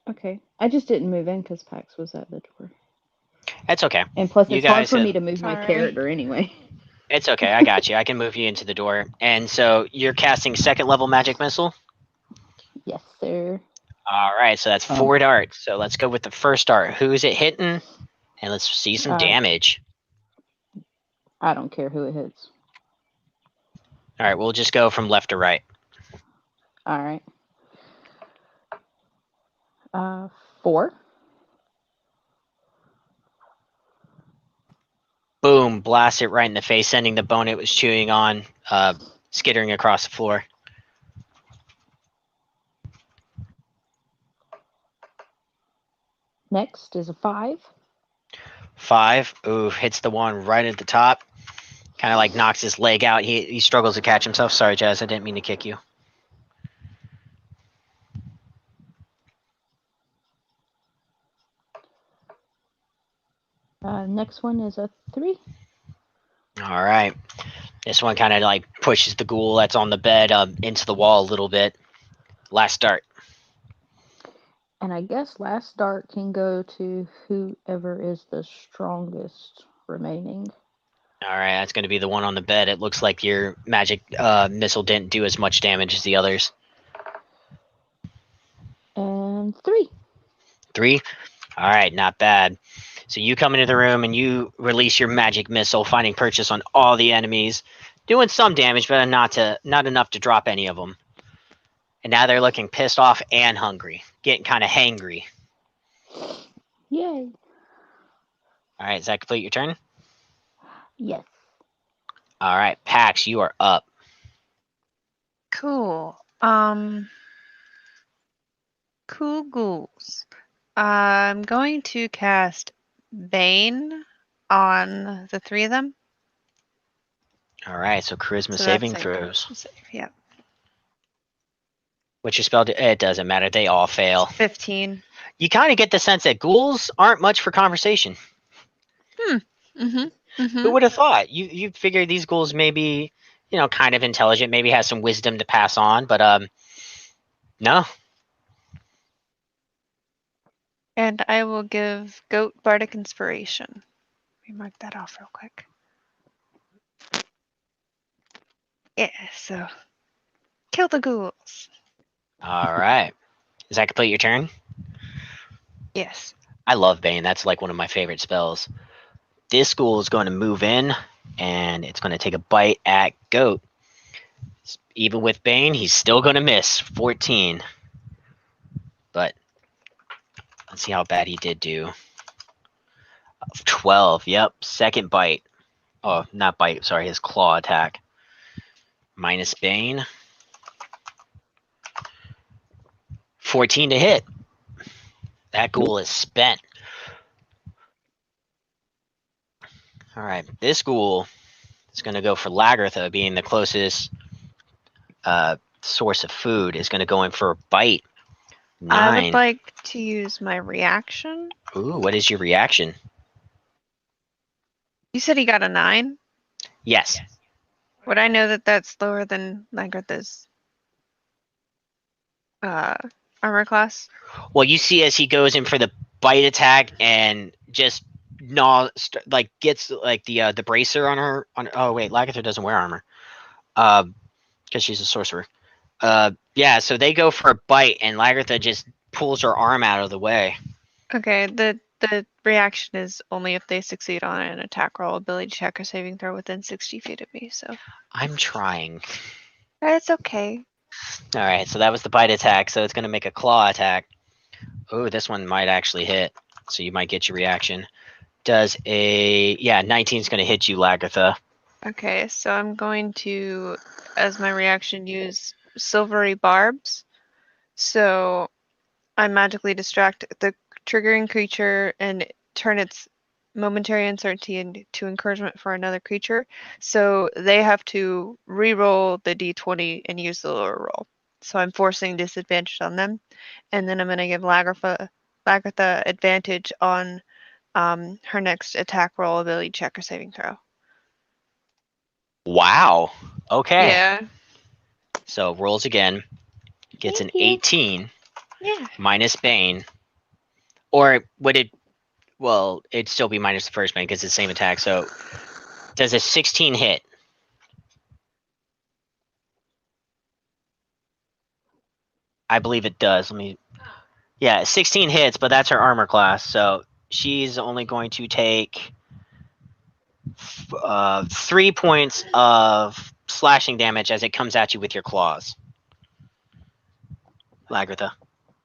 S6: Okay. I just didn't move in because Pax was at the door.
S2: That's okay.
S6: And plus,
S2: You
S6: it's hard
S2: guys
S6: for
S2: have-
S6: me to move my
S3: Sorry.
S6: character anyway.
S2: It's okay, I got you. I can move you into the door. And so you're casting 2nd level magic missile?
S6: Yes, sir.
S2: All right, so that's 4 darts. So let's go with the first dart. Who is it hitting? And let's see some damage.
S6: I don't care who it hits.
S2: All right, we'll just go from left to right.
S6: All right. 4.
S2: Boom, blast it right in the face, sending the bone it was chewing on skittering across the floor.
S6: Next is a 5.
S2: 5. Ooh, hits the one right at the top. Kind of like knocks his leg out. He struggles to catch himself. Sorry, Jazz, I didn't mean to kick you.
S6: Next one is a 3.
S2: All right. This one kind of like pushes the ghoul that's on the bed into the wall a little bit. Last dart.
S6: And I guess last dart can go to whoever is the strongest remaining.
S2: All right, that's going to be the one on the bed. It looks like your magic missile didn't do as much damage as the others.
S6: And 3.
S2: 3? All right, not bad. So you come into the room and you release your magic missile, finding purchase on all the enemies, doing some damage, but not enough to drop any of them. And now they're looking pissed off and hungry, getting kind of hangry.
S6: Yay.
S2: All right, does that complete your turn?
S6: Yes.
S2: All right, Pax, you are up.
S3: Cool. Cool ghouls. I'm going to cast Bane on the 3 of them.
S2: All right, so charisma
S3: So
S2: saving
S3: that's like-
S2: throws.
S3: Yeah.
S2: What's your spell? It doesn't matter. They all fail.
S3: 15.
S2: You kind of get the sense that ghouls aren't much for conversation. Who would have thought? You figure these ghouls may be, kind of intelligent, maybe has some wisdom to pass on, but no.
S3: And I will give Goat Bardic Inspiration. Let me mark that off real quick. Yeah, so kill the ghouls.
S2: All right. Does that complete your turn?
S3: Yes.
S2: I love Bane. That's like one of my favorite spells. This ghoul is going to move in, and it's going to take a bite at Goat. Even with Bane, he's still going to miss. 14. But let's see how bad he did do. 12. Yep. Second bite. Oh, not bite. Sorry, his claw attack. Minus Bane. 14 to hit. That ghoul is spent. All right, this ghoul is going to go for Lagrantha, being the closest source of food is going to go in for a bite.
S18: I
S2: 9.
S18: would like to use my reaction.
S2: Ooh, what is your reaction?
S18: You said he got a 9?
S2: Yes.
S18: Would I know that that's lower than Lagrantha's armor class?
S2: Well, you see as he goes in for the bite attack and just gets like the bracer on her. Oh wait, Lagartha doesn't wear armor, because she's a sorcerer. Yeah, so they go for a bite and Lagartha just pulls her arm out of the way.
S18: Okay, the reaction is only if they succeed on an attack roll, ability check, or saving throw within 60 feet of me. So
S2: I'm trying.
S18: that's okay.
S2: All right, so that was the bite attack. So it's going to make a claw attack. Oh, this one might actually hit. So you might get your reaction. Does 19 is going to hit you, Lagartha.
S18: Okay, so I'm going to, as my reaction, use silvery barbs. So I magically distract the triggering creature and turn its momentary uncertainty into encouragement for another creature. So they have to re-roll the d20 and use the lower roll. So I'm forcing disadvantage on them. And then I'm going to give Lagartha advantage on her next attack roll, ability check, or saving throw.
S2: Wow. Okay.
S18: Yeah.
S2: So rolls again. Gets an 18.
S18: Yeah.
S2: Minus Bane. Or would it... Well, it'd still be minus the first Bane because it's the same attack. So does a 16 hit? I believe it does. Yeah, 16 hits, but that's her armor class. So she's only going to take 3 points of slashing damage as it comes at you with your claws. Lagartha.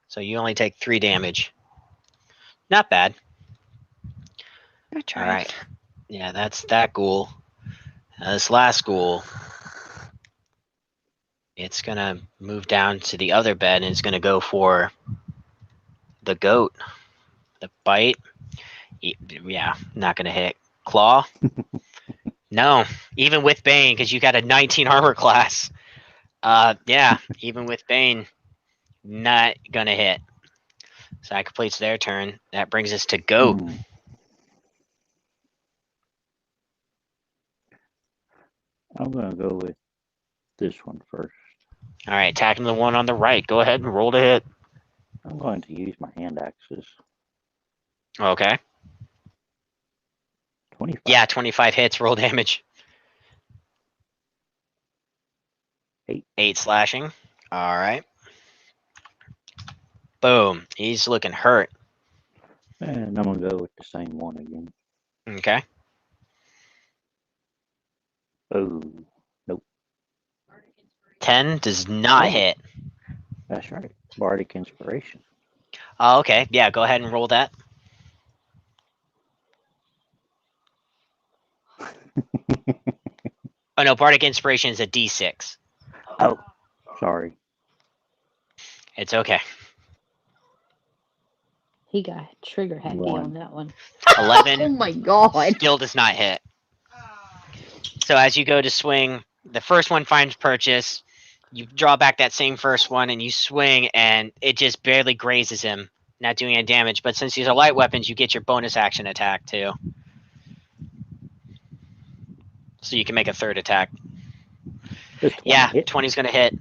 S2: So you only take 3 damage. Not bad.
S18: I tried.
S2: All right. Yeah, that's that ghoul. This last ghoul, it's going to move down to the other bed and it's going to go for the goat. The bite. Yeah, not going to hit. Claw. No, even with Bane, because you got a 19 armor class. Yeah, even with Bane, not going to hit. So that completes their turn. That brings us to goat.
S5: I'm going to go with this one first.
S2: All right, attacking the one on the right. Go ahead and roll to hit.
S5: I'm going to use my hand axes.
S2: Okay.
S5: 25.
S2: Yeah, 25 hits. Roll damage. 8 slashing. All right. Boom. He's looking hurt.
S5: And I'm going to go with the same one again.
S2: Okay.
S5: Oh, nope.
S2: 10 does not hit.
S5: That's right. Bardic Inspiration.
S2: Oh, okay. Yeah, go ahead and roll that. Oh, no. Bardic Inspiration is a D6.
S5: Oh, sorry.
S2: It's okay.
S6: He got trigger happy on that one.
S2: 11.
S6: Oh my god.
S2: Still does not hit. So as you go to swing, the first one finds purchase. You draw back that same first one and you swing and it just barely grazes him, not doing any damage. But since these are light weapons, you get your bonus action attack too. So you can make a third attack. Yeah, 20 is going to hit.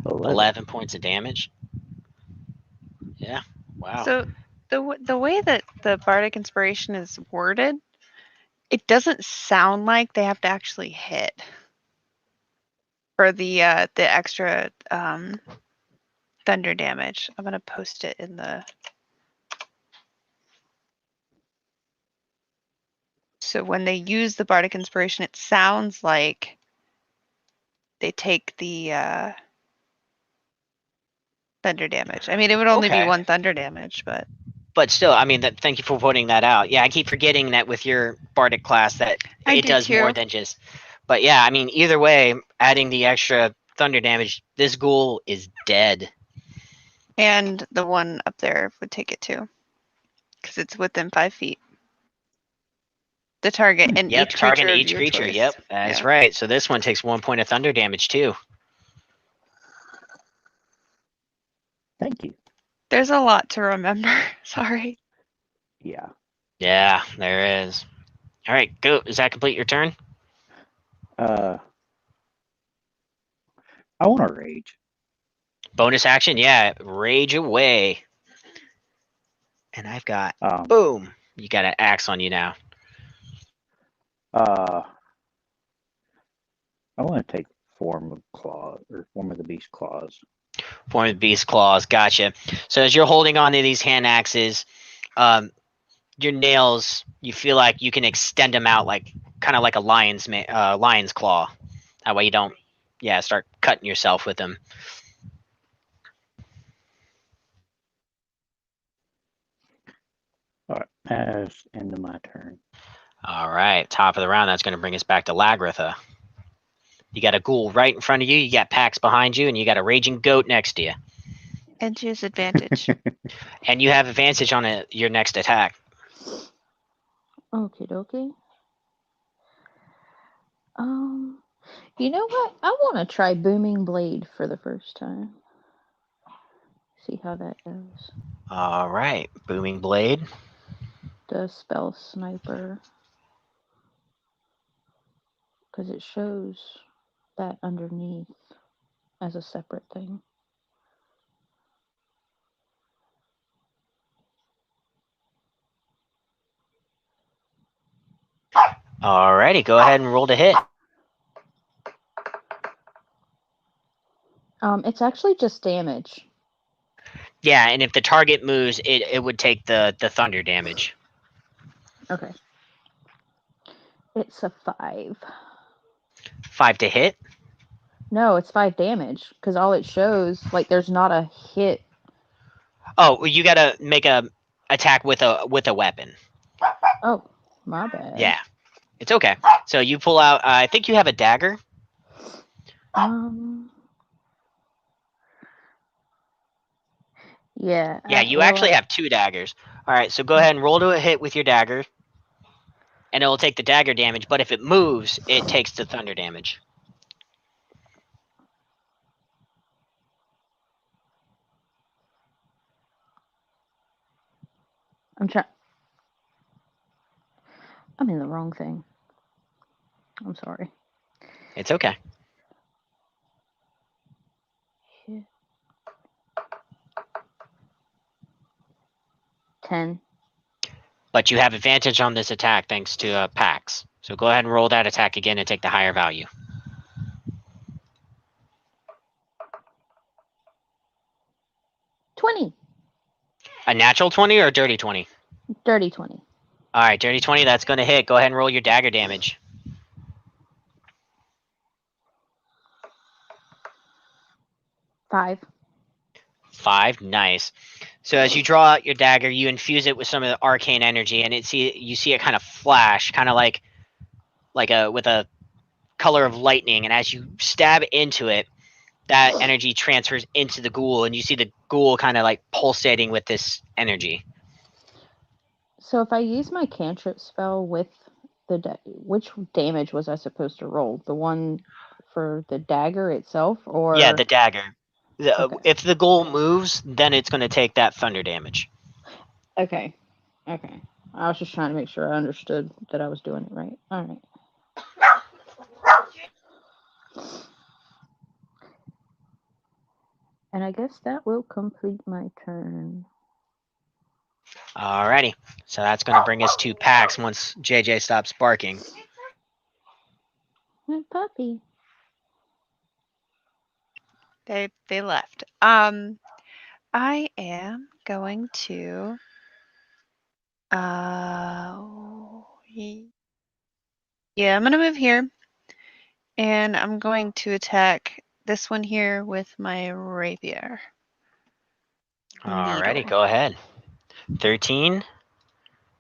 S2: 11 points of damage. Yeah. Wow.
S18: So the way that the Bardic Inspiration is worded, it doesn't sound like they have to actually hit for the extra thunder damage. I'm gonna post it in the. So when they use the Bardic Inspiration, it sounds like they take the thunder damage. I mean, it would only be 1 thunder damage, but.
S2: But still, I mean, thank you for pointing that out. Yeah, I keep forgetting that with your Bardic class that it does more than just. But yeah, I mean, either way, adding the extra thunder damage, this ghoul is dead.
S18: And the one up there would take it too, because it's within 5 feet. The target and
S2: Yep,
S18: each
S2: target
S18: creature of
S2: each
S18: your
S2: creature.
S18: choice.
S2: Yep, that's
S18: Yeah.
S2: right. So this one takes 1 point of thunder damage too.
S5: Thank you.
S18: There's a lot to remember. Sorry.
S5: Yeah.
S2: Yeah, there is. All right, go. Does that complete your turn?
S5: I want to rage.
S2: Bonus action, yeah. Rage away. And I've got boom. You got an axe on you now.
S5: I want to take form of claw or form of the beast claws.
S2: Form of beast claws. Gotcha. So as you're holding on to these hand axes, your nails, you feel like you can extend them out like kind of like a lion's claw. That way you don't, start cutting yourself with them.
S5: All right, that's end of my turn.
S2: All right, top of the round. That's going to bring us back to Lagrantha. You got a ghoul right in front of you. You got Pax behind you, and you got a raging goat next to you.
S18: And choose advantage.
S2: And you have advantage on your next attack.
S6: Okay, dokie. You know what? I want to try Booming Blade for the first time. See how that goes.
S2: All right, Booming Blade.
S6: The spell sniper. Because it shows that underneath as a separate thing.
S2: Alrighty, go ahead and roll to hit.
S6: It's actually just damage.
S2: Yeah, and if the target moves, it would take the thunder damage.
S6: Okay. It's a 5.
S2: 5 to hit?
S6: No, it's 5 damage. Because all it shows, like, there's not a hit.
S2: Oh, well, you gotta make a attack with a weapon.
S6: Oh, my bad.
S2: Yeah, it's okay. So you pull out. I think you have a dagger.
S6: Yeah.
S2: Yeah, you actually have 2 daggers. All right, so go ahead and roll to a hit with your dagger, and it will take the dagger damage. But if it moves, it takes the thunder damage.
S6: I'm in the wrong thing. I'm sorry.
S2: It's okay.
S6: Yeah. 10.
S2: But you have advantage on this attack thanks to Pax. So go ahead and roll that attack again and take the higher value.
S6: 20.
S2: A natural 20 or a dirty 20?
S6: Dirty 20.
S2: All right, dirty 20, that's going to hit. Go ahead and roll your dagger damage.
S6: 5.
S2: 5, nice. So as you draw out your dagger, you infuse it with some of the arcane energy, and you see it kind of flash, kind of like with a color of lightning. And as you stab into it, that energy transfers into the ghoul, and you see the ghoul kind of like pulsating with this energy.
S6: So if I use my cantrip spell with which damage was I supposed to roll? The one for the dagger itself, or
S2: Yeah, the dagger.
S6: Okay.
S2: If the ghoul moves, then it's going to take that thunder damage.
S6: Okay. I was just trying to make sure I understood that I was doing it right. All right. And I guess that will complete my turn.
S2: Alrighty, so that's going to bring us to Pax once JJ stops barking.
S6: Puppy.
S18: They left. I am going to I'm gonna move here, and I'm going to attack this one here with my rapier.
S2: Alrighty,
S18: Needle.
S2: go ahead. 13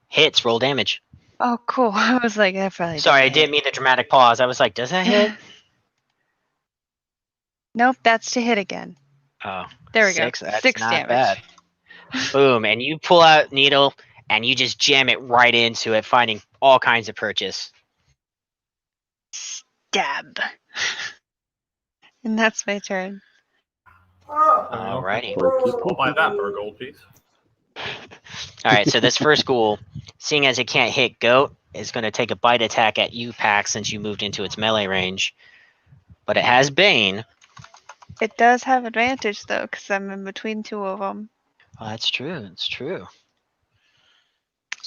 S2: hits, roll damage.
S18: Oh, cool. I was like, that probably.
S2: Sorry, I
S18: doesn't
S2: didn't mean the dramatic pause. I was like, does that hit?
S18: Nope, that's to hit again.
S2: Oh,
S18: There we
S2: 6,
S18: go.
S2: That's
S18: 6
S2: not
S18: damage.
S2: bad. Boom, and you pull out needle and you just jam it right into it, finding all kinds of purchase.
S18: Stab. And that's my turn.
S2: Alrighty.
S1: I'll buy that for a gold piece.
S2: Alright, so this first ghoul, seeing as it can't hit Goat, is going to take a bite attack at you, Pax, since you moved into its melee range. But it has Bane.
S18: It does have advantage though, because I'm in between two of them.
S2: Oh, that's true. That's true.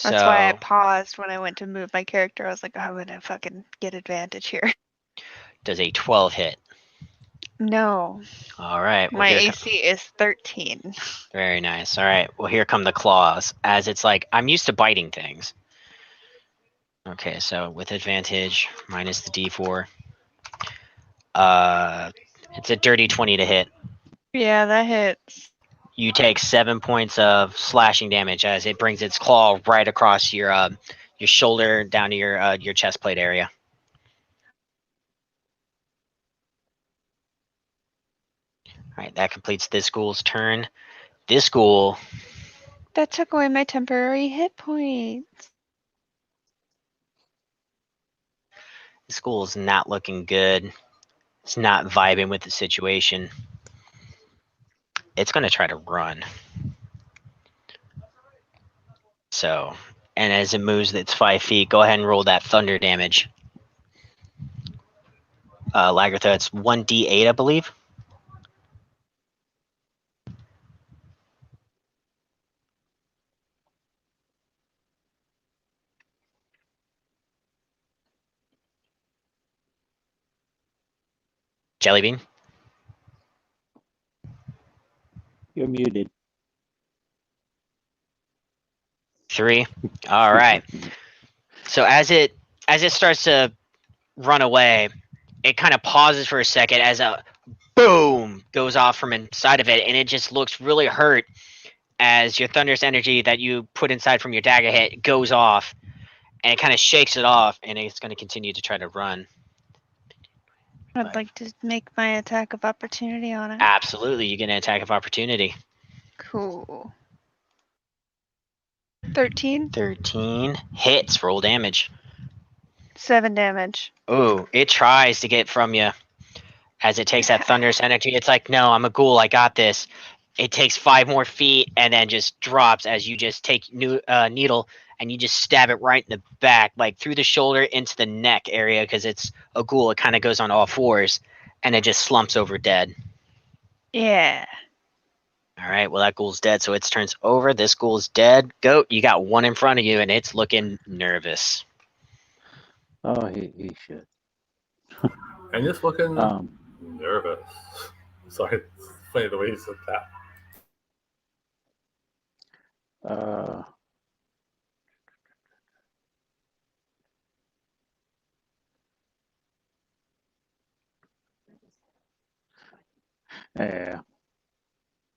S18: That's why I
S2: So,
S18: paused when I went to move my character. I was like, oh, I'm gonna fucking get advantage here.
S2: does a 12 hit?
S18: No,
S2: Alright. Well,
S18: my
S2: here
S18: AC is 13.
S2: Very nice. Alright, well, here come the claws. As it's like, I'm used to biting things. Okay, so with advantage, minus the d4. It's a dirty 20 to hit.
S18: Yeah, that hits.
S2: You take 7 points of slashing damage as it brings its claw right across your shoulder down to your chest plate area. All right, that completes this ghoul's turn. This ghoul,
S18: That took away my temporary hit points.
S2: this ghoul is not looking good. It's not vibing with the situation. It's going to try to run. So, and as it moves its 5 feet, go ahead and roll that thunder damage. Lagrantha, it's 1d8, I believe. Jellybean?
S5: You're muted.
S2: 3. All right. So as it starts to run away, it kind of pauses for a second as a boom goes off from inside of it, and it just looks really hurt as your thunderous energy that you put inside from your dagger hit goes off, and it kind of shakes it off, and it's going to continue to try to run.
S18: I'd like to make my attack of opportunity on it.
S2: Absolutely, you get an attack of opportunity.
S18: Cool. 13?
S2: 13 hits. Roll damage.
S18: 7 damage.
S2: Oh, it tries to get from you as it takes that thunderous energy. It's like, no, I'm a ghoul. I got this. It takes 5 more feet and then just drops as you just take needle and you just stab it right in the back, like through the shoulder into the neck area, because it's a ghoul. It kind of goes on all fours and it just slumps over dead.
S18: Yeah.
S2: All right, well, that ghoul's dead, so its turn's over. This ghoul's dead. Goat, you got one in front of you, and it's looking nervous.
S5: Oh, he should.
S1: And just looking nervous. Sorry, it's funny the way you said that.
S5: Yeah.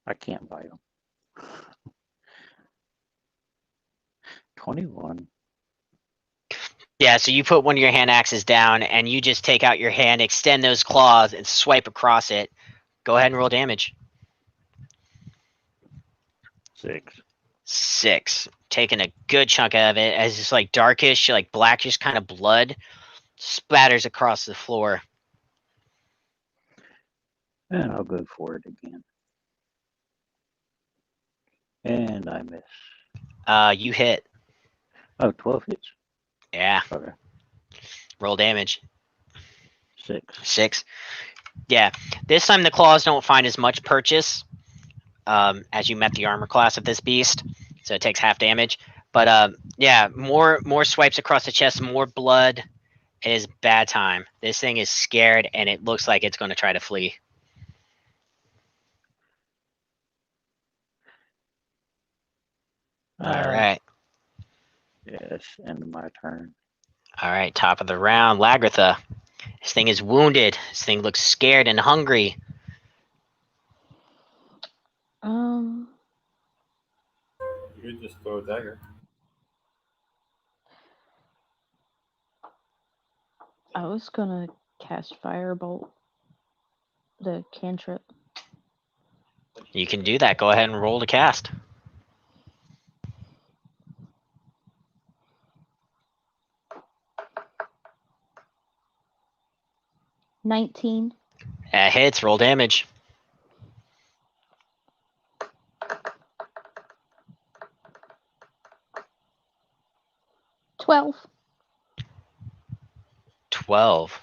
S5: I can't buy them. 21.
S2: Yeah, so you put one of your hand axes down, and you just take out your hand, extend those claws, and swipe across it. Go ahead and roll damage.
S5: 6.
S2: 6. Taking a good chunk out of it as it's like darkish, like blackish kind of blood splatters across the floor.
S5: And I'll go for it again. And I miss.
S2: You hit.
S5: Oh, 12 hits.
S2: Yeah.
S5: Okay.
S2: Roll damage.
S5: 6.
S2: 6. Yeah. This time the claws don't find as much purchase as you met the armor class of this beast, so it takes half damage. But yeah, more swipes across the chest, more blood. It is bad time. This thing is scared, and it looks like it's going to try to flee. All right.
S5: Yes, end of my turn.
S2: All right, top of the round, Lagrantha. This thing is wounded. This thing looks scared and hungry.
S1: You could just throw a dagger.
S6: I was gonna cast Firebolt, the cantrip.
S2: You can do that. Go ahead and roll to cast.
S6: 19.
S2: That hits. Roll damage.
S6: 12.
S2: 12.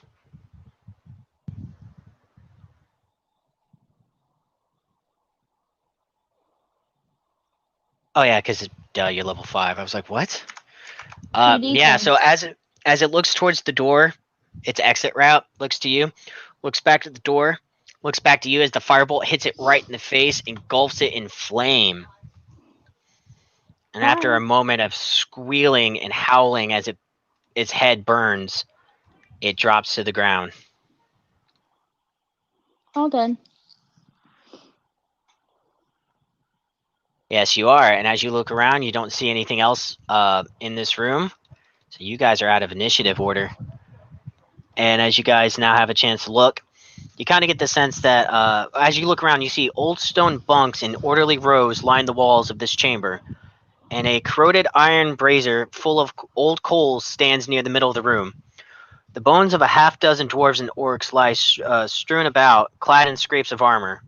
S2: Oh yeah, because you're level 5. I was like, what? Yeah. So as it looks towards the door, its exit route looks to you, looks back at the door, looks back to you as the firebolt hits it right in the face, engulfs it in flame. And after a moment of squealing and howling as its head burns, it drops to the ground.
S6: All done.
S2: Yes, you are. And as you look around, you don't see anything else in this room. So you guys are out of initiative order. And as you guys now have a chance to look, you kind of get the sense that as you look around, you see old stone bunks in orderly rows line the walls of this chamber. And a corroded iron brazier full of old coals stands near the middle of the room. The bones of a half dozen dwarves and orcs lie strewn about, clad in scraps of armor.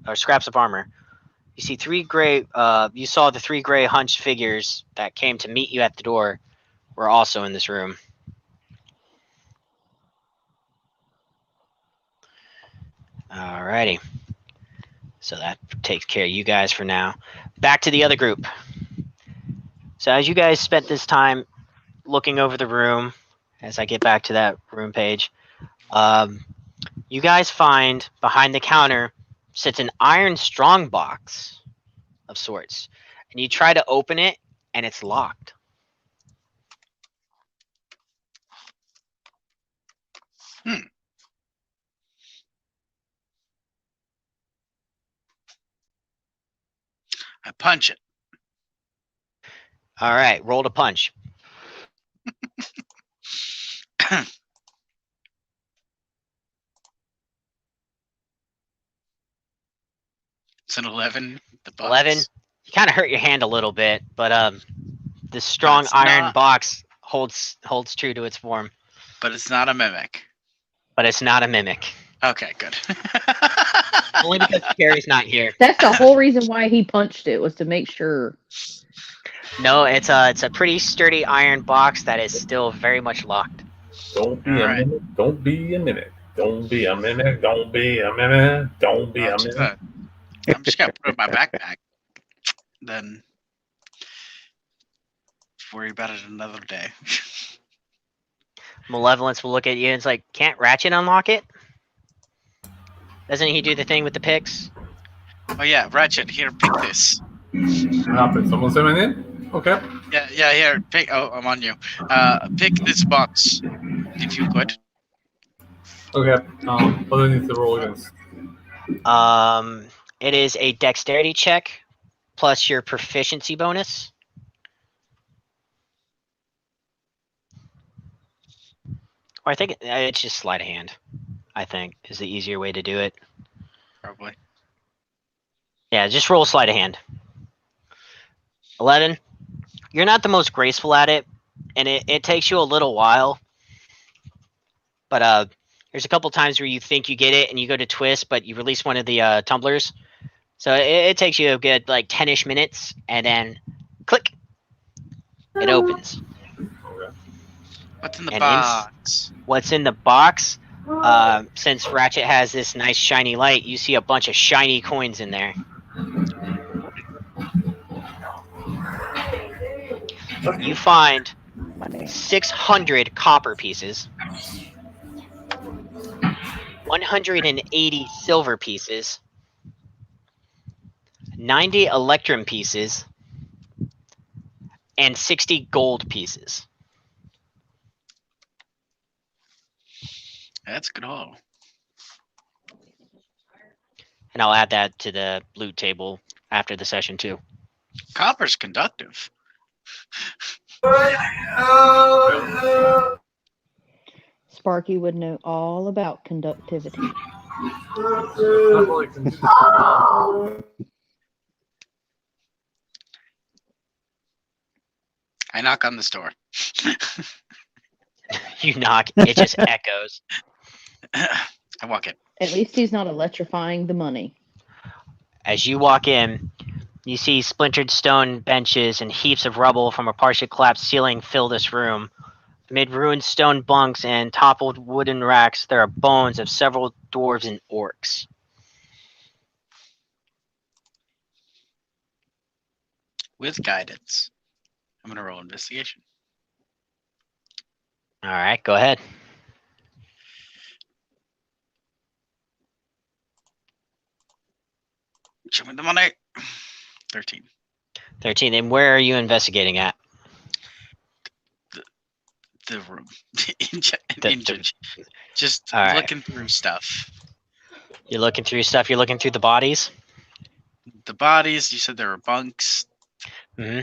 S2: You see you saw the 3 gray hunched figures that came to meet you at the door were also in this room. Alrighty. So that takes care of you guys for now. Back to the other group. So as you guys spent this time looking over the room, as I get back to that room page, you guys find behind the counter sits an iron strongbox of sorts. And you try to open it, and it's locked.
S7: I punch it.
S2: All right, roll to punch.
S7: It's an 11. The box.
S2: 11. You kind of hurt your hand a little bit, but the strong iron box holds true to its form.
S7: But it's not a mimic.
S2: But it's not a mimic.
S7: Okay, good.
S2: Only because Carrie's not here.
S6: That's the whole reason why he punched it, was to make sure.
S2: No, it's a pretty sturdy iron box that is still very much locked.
S1: Don't be a mimic. Don't be a mimic. Don't be a mimic. Don't be a mimic. Don't be a mimic.
S7: I'm just gonna put it in my backpack. Then worry about it another day.
S2: Malevolence will look at you and it's like, can't Ratchet unlock it? Doesn't he do the thing with the picks?
S7: Oh yeah, Ratchet, here, pick this.
S1: Someone say my name? Okay.
S7: Yeah, here, pick. Oh, I'm on you. Pick this box, if you could.
S1: Okay. What do I need to roll against?
S2: It is a dexterity check plus your proficiency bonus. Or I think it's just sleight of hand. I think is the easier way to do it.
S7: Probably.
S2: Yeah, just roll sleight of hand. 11. You're not the most graceful at it, and it takes you a little while. But there's a couple times where you think you get it, and you go to twist, but you release one of the tumblers. So it takes you a good 10-ish minutes, and then click, it opens.
S7: What's in the box?
S2: What's in the box? Since Ratchet has this nice shiny light, you see a bunch of shiny coins in there. You find 600 copper pieces, 180 silver pieces, 90 Electrum pieces, and 60 gold pieces.
S7: That's good haul.
S2: And I'll add that to the loot table after the session too.
S7: Copper's conductive.
S6: Sparky would know all about conductivity.
S7: I knock on this door.
S2: You knock, it just echoes.
S7: I walk in.
S6: At least he's not electrifying the money.
S2: As you walk in, you see splintered stone benches and heaps of rubble from a partially collapsed ceiling fill this room. Amid ruined stone bunks and toppled wooden racks, there are bones of several dwarves and orcs.
S7: With guidance, I'm gonna roll investigation.
S2: All right, go ahead.
S7: Show me the money. 13.
S2: 13. And where are you investigating at?
S7: The room. Just
S2: All right.
S7: looking through stuff.
S2: You're looking through stuff. You're looking through the bodies.
S7: The bodies. You said there were bunks.
S2: Mm-hmm.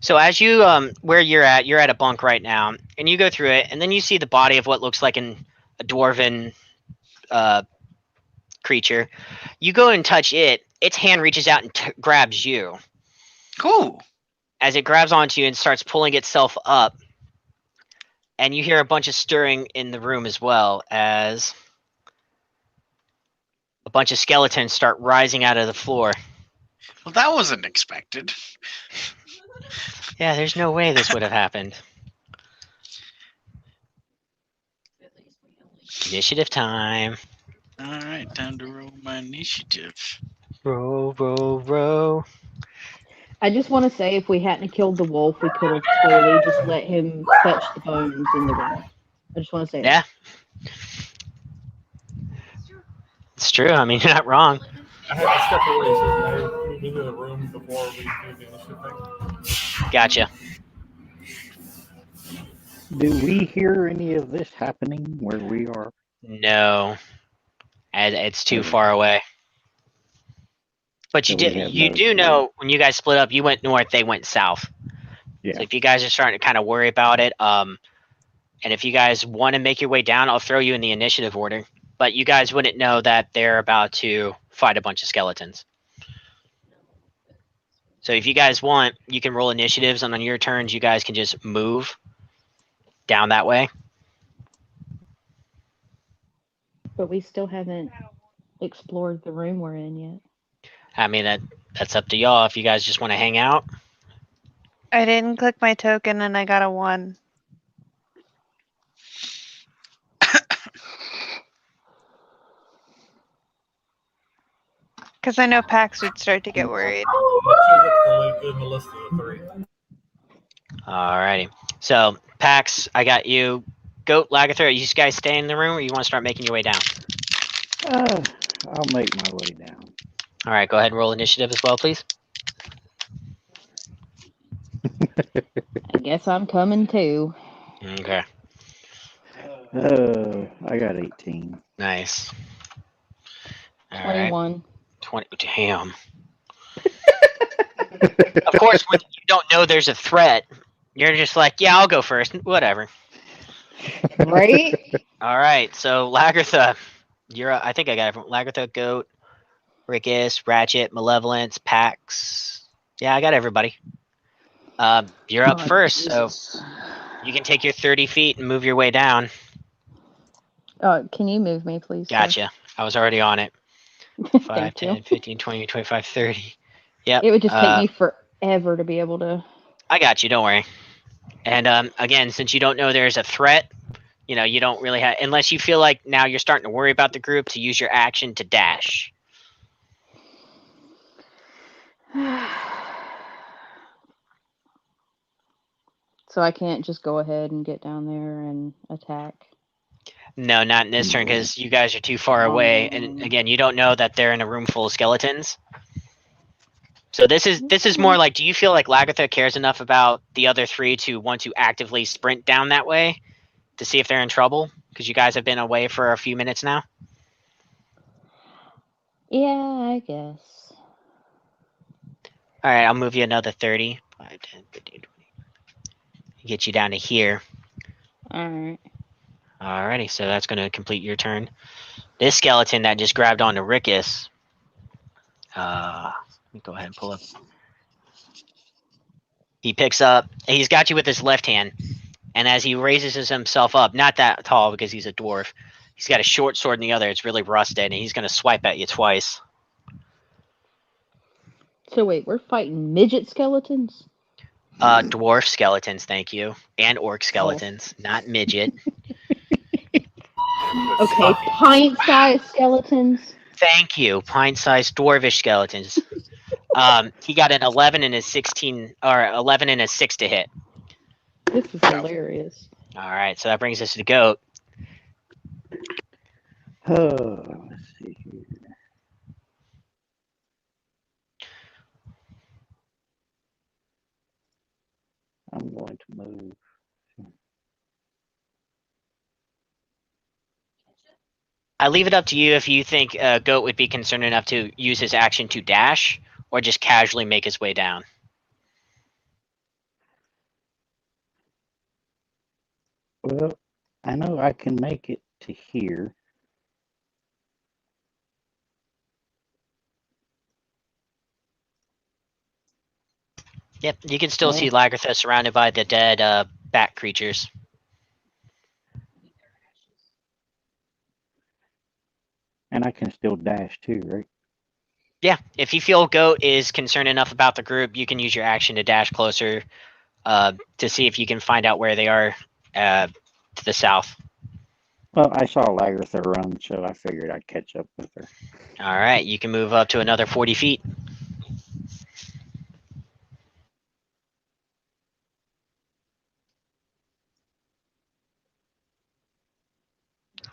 S2: So as you where you're at a bunk right now, and you go through it, and then you see the body of what looks like a dwarven creature. You go and touch it. Its hand reaches out and grabs you.
S7: Cool.
S2: As it grabs onto you and starts pulling itself up, and you hear a bunch of stirring in the room as well as a bunch of skeletons start rising out of the floor.
S7: Well, that wasn't expected.
S2: Yeah, there's no way this would have happened. Initiative time.
S7: All right, time to roll my initiative.
S2: Row, row, row.
S6: I just want to say, if we hadn't killed the wolf, we could have totally just let him fetch the bones in the room. I just want to say
S2: Yeah. It's true. I mean, you're not wrong.
S1: I had to step away, so I moved into the room before we do the initiative thing.
S2: Gotcha.
S5: Do we hear any of this happening where we are?
S2: No. It's too far away. But
S5: So
S2: you do know when you guys split up, you went north, they went south.
S5: Yeah.
S2: So if you guys are starting to kind of worry about it, and if you guys want to make your way down, I'll throw you in the initiative order. But you guys wouldn't know that they're about to fight a bunch of skeletons. So if you guys want, you can roll initiatives, and on your turns, you guys can just move down that way.
S6: But we still haven't explored the room we're in yet.
S2: I mean, that's up to y'all if you guys just want to hang out.
S18: I didn't click my token and I got a 1. Because I know Pax would start to get worried.
S2: Alrighty. So, Pax, I got you. Goat, Lagrantha, are you guys staying in the room, or you want to start making your way down?
S5: I'll make my way down.
S2: All right, go ahead and roll initiative as well, please.
S6: I guess I'm coming too.
S2: Okay.
S5: I got 18.
S2: Nice. All right.
S6: 21.
S2: 20. Damn. Of course, when you don't know there's a threat, you're just like, yeah, I'll go first. Whatever.
S6: Right?
S2: All right. So, Lagrantha, you're up. I think I got it from Lagrantha, Goat, Rickus, Ratchet, Malevolence, Pax. Yeah, I got everybody. You're up first, so you can take your 30 feet and move your way down.
S6: Can you move me, please?
S2: Gotcha. I was already on it. 5, 10, 15, 20, 25, 30. Yep.
S6: It would just take me forever to be able to...
S2: I got you, don't worry. And again, since you don't know there's a threat, you don't really have... Unless you feel like now you're starting to worry about the group, to use your action to dash.
S6: So I can't just go ahead and get down there and attack?
S2: No, not in this turn, because you guys are too far away. And again, you don't know that they're in a room full of skeletons. So this is more like, do you feel like Lagrantha cares enough about the other three to want to actively sprint down that way to see if they're in trouble? Because you guys have been away for a few minutes now.
S6: Yeah, I guess.
S2: All right, I'll move you another 30. 5, 10, 15, 20. Get you down to here.
S6: All right.
S2: Alrighty, so that's going to complete your turn. This skeleton that just grabbed onto Rickus. Let me go ahead and pull up. He picks up. He's got you with his left hand. And as he raises himself up, not that tall because he's a dwarf, He's got a short sword in the other. It's really rusted, and he's going to swipe at you twice.
S6: So wait, we're fighting midget skeletons?
S2: Dwarf skeletons, thank you. And orc skeletons, not midget.
S6: Okay, pint-sized skeletons.
S2: Thank you. Pint-sized dwarvish skeletons. He got an 11 and a 16, or 11 and a 6 to hit.
S6: This is hilarious.
S2: All right, so that brings us to the goat.
S5: Oh, let's see here. I'm going to move.
S2: I leave it up to you if you think Goat would be concerned enough to use his action to dash, or just casually make his way down.
S5: Well, I know I can make it to here.
S2: Yep, you can still see Lagrantha surrounded by the dead bat creatures.
S5: And I can still dash too, right?
S2: Yeah, if you feel Goat is concerned enough about the group, you can use your action to dash closer to see if you can find out where they are to the south.
S5: Well, I saw Lagrantha run, so I figured I'd catch up with her.
S2: All right, you can move up to another 40 feet.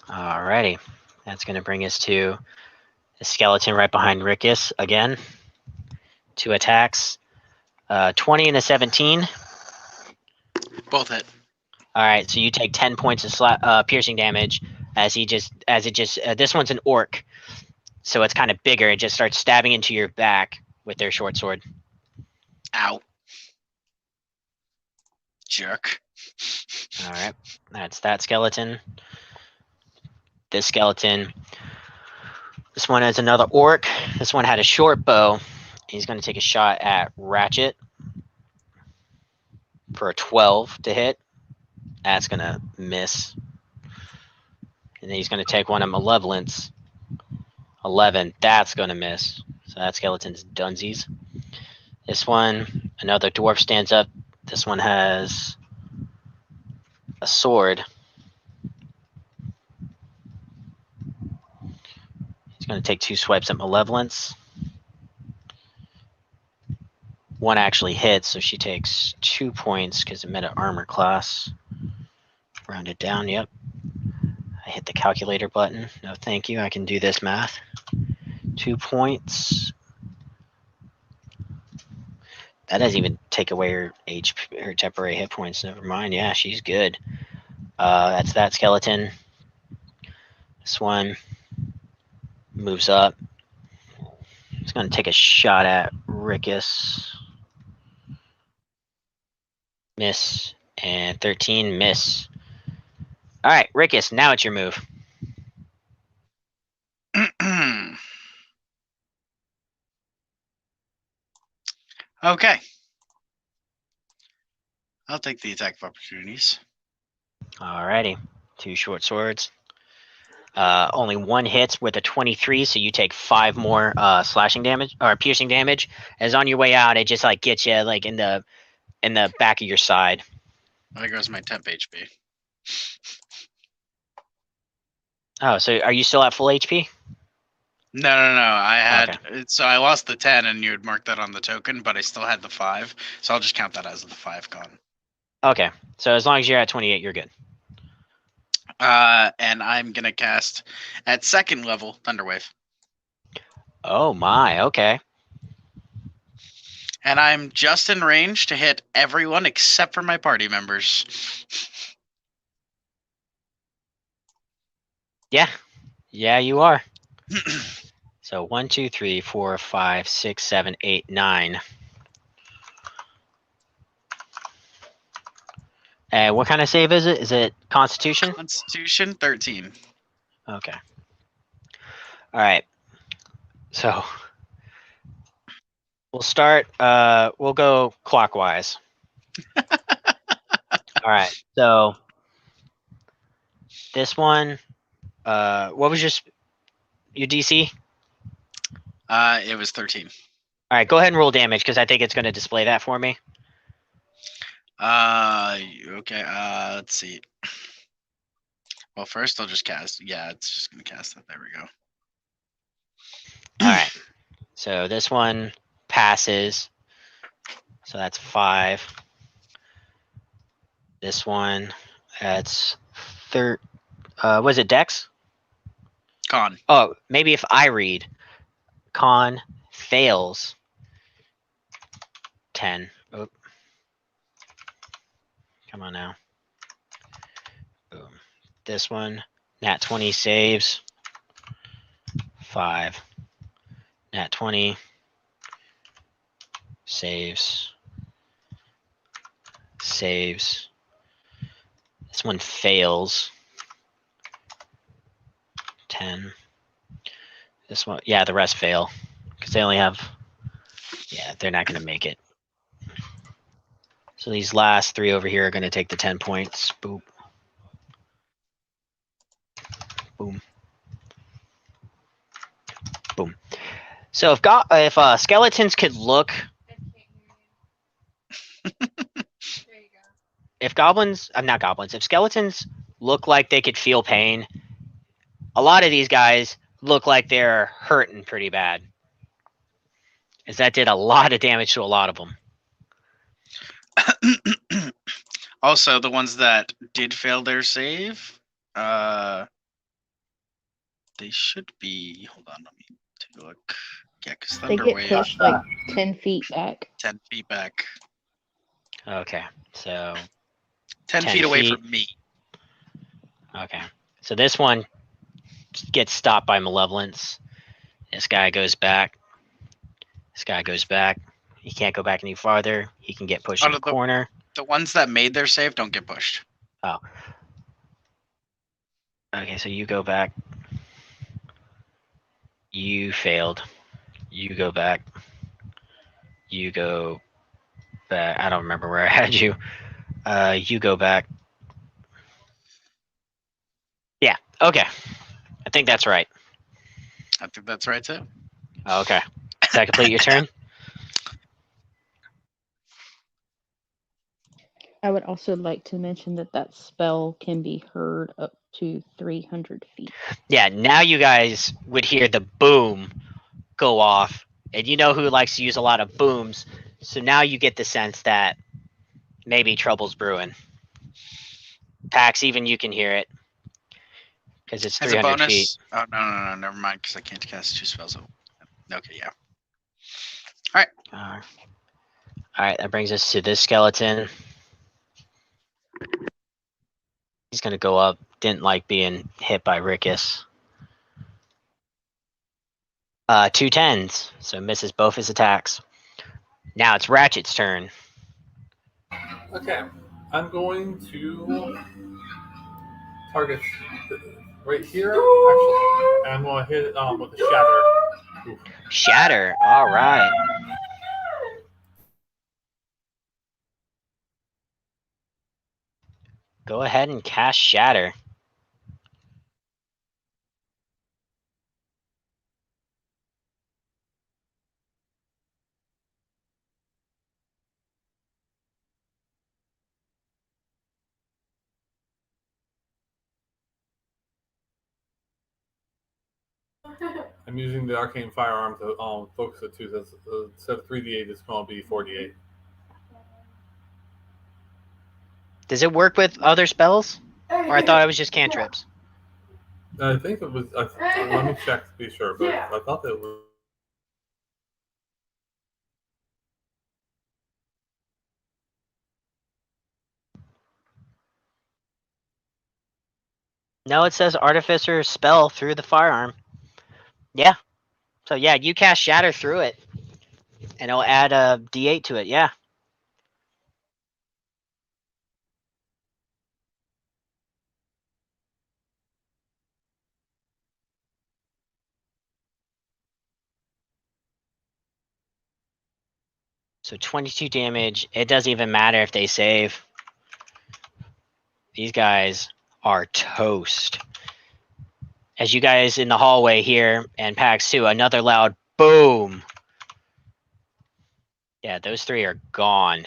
S2: Alrighty, that's going to bring us to the skeleton right behind Rickus again. 2 attacks, 20 and a 17.
S7: Both hit.
S2: All right, so you take 10 points of piercing damage as this one's an orc, so it's kind of bigger. It just starts stabbing into your back with their short sword.
S7: Ow. Jerk.
S2: All right, that's that skeleton. This skeleton. This one has another orc. This one had a short bow. He's going to take a shot at Ratchet for a 12 to hit. That's going to miss. And then he's going to take one of Malevolence. 11. That's going to miss. So that skeleton's dunsies. This one, another dwarf stands up. This one has a sword. He's going to take 2 swipes at Malevolence. One actually hits, so she takes 2 points because it met an armor class. Round it down, yep. I hit the calculator button. No, thank you. I can do this math. 2 points. That doesn't even take away her HP, her temporary hit points. Never mind. Yeah, she's good. That's that skeleton. This one moves up. He's going to take a shot at Rickus. Miss. And 13, miss. All right, Rickus, now it's your move.
S7: Okay. I'll take the attack of opportunities.
S2: Alrighty. 2 short swords. Only one hits with a 23, so you take 5 more slashing damage or piercing damage. As on your way out, it just like gets you like in the back of your side.
S7: There goes my temp HP.
S2: Oh, so are you still at full HP?
S7: No. I had so I lost the 10, and you had marked that on the token, but I still had the 5, so I'll just count that as the 5 gone.
S2: Okay, so as long as you're at 28, you're good.
S7: And I'm gonna cast at 2nd level Thunderwave.
S2: Oh my, okay.
S7: And I'm just in range to hit everyone except for my party members.
S2: Yeah, you are. So 1, 2, 3, 4, 5, 6, 7, 8, 9. What kind of save is it? Is it Constitution?
S7: Constitution 13.
S2: Okay. All right. So we'll start. We'll go clockwise. All right. So this one What was your DC?
S7: It was 13.
S2: All right, go ahead and roll damage because I think it's going to display that for me.
S7: Okay. Let's see. Well, first I'll just cast. Yeah, it's just gonna cast that. There we go.
S2: All right. So this one passes. So that's 5. This one, that's was it Dex?
S7: Con.
S2: Oh, maybe if I read. Con fails. 10. Oh. Come on now. Boom. This one, nat 20 saves. 5. Nat 20 saves. Saves. This one fails. 10. This one, yeah, the rest fail because they only have. Yeah, they're not going to make it. So these last 3 over here are going to take the 10 points. Boop. Boom. Boom. So if skeletons could look, if skeletons look like they could feel pain, a lot of these guys look like they're hurting pretty bad. As that did a lot of damage to a lot of them.
S7: Also, the ones that did fail their save, they should be. Hold on, let me take a look. Yeah, because
S6: They
S7: Thunder
S6: get
S7: Wave.
S6: pushed like 10 feet back.
S7: 10 feet back.
S2: Okay, so
S7: 10 feet away from me.
S2: Okay, so this one gets stopped by Malevolence. This guy goes back. This guy goes back. He can't go back any farther. He can get pushed in the corner.
S7: The ones that made their save don't get pushed.
S2: Oh. Okay, so you go back. You failed. You go back. You go back. I don't remember where I had you. You go back. Yeah, okay. I think that's right.
S7: I think that's right too.
S2: Okay. Does that complete your turn?
S6: I would also like to mention that that spell can be heard up to 300 feet.
S2: Yeah, now you guys would hear the boom go off. And you know who likes to use a lot of booms. So now you get the sense that maybe trouble's brewing. Pax, even you can hear it. Because it's
S7: As a
S2: 300
S7: bonus.
S2: feet.
S7: Oh, no, never mind, because I can't cast 2 spells. Okay, yeah. Alright.
S2: Alright, that brings us to this skeleton. He's going to go up. Didn't like being hit by Rickus. 2 10s, so misses both his attacks. Now it's Ratchet's turn.
S1: Okay, I'm going to target right here. Actually, and I'm going to hit it with a shatter. Oof.
S2: Shatter, all right. Go ahead and cast Shatter.
S1: I'm using the arcane firearm to focus it too. That's, instead of 3d8, it's going to be 4d8.
S2: Does it work with other spells? Or I thought it was just cantrips.
S1: I think it was. Let me check to be sure, but I thought that was.
S2: No, it says Artificer spell through the firearm. Yeah. So yeah, you cast Shatter through it. And it'll add a d8 to it, yeah. So 22 damage. It doesn't even matter if they save. These guys are toast. As you guys in the hallway hear, and Pax too, another loud boom. Yeah, those three are gone.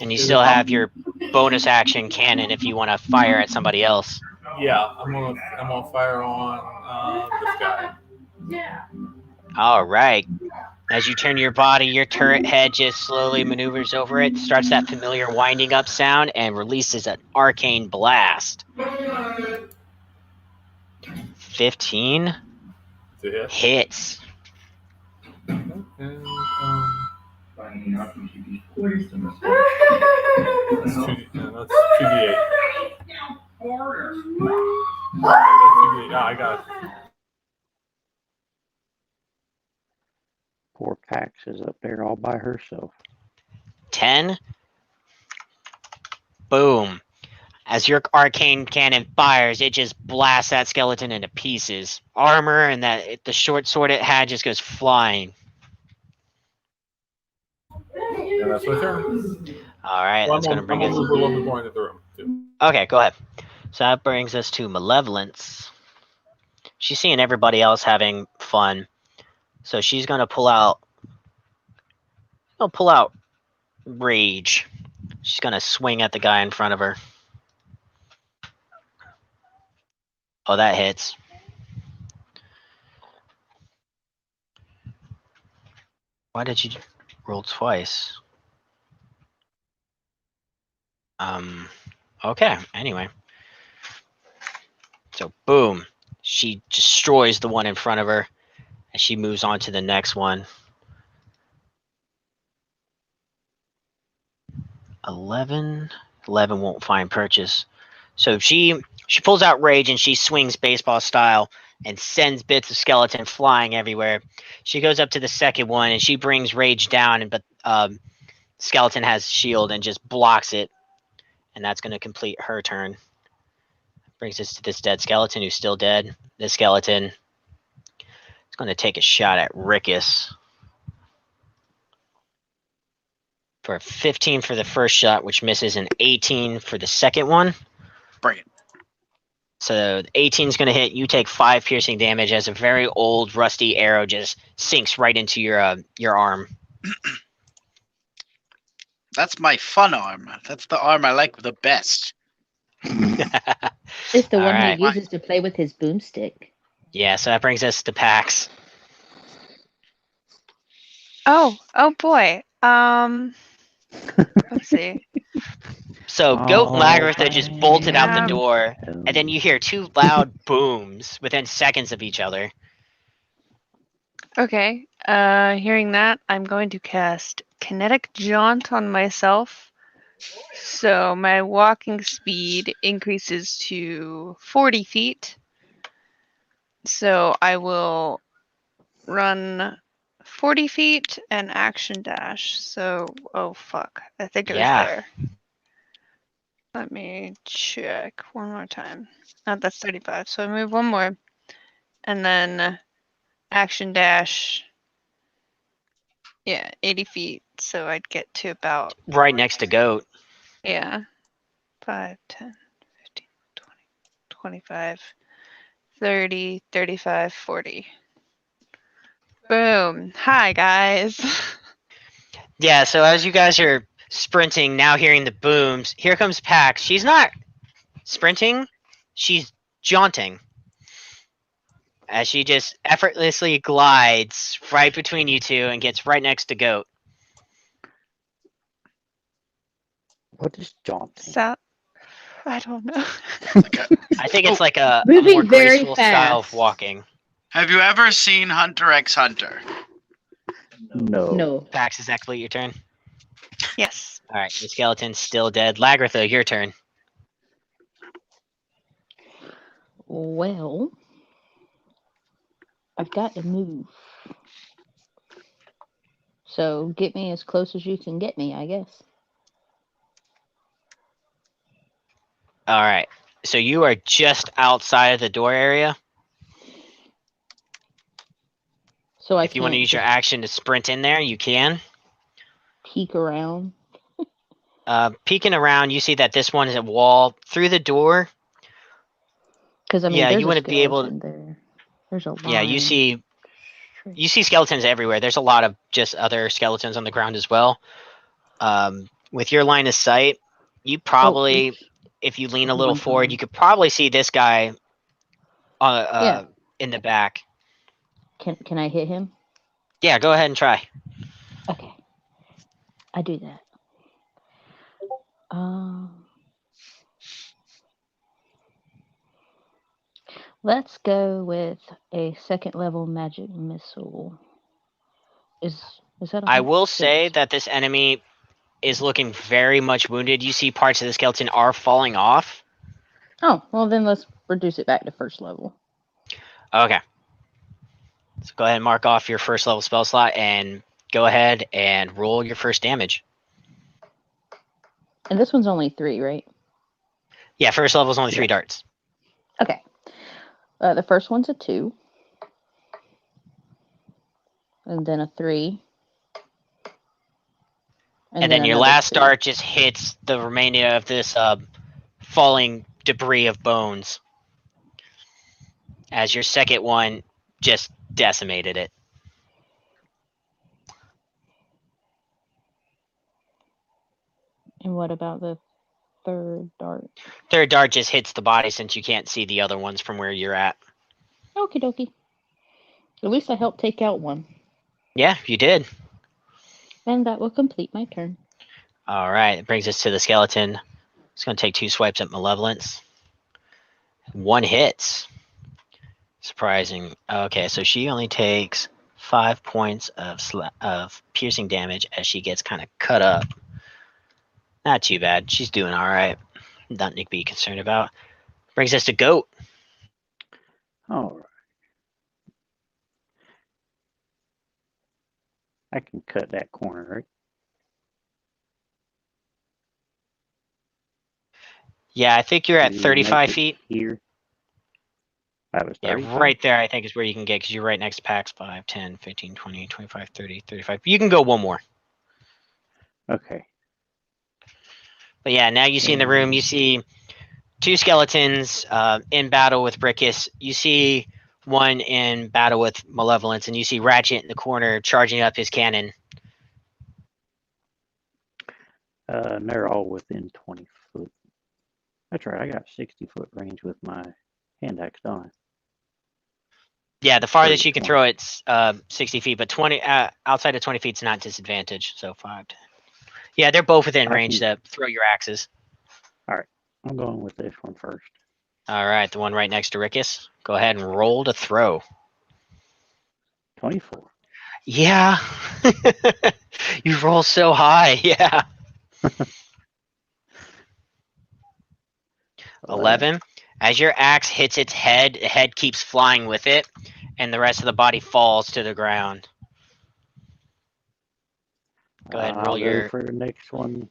S2: And you still have your bonus action cannon if you want to fire at somebody else.
S1: Yeah, I'm gonna fire on this guy.
S2: All right. As you turn your body, your turret head just slowly maneuvers over it, starts that familiar winding up sound, and releases an arcane blast. 15 hits.
S1: That's 2d8. I got it.
S5: Poor Pax is up there all by herself.
S2: 10. Boom. As your arcane cannon fires, it just blasts that skeleton into pieces. Armor and the short sword it had just goes flying.
S1: Yeah, that's my turn.
S2: All right, that's going to bring us.
S1: I'm a little bit more into the room too.
S2: Okay, go ahead. So that brings us to Malevolence. She's seeing everybody else having fun, so she's going to pull out. Rage. She's going to swing at the guy in front of her. Oh, that hits. Why did you roll twice? Okay, anyway. So, boom. She destroys the one in front of her, and she moves on to the next one. 11 won't find purchase. So she pulls out Rage, and she swings baseball style and sends bits of skeleton flying everywhere. She goes up to the second one, and she brings Rage down, but skeleton has shield and just blocks it. And that's going to complete her turn. Brings us to this dead skeleton who's still dead. This skeleton is going to take a shot at Rickus. For a 15 for the first shot, which misses, an 18 for the second one.
S7: Bring it.
S2: So 18 is going to hit. You take 5 piercing damage as a very old, rusty arrow just sinks right into your arm.
S7: That's my fun arm. That's the arm I like the best.
S6: It's the one
S2: Alright.
S6: he uses to play with his boomstick.
S2: Yeah, so that brings us to Pax.
S18: Oh boy. Let's see.
S2: So Goat and
S5: Oh,
S2: Lagrantha just bolted out the
S18: man.
S2: door, and then you hear 2 loud booms within seconds of each other.
S18: Okay. Hearing that, I'm going to cast Kinetic Jaunt on myself. So my walking speed increases to 40 feet. So I will run 40 feet and action dash. So, oh fuck. I think it was there. Let me check one more time. Oh, that's 35. So I move one more. And then action dash. Yeah, 80 feet. So I'd get to about.
S2: Right next to Goat.
S18: Yeah. 5, 10, 15, 20, 25, 30, 35, 40. Boom. Hi, guys.
S2: Yeah, so as you guys are sprinting, now hearing the booms, here comes Pax. She's not sprinting, she's jaunting. As she just effortlessly glides right between you two and gets right next to Goat.
S5: What is jaunting?
S18: So, I don't know.
S2: I think it's like a
S6: Moving
S2: more
S6: very
S2: graceful style of
S6: fast.
S2: walking.
S7: Have you ever seen Hunter x Hunter?
S5: No.
S2: Pax, is that complete your turn?
S18: Yes.
S2: Alright, the skeleton's still dead. Lagrantha, your turn.
S6: Well, I've got to move. So get me as close as you can get me, I guess.
S2: Alright, so you are just outside of the door area.
S6: So I
S2: If you want to
S6: can't
S2: use your
S6: just
S2: action to sprint in there, you can.
S6: peek around.
S2: Peeking around, you see that this one is a wall through the door.
S6: Because I mean,
S2: Yeah,
S6: there's
S2: you
S6: a
S2: wouldn't be able.
S6: skeleton there. There's a line.
S2: Yeah, you see skeletons everywhere. There's a lot of just other skeletons on the ground as well. With your line of sight, you probably, if you lean a little forward, you could probably see this guy in the back.
S6: Can I hit him?
S2: Yeah, go ahead and try.
S6: Okay. I do that. Let's go with a second level magic missile. Is that?
S2: I will say that this enemy is looking very much wounded. You see parts of the skeleton are falling off.
S6: Oh, well then let's reduce it back to first level.
S2: Okay. So go ahead and mark off your first level spell slot and go ahead and roll your first damage.
S6: And this one's only 3, right?
S2: Yeah, first level is only 3 darts.
S6: Okay. The first one's a 2. And then a 3.
S2: And then your
S6: another
S2: last
S6: 2.
S2: dart just hits the remainder of this falling debris of bones. As your second one just decimated it.
S6: And what about the third dart?
S2: Third dart just hits the body since you can't see the other ones from where you're at.
S6: Okie dokie. At least I helped take out one.
S2: Yeah, you did.
S6: And that will complete my turn.
S2: All right, it brings us to the skeleton. It's going to take 2 swipes at Malevolence. 1 hits. Surprising. Okay, so she only takes 5 points of piercing damage as she gets kind of cut up. Not too bad. She's doing all right. Nothing to be concerned about. Brings us to Goat.
S5: All right. I can cut that corner, right?
S2: Yeah, I think you're at
S5: You
S2: 35
S5: make it
S2: feet.
S5: Here. That was 35?
S2: Yeah, right there I think is where you can get, because you're right next to Pax. 5, 10, 15, 20, 25, 30, 35. You can go one more.
S5: Okay.
S2: But yeah, now you see in the room, you see 2 skeletons in battle with Brickus. You see one in battle with Malevolence, and you see Ratchet in the corner charging up his cannon.
S5: And they're all within 20 foot. That's right, I got 60-foot range with my hand axe, don't I?
S2: Yeah, the farthest
S5: 30,
S2: you can
S5: 20.
S2: throw it's 60 feet, but 20 outside of 20 feet is not disadvantage. So 5, 10. Yeah, they're both within range to throw your axes.
S5: All right, I'm going with this one first.
S2: All right, the one right next to Rickus. Go ahead and roll to throw.
S5: 24.
S2: Yeah. You roll so high. Yeah. 11. As your axe hits its head, the head keeps flying with it, and the rest of the body falls to the ground. Go ahead and roll
S5: I'll
S2: your...
S5: go for the next one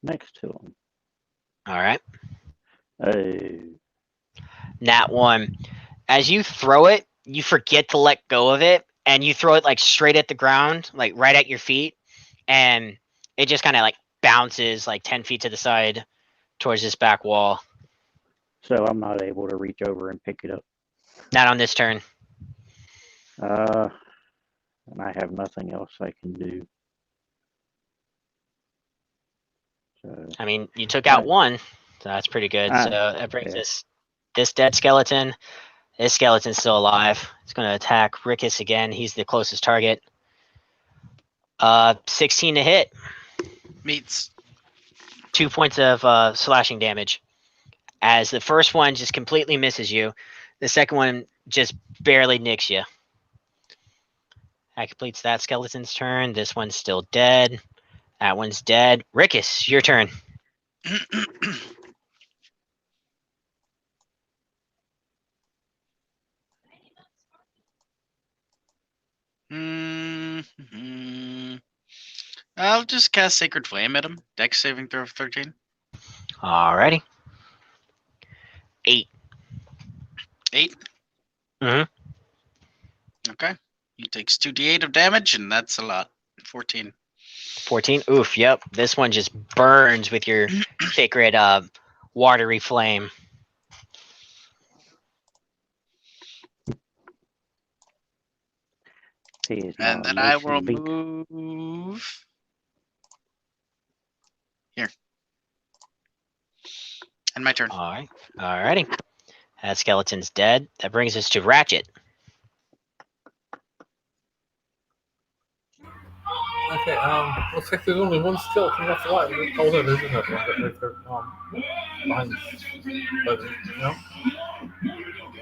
S5: next to him.
S2: All right.
S5: Hey.
S2: Nat 1. As you throw it, you forget to let go of it, and you throw it like straight at the ground, like right at your feet, and it just kind of like bounces like 10 feet to the side towards this back wall.
S5: So I'm not able to reach over and pick it up.
S2: Not on this turn.
S5: And I have nothing else I can do. So,
S2: I mean, you took out one, so that's pretty good. So that brings us this dead skeleton. This skeleton's still alive. It's going to attack Rickus again. He's the closest target. 16 to hit.
S7: Meets.
S2: 2 points of slashing damage. As the first one just completely misses you, the second one just barely nicks you. That completes that skeleton's turn. This one's still dead. That one's dead. Rickus, your turn.
S7: I'll just cast Sacred Flame at him. Dex saving throw of 13.
S2: Alrighty. 8.
S7: 8?
S2: Mm-hmm.
S7: Okay. He takes 2d8 of damage, and that's a lot. 14.
S2: 14. Oof. Yep. This one just burns with your sacred watery flame.
S7: And then I will move here. And my turn.
S2: All right. Alrighty. That skeleton's dead. That brings us to Ratchet.
S1: Okay, looks like there's only one skeleton left alive. Oh, no, there's another one right there, behind this. But,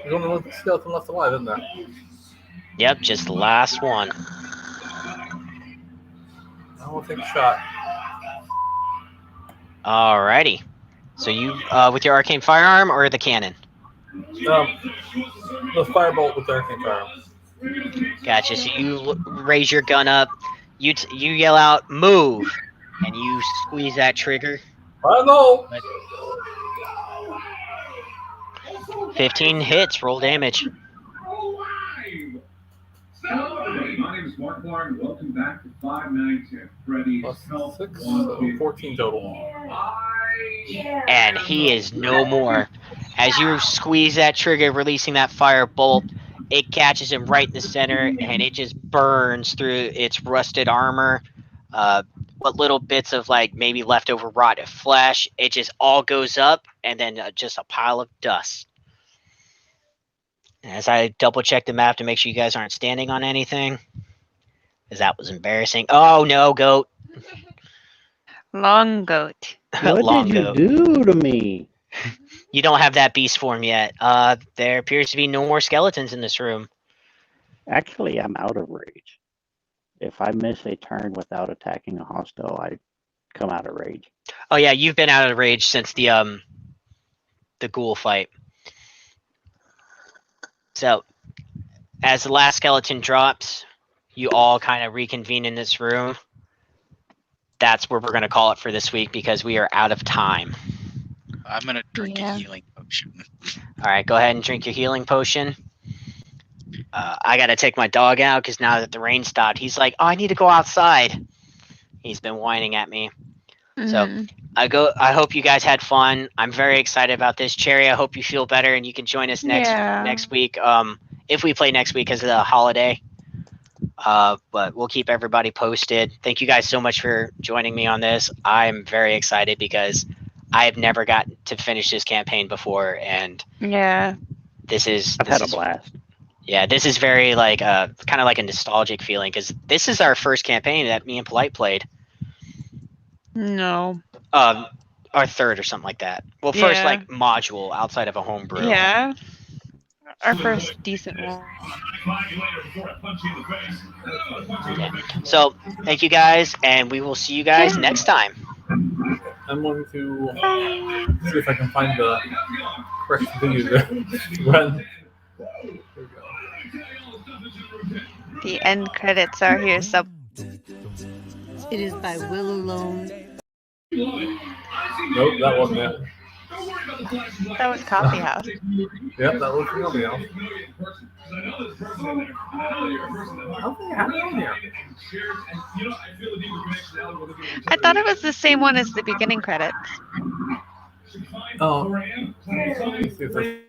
S1: there's only one skeleton left alive, isn't there?
S2: Yep, just the last one.
S1: I will take a shot.
S2: Alrighty. So you, with your arcane firearm or the cannon?
S1: The firebolt with the arcane firearm.
S2: Gotcha. So you raise your gun up. You yell out, "Move!" and you squeeze that trigger.
S1: I know.
S2: 15 hits. Roll damage.
S19: My name is Mark Warren. Welcome back to 592. Freddy's
S1: Plus 6, so 14 total.
S2: And he is no more. As you squeeze that trigger, releasing that fire bolt, it catches him right in the center, and it just burns through its rusted armor. What little bits of like maybe leftover rotted flesh, it just all goes up, and then just a pile of dust. As I double check the map to make sure you guys aren't standing on anything, because that was embarrassing. Oh no, goat!
S18: Long goat.
S5: What
S2: Long
S5: did you
S2: goat.
S5: do to me?
S2: You don't have that beast form yet. There appears to be no more skeletons in this room.
S5: Actually, I'm out of rage. If I miss a turn without attacking a hostile, I come out of rage.
S2: Oh yeah, you've been out of rage since the ghoul fight. So, as the last skeleton drops, you all kind of reconvene in this room. That's where we're going to call it for this week because we are out of time.
S7: I'm going to drink a healing potion.
S2: All right, go ahead and drink your healing potion. I got to take my dog out because now that the rain stopped, he's like, "Oh, I need to go outside." He's been whining at me. So I hope you guys had fun. I'm very excited about this. Cherry, I hope you feel better and you can join us next week. If we play next week because of the holiday. But we'll keep everybody posted. Thank you guys so much for joining me on this. I'm very excited because I have never gotten to finish this campaign before, and this is
S5: I've had a blast.
S2: Yeah, this is very like kind of like a nostalgic feeling because this is our first campaign that me and Polite played.
S18: No.
S2: Our third or something like that. Well, first
S18: Yeah.
S2: like module outside of a homebrew.
S18: Yeah. Our first decent one.
S2: Yeah. So thank you guys, and we will see you guys next time.
S1: I'm going to see if I can find the correct video to run.
S18: The end credits are here. So
S11: It is by Will Alone.
S1: Nope, that wasn't it.
S18: that was Coffee House.
S1: Yep, that was Coffee House. How did I get here?
S18: I thought it was the same one as the beginning credits.
S1: Oh. Let's see if there's...